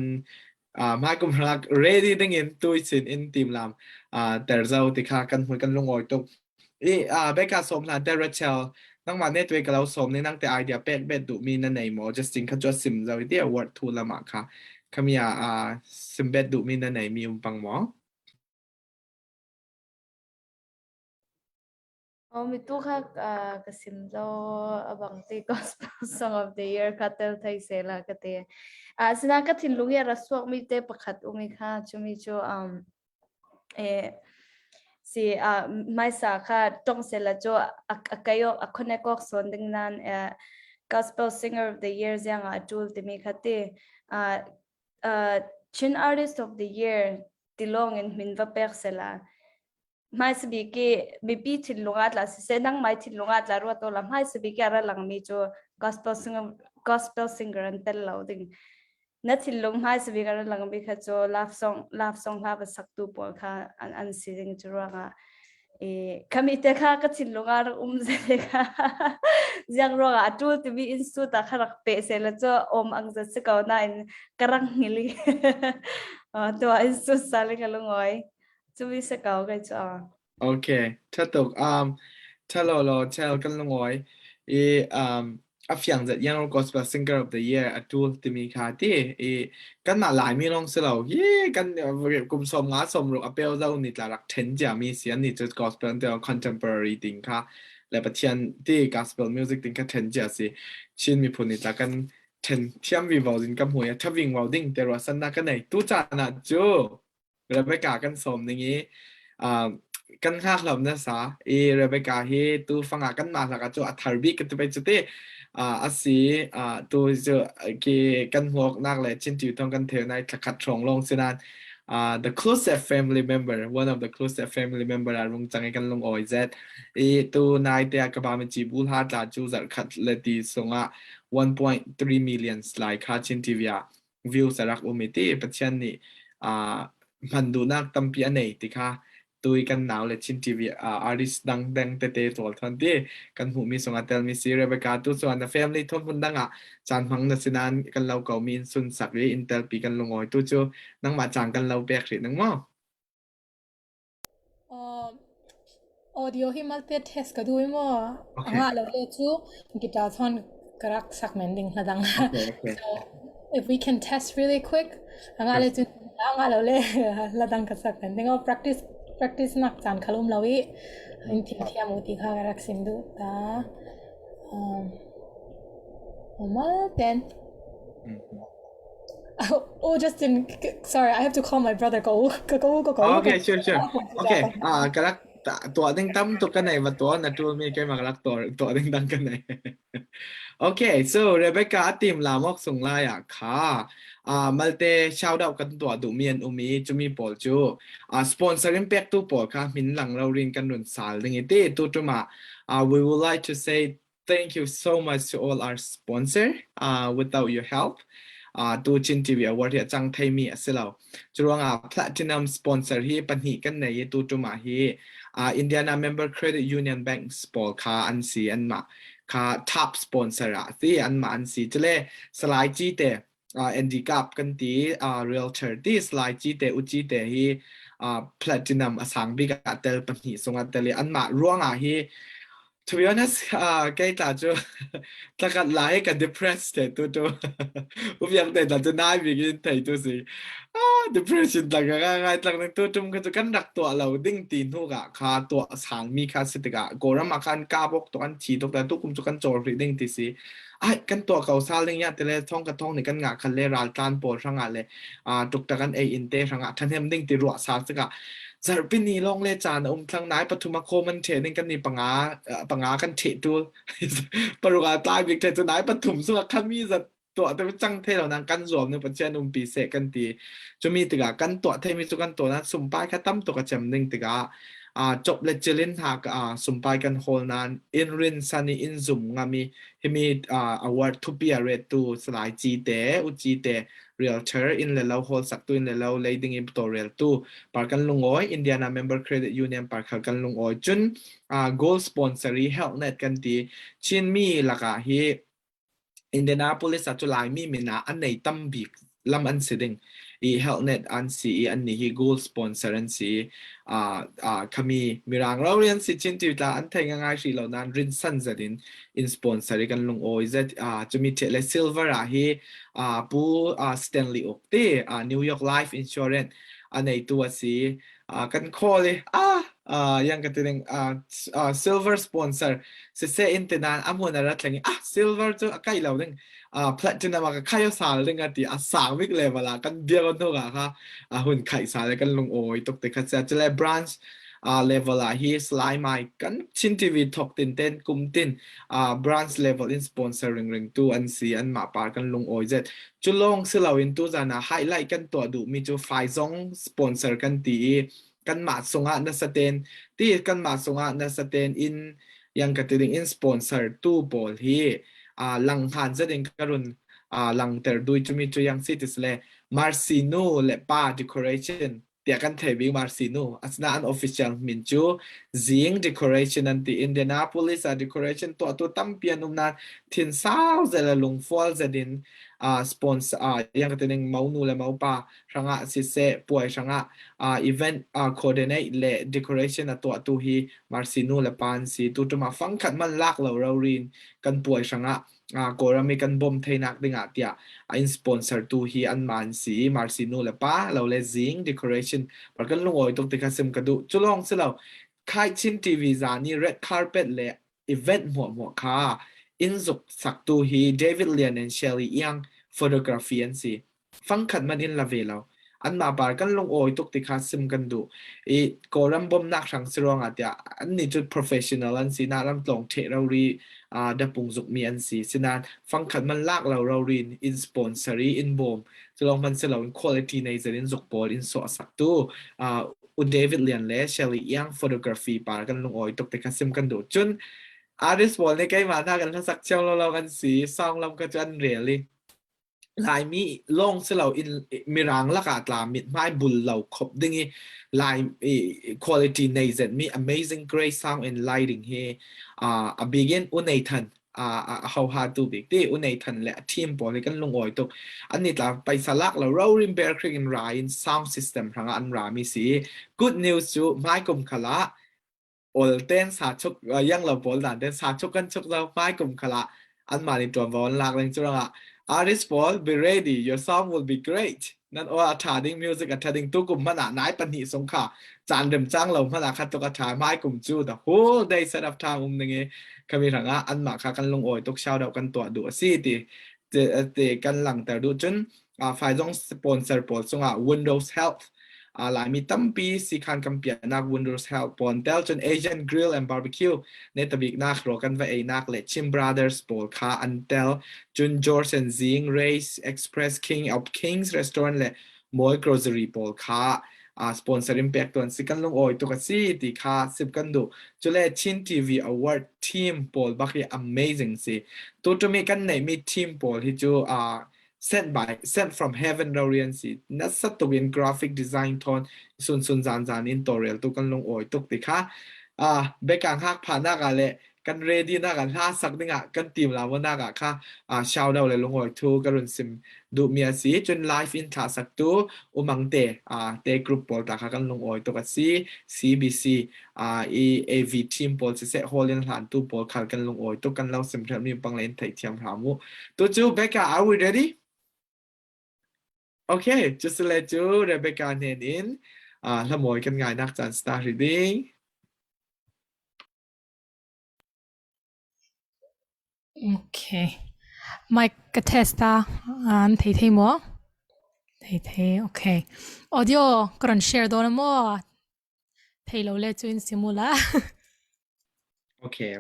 มากุมรัก ready ตั้งเงินตัวสินอินทีมลำแต่เราติค่ะกันหัวกันลงอ้อยตกเบกาสมนะเดรเชลนั่งมาเนี่ยตัวกับเราสมในนั่งแต่ไอเดียเป็ดดูมีนั่นไหนหมอจะสิ่งขจรซิมเราเดียววัดทูละมาค่ะขมีซิมเป็ดดูมีนั่นไหนมีปังหมอมีตู้ค่ะกับซิมเราบางที Gospel Song of the Year ค่ะเตลไทยเสละก็เตสินะก็ทิ้งลุงยารัสวกมีเตประคัดอุ้งค่ะชูมีชูสิไม่สาค่ะตรงเสละจูกายกคนในก็ส่วนดึงนั้น Gospel Singer of the Year ยังจูลที่มีค่ะที่Chin Artist of the Year ที่ลงอินมินว่าเปิกเสละไม่สบิกีมีปีทิ้งลงอัดละสิเสนังไม่ทิ้งลงอัดละรัวตัวละไม่สบิกีอะไรหลังมีจู Gospel Singer อันเตลเราดึงนัดทิ้งลงไม่สบิกีอะไรหลังมีค่ะจู love song ลาบสักตัวปอค่ะอันสิ่งจูรังขมิเตค่ะก็ทิ้งลงอัดเสร็จค่ะยังรังจูที่มีอินสตูตาขรักเปเสร็จแล้วจูอังจัดสกาวน่าอินกรังฮิลีตัวอินสตูสาลิกันลงอ้อยจูวิสกาวกันจ้าโอเคถ้าตก Hello, tell kan lungoy. Afyang that young gospel singer of the year atul timi khati kan ma lai mi long selo kan kum som nga som ru apel zau ni tla rak ten ja mi sian ni just gospel the contemporary thing kha le pathian ti gospel music thing kha ten ja si chin mi phun ni tla kan ten thiam vi vào din kam huya thaving vào ding te ro san na kan nei tu cha na chu Rebecca kan som ni ngi kan hak lam na sa Rebecca hi tu fanga kan ma la ka chu atharbi ka tu pe chu te asi tu chu ki kan huak nak le chin tu tong kan theu nai khat thong long sinan the closest family member one of the closest family member arung changai kan long oi zet tu nai te ka ba mi chi bul ha ta chu zar khat le ti songa 1.3 million like ha chin tv view sarak umiti pathian ni man du nak tampi anei ti khaตุยกันหนาวเลยชินทีวีartist ดังเตตัวทันทีกันหูมีส่งอัตเตลมีซีเรเบกาตุส่วน family ทนพุ่นดังจานพังนัสนานกันเราเก่ามีสุนสักรีอินเตอร์ปีกันลงอ้อยตุจูนังมาจางกันเราแบกสินังมั้งaudio ที่มาเตเทสก็ดูมั้งเราเลยจูกีตาร์ทอนกระสักแมนดิ้งละดัง so if we can test really quick เราจูเราเลยละดังกระสักแมนดิ้งเอา practice นักจานขลุ่มเราอีอินที่อามุติค่ะกระสินดูตามาเต้นoh Justin sorry I have to call my brother go okay sure okay กระตัวดึงตั้มตัวกันไหนมาตัวนะตัวมีแค่มากรักตัวดึงดังกันไหน okay so Rebecca ทีมลามอกส่งไลน์ค่ะมัลเตชาวดาวกันตัวดูเมียนอุมีจะมีปอลจูสปอนเซอร์อิมแพคตัวปอลค่ะมินหลังเราเรียนกันหนุนสายดึงอีที่ตัวจุมาwe would like to say thank you so much to all our sponsor without your helpตัวจินทีวีวันที่จังไทยมีสิเราจรวงplatinum sponsor ที่ปัญหากันในตัวจุมาที่Indiana Member Credit Union Bank สปอลค่ะอันสีอันมาค่ะ top sponsor ที่อันมาอันสีจะเล่สไลด์จีเตND กับกันตีrealtor ที่สไลด์จีเตอุจีเตที่platinum อสังบิกาเตลปัญหาส่งอัตเลอันมาร่วงที่to be honest ใกล้ตาจูถ้ากันไลค์กัน depressed ตัวอุบยังแต่ตาจะน่าวิกินไทยตัวสิdepression ต่างกันง่ายต่างนั้นตัวจุ่มก็จะกันรักตัวเราดิ้งตีนทุกค่าตัวสังมีค่าสิทธิ์กรมาคันกาบกตัวอันชีตัวแต่ตัวกุมจุกันโจรดิ้งตีสิกันตัวเขาซาเลียแต่เลยท่องกระท่องในกันงาคันเลราลตันโปรช่างอะไรตุกตะกันอินเตช่างท่านเฮมดิ้งตีรัวซาสิกะจารปินีลองเลจานทางไหนปฐุมโคมันเทนึงกันนี่ปังากันเทตัวปรุกาตายบิ๊กเทจะไหนปฐุมสุขคันมีจะตัวแต่จังเทเหล่านั้นกันรวมในประเทศปีเสกันตีจะมีติกากันตัวเทมีสุกันตัวนั้นสุ่มป้ายแค่ตั้มตัวกระจำหนึ่งติกาจบเลเจลินหากสุ่มป้ายกันโฮลนั้นอินรินซันนี่อินซุ่มงามีaward ทุปีเรตูสลายจีเตอุจีเตrealtor in le lau hol sak tu in le lau leading in to real tu par kan lungoi Indiana Member Credit Union par kan lungoi chun gold sponsor help net kan ti chin mi laka hi Indianapolis atu lai mi mina an nei tam bik lam an siding help net an si an ni hi gold sponsor an si kami mirang raw rian si chin ti ta an thai ngai si lo nan rin san zadin in sponsor kan lungoi zat chumi le silver hi pu Stanley ok te New York Life Insurance anei tu si kan call yang kating silver sponsor se intenan amon na ratlang silver to kai lo ding platinum ka kayo sal ding ati asang big level kan bia no ka hun kai sal kan lung oi tok te kha cha le branch level hi slime mai kan chin tv thok tin ten kum tin branch level in sponsoring ring tu an si an ma par kan lung oi zet chulong silawin tu jana highlight kan to du mi chu fai zong sponsor kan ti kan ma songa na saten ti kan ma songa na saten in yang kating in sponsor tu bol hi lang han zading karun lang ter dui chumi chu yang cities le Marcino le pa decoration tia kan thei Marcino asna an official min chu zing decoration anti Indianapolis decoration to tampian umna thin sao zela lung fall zadin sponsor yang kateng mau nu le mau pa ranga si se puai ranga event coordinate le decoration to tu hi marsinu le pan si tu tu ma fang khat man lak lo rin kan puai ranga korami kan bom thainak dinga tia in sponsor tu hi an man si marsinu le pa lo le zing decoration par kan lungoi tok tika sim kadu chulong silo khai chin tv za ni red carpet le event mo kha in zuk sak tu hi David Lian and Shelly Yang photography an si fang khat man in la ve lo an ma par kan long oi tok tika sim kan du koram bom nak sang sirong atia an ni chu professional an si na ram tlong the ro ri da pung zuk mi an si sinan fang khat man lak lo ro rin in sponsory in bom chlong man se lo in quality nei zer in zuk pol in so sak tu David Lian le Shelly Yang photography par kan long oi tok tika sim kan du chun artist bol ni kai ma na kan sak chang lo kan si song lam ka chan really ลายมีลงเสลาอินมีรังละกาตลามิดไม่บุลเหล่าครบดึงลาย quality ในเซนมี amazing great sound and lighting เฮbegin อุนในทันhow hard to big ที่อุนในทันและทีมบอลกันลงอ่อยตกอันนี้ตาไปสลักแล้วเราริมเบอร์คริกอินไรน์ sound system ทางอันรามีสี good news จูไม่กุมขละโอลเต้นสาชกยังเราบอลด่านเต้นสาชกกันชกเราไม่กุมขละอันมาในตัวบอลลากเลยจุดละArtist Paul, be ready. Your song will be great. Not all attending music attending tu kum mana nai pan hi song kha. Chan dem chang lo mana khat to ka thai mai kum chu the whole day set of time ninge kami ranga an ma kha kan long oi tok shout out kan to du si ti kan lang ter du chun fai jong sponsor Paul songa Windows Health หลายมีตั้มปีสิคันกำเปียนัก Windows Health ปอนเตลจน Asian Grill and Barbecue ในตะบิกนักรอกันไว้นักเล็ดชิม Brothers ปอลคาอันเตลจน George and Zing Race Express King of Kings Restaurant และ Moy Grocery ปอลคาสปอนเซอร์อิมแพคตัวสิกันลงออยตัวกันสิตีคาสิบกันดูจุเลชิน TV Award Team ปอลบักเลย Amazing สิตัวจะมีกันไหนมีทีมปอลที่จูsent from heaven เราเรียนสินัดสัตว์เป็น graphic design ทอนสุนจานอินตัวเรียลตัวกันลงอ่อยตุกติค่ะเบกังฮักผ่านหน้ากันเลยกัน ready หน้ากันท่าสักนึงกันทีมเราว่าหน้ากันค่ะชาวเราเลยลงอ่อยทูกันรุนซิมดูเมียสิจน live in ท่าสักตัวมังเตเตกรุ๊ปบอลตาค่ะกันลงอ่อยตัวกันสิ CBC AV team บอลสิเซฮอลเลนหลานตัวบอลขัดกันลงอ่อยตัวกันเราซิมเทอร์มีปังเลนไทยเทียมถามุตัวจูเบกา are we ready Okay, just to let you, Rebecca and in. La moi kan ngai nak chan start reading. Okay. Mic testa an thei mo. Thei okay. Audio karon share do mo. Thei lo le chu in simula. Okay.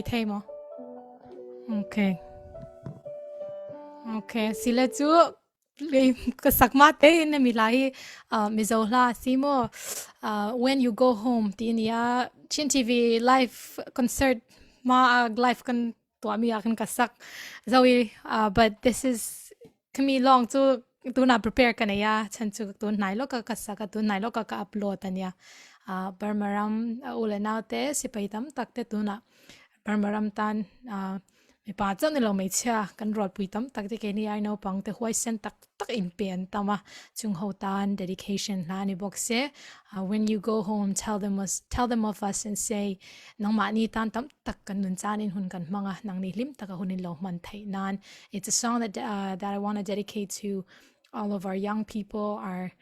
Thei mo. Okay. Sila chu kasakma te na milai mizola simo when you go home tinia Chin TV live concert ma live kan to mi akan kasak zoe but this is kami long to do na prepare kanaya chan chu to nai lo ka kasak to nai lo ka upload ania barmaram ulenaute sipaitam takte tuna barmaram tan mi pa chon lo mai cha kan rot puitam tak te ke ni ai no pang te hoi sen tak in pen tama chung ho tan dedication la ni box se when you go home tell them of us and say nang ma ni tan tam tak kan nun chan in hun kan manga nang ni lim tak hunin lo man thai nan it's a song that I want to dedicate to all of our young people, our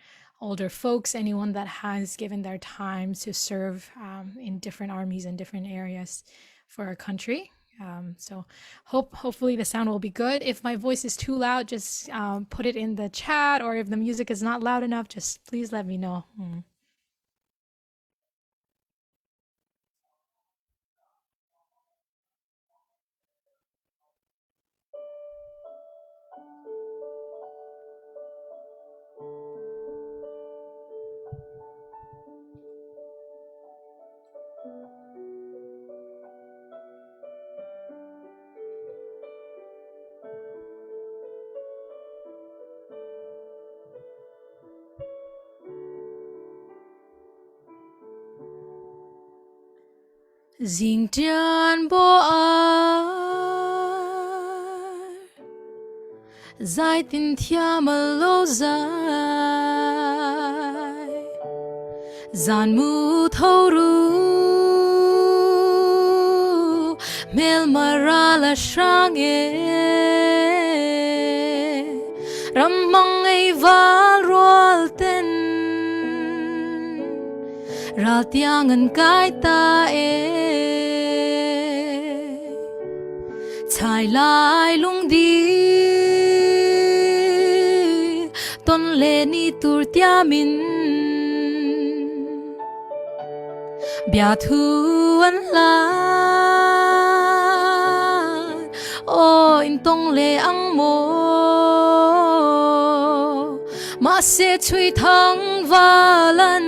older folks, anyone that has given their time to serve in different armies and different areas for our country. So hopefully the sound will be good. If my voice is too loud, just put it in the chat, or if the music is not loud enough, just please let me know. Ding tian bo a Zai tin thia ma lo zai Zan mu thâu ru Mel mara la shang e Ram mang ei val rual ten Ra tiang an kai ta e Chai lai lung di Ton le ni tur tia min Bia thu an lan O in tong le ang mo Ma se chui thang va lan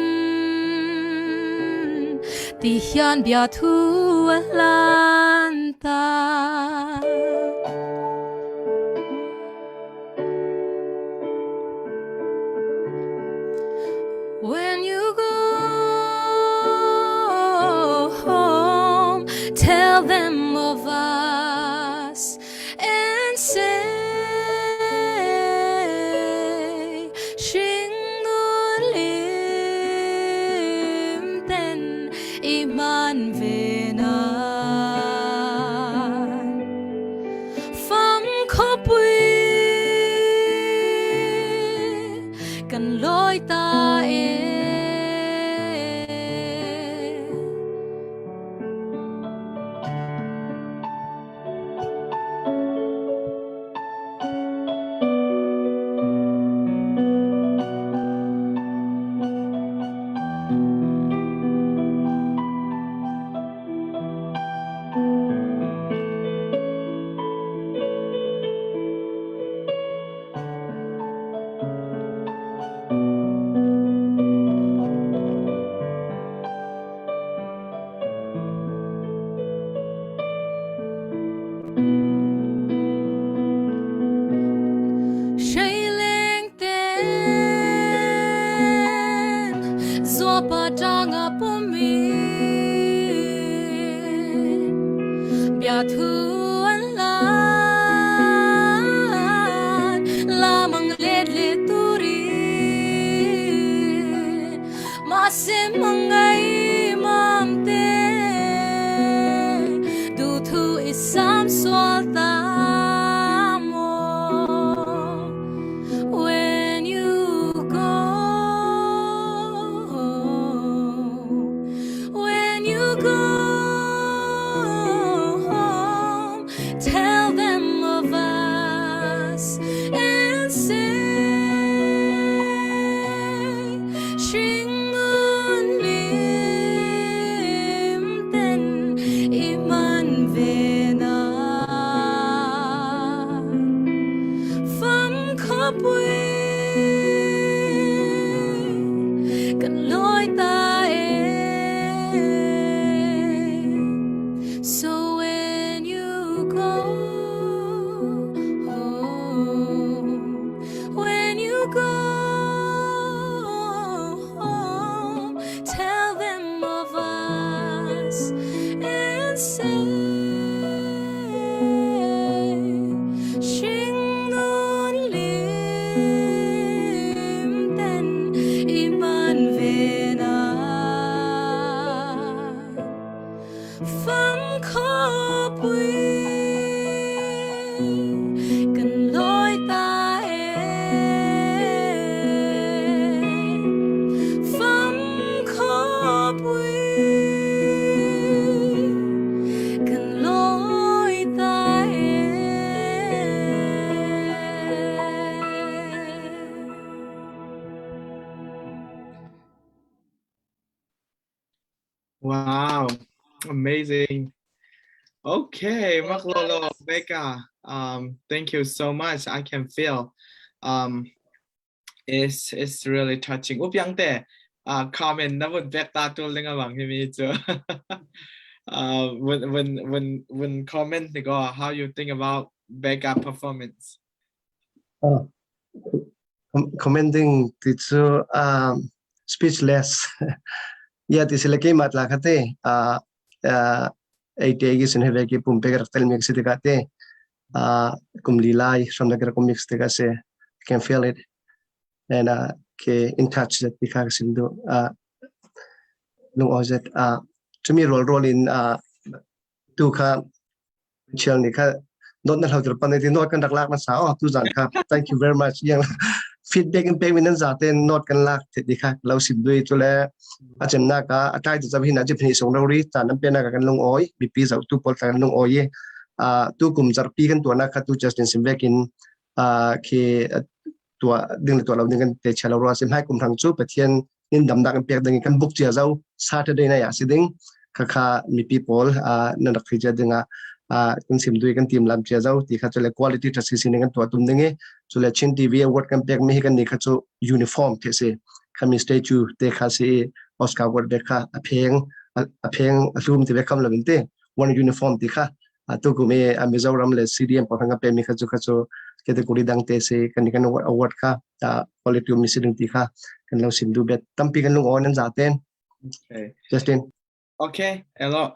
Ti hian bia thu an lan ta When you go home, tell them of us and say, Shing nun lim ten iman về nan phong khó bùi cần lối ta e When you go home, tell them of us and say, Shing nun lim ten iman về nan phong khó bùi cần lối ta So when you go home, when you go home, tell them of us and say, Shing nun lim ten iman về nan phong khó bùi cần lối ta phong khó bùi cần lối ta Wow, amazing. Okay, Maklolo, Becca, thank you so much. I can feel it's really touching. Upyang te comment na would Becca tuling abang himi cho. When comment they go how you think about Becca performance. Commenting to speechless. Ya ti sila kay matla kate ไอเตกิสินเฮเวกิปุ่มเปกรักเตลมิกสิติกาเตกุมลีไลสมนักรักมิกสิติกาเซ can feel it and ke in touch that ti kha sindu lung ozet chumi role in tu kha chel ni kha not na hauter pan ti not kan dak lak na sa tu zan kha thank you very much yang feedback in payment nan za te not kan lak ti kha lo sindui chu le achem na ka atai tu jab hin ajip ni song ri ta nam pe na ka kan lung oi bp zau tu pol kan lung oi tu kum jar pi kan tu na kha tu just in back in keตัวดึงตัวเราดึงกันเตะเชลล์รัวสิมให้กลุ่มทางจูไปเทียนนินดำดักกันเปียกดึงกันบุกเจียเจ้า Saturday นะอย่าสิดึงค่ะมี people นั่นนักที่จะดึงกันสิมด้วยกันทีมลำเจียเจ้าที่ค่ะจะเลย quality ทัศน์สินกันตัวตุ้มดึงจะเลยชินทีวีอวอร์ดกันเปียกไม่ให้กันนี่ค่ะจะ uniform เทเสค่ะมี statue เตะค่ะสิออสการ์วอร์ดเด็กค่ะเพลงรูมที่เบคคำเราเป็นเตะ one uniform ที่ค่ะตัวกูมีมิจารำเลย CDM พอทางกันเปียมีค่ะจะcategory dang te se kan award ka quality of missing ti kha kan lo sim du bet tampi kan lung on an za ten Justin okay แล้ว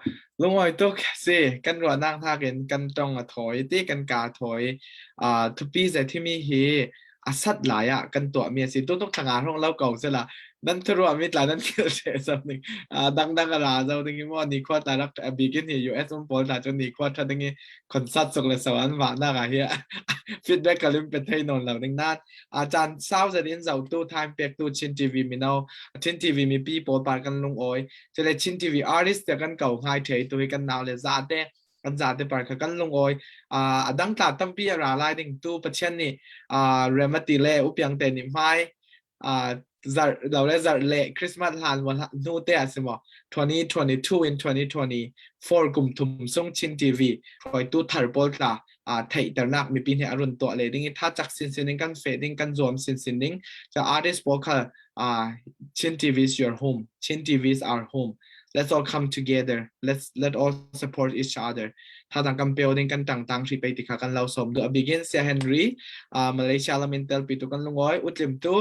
ลุงอ้อยตุกสิกันรัวนั่งท่ากันตรงถอยตีกันกาถอยทุกปีแต่ที่มีฮีสัตว์หลายกันตัวเมียสิตุกทางงานของเราเก่าเสียละนั่นทรัวมิตรหลายนั่นคือเสียสักหนึ่งดังกระดาษเราดึงว่านี่ควาแต่รักบิกินี่ US อุ้มปอลแต่จนนี่ควาถ้าดึงคอนซัลท์ส่งเลยสวรรค์หวานน่ารักเฮียฟีดแบ็กกันลืมเป็นไทยนนท์เราดึงนั่นอาจารย์เศร้าจะดินเสาตู้ไทม์เปียกตู้ชินทีวีมีเอาชินทีวีมีปีโปปากันลงอ้อยจะเลยชินทีวีอาร์ติสต์แต่กันเก่าไฮเทยตัวกันนาวเลยซาเต้กันซาเต้ปากันลงอ้อยดังตาตั้มปีอะไรไล่ดึงตู้ประเทศนี่เรมาติเล่อุปยังเตนิมไฮเราได้จัดเละคริสต์มาสทานวันนู้นเตะสิมอ2022 in 2020 กลุ่มทุ่มส่งชินทีวีคอยตู้ทาร์บอลตาไทยแต่นักมีปีนี้อรุณตัวเลยดิ้งถ้าจากสินสินกันเฟดิ้งกันรวมสินดิ้งจะอาร์ติสต์บอกค่ะชินทีวี is your home ชินทีวี is our home let's all come together let all support each other ถ้าต่างกันเปลดิ้งกันต่างๆที่ไปติดกันเราสมดูbegin เซียเฮนรี่มาเลเซียลามินเตลปีตุกันลงอ้อยอุดลิมตู้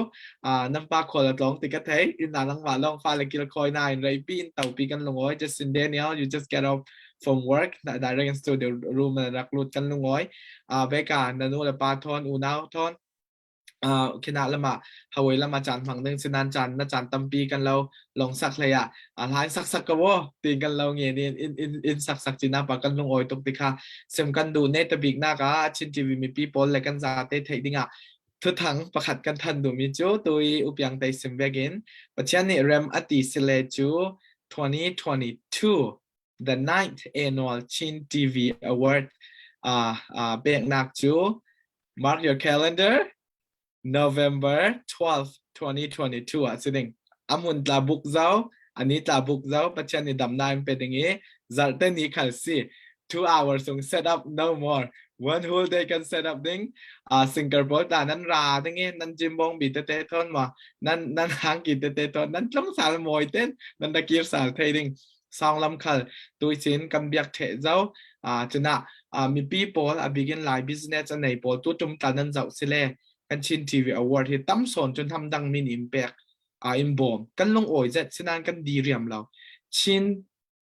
น้ำปลาขวดลองติดกันเทยอินนาลังว่าลองฟ้าเลยกิโลคอยนายไรปีนเต่าปีกันลงอ้อย just in Daniel you just get off from work direct into the room รักรุดกันลงอ้อยเบกันนันูและปาทอนอูนาวทอนคณะละมาฮาวายละมาจันฝั่งหนึ่งสินันจันนะจันตัมปีกันเราลองสักเลยหลายสักก็ว่าตีกันเราเงี้ยนี่อินสักจีน่าปากันลงอ้อยตกติค่ะเสมกันดูเนตบิกหน้ากาชินทีวีมีปีปอนและกันซาเตเทดิ้งทุกทั้งประคัดกันทันดูมีจูตุยอุปยังไตซิมเบกินปัจจุบันนี้เรมอติสิเลจู2022 the 9th annual Chin TV Award เบกนักจู mark your calendar November 12th 2022สิเด้งมุนตาบุกเจ้าอันนี้ตาบุกเจ้าปัจจุบันนี้ดำน้ำเป็นอย่างงี้จัดเต้นนี้ขันสิ2 hours ส่ง set up no more one whole day can set up ding single board แต่นั้นราตั้งงี้นั้นจิมบงบีเตทอนมานั้นหางกีเตทอนนั้นต้องสารมวยเต้นนั้นตะกี้สารเทดิ้งสองลำคัลตัวสินกันเบียกเทเจ้าจะน่ะมี people begin live business อันไหน people ตัวจุ่มตานั้นเจ้าสิเล่กันชินทีวีอวอร์ดที่ตั้มสนจนทำดังมินิอิมแพคอิมบอมกันลงโอยเจ็ดสินานกันดีเรียมเราชิน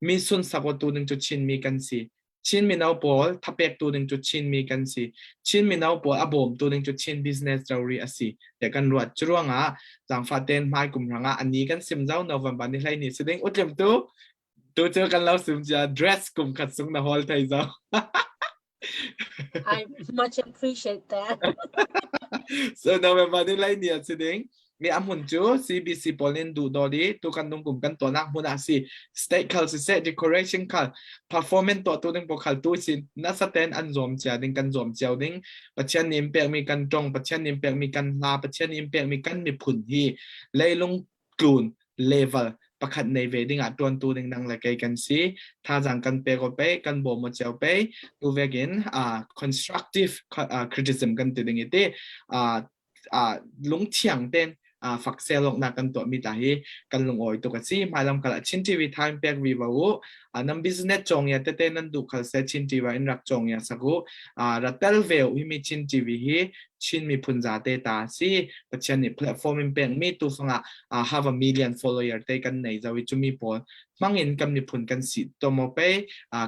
มีส่วนสักตัวหนึ่งจุดชินมีกันสิชินมีนาบอลทับเปกตัวหนึ่งจุดชินมีกันสิชินมีนาบอลอบอมตัวหนึ่งจุดชินบิสเนสเราเรียสิแต่กันรวดจรวงจังฟาเตนไม้กลุ่มรังอันนี้กันซิมเจ้าโนวันบันนี่ไรนี่แสดงอุดมตัวเจอกันเราซิมจะ dress กลุ่มขัดสูงในฮอลไทยเจ้า I much appreciate that so November นี่ไรเนี่ยแสดงมีอัมหุ่นจู CBC ปอลินดูดอดีตัวกันตรงกลุ่มกันตัวนักหุ่นอาศีstate culture set decoration ค่ะ performance ตัวหนึ่งพวกเขาตัวสินักแสดงอันรวมเจ้าดึงกันรวมเจ้าดึงปัจจัยนี้เปียกมีกันตรงปัจจัยนี้เปียกมีกันลาปัจจัยนี้เปียกมีกันมีผุนที่เลยลงกลุ่น level ประคัดในเวดิ้งตัวหนึ่งดังเลยกันสิถ้าจังกันเปียกไปกันบ่มเจ้าไปดูเวกินconstructive criticism กันติดอย่างนี้ลงเฉียงเต้นฝักเซลลงนักกันตัวมีแต่ให้กันลงอ้อยตัวกันสิหมายลำกันละชินทีวีไทม์เปียกวีวาวูนั่นบิสเนสจงยาเต้นนั่นดูคัลเซชินทีวีอินรักจงยาสักกูรัตเตลเวลวิมีชินทีวีฮี ชินมีพุนจาเตตาซีปัจจัยนี้แพลตฟอร์มมันเป็นมีตัวฟังhave a million follower เตกันในจะวิจุมีปอนมังเงินกันมีพุนกันสิตัวโมเป้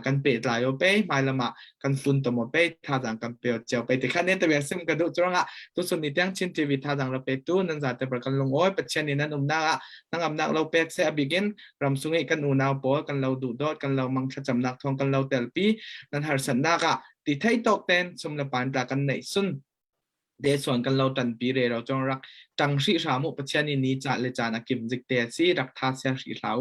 กันเปิดลายโอเป้ไม่ละมากันฟุนตัวโมเป้ท่าทางกันเปียวเจียวไปแต่ขั้นนี้แต่เวียนซึมกระดูจงตัวส่วนนี้ยังชินทีวีท่าทางเราไปตู้นั่นจะแต่ประกันลงโอ้ยปัจจัยนี้นั้นนั่งอำนาจเราเป็ดเสียบิกินรำสุงให้กันอูนาวปอกันเราดูดอดกันเรามังชะจำนักทองกันเราเตลปีนั้นหาสันนักติดให้ตกเต้นสมละปานปลากันในสุนเดส่วนกันเราตันปีเรเราจงรักจังสีสามุปัจจัยนี้จะเลจานักกิมจิกเตสีรักทาเสียสีเหลา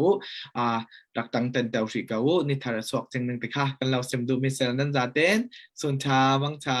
รักตังเต็นเตวสีเกานิทารสวกจึงหนึ่งติค่ะกันเราเสมดูมิเซลนั่นจะเต้นส่วนชาบังชา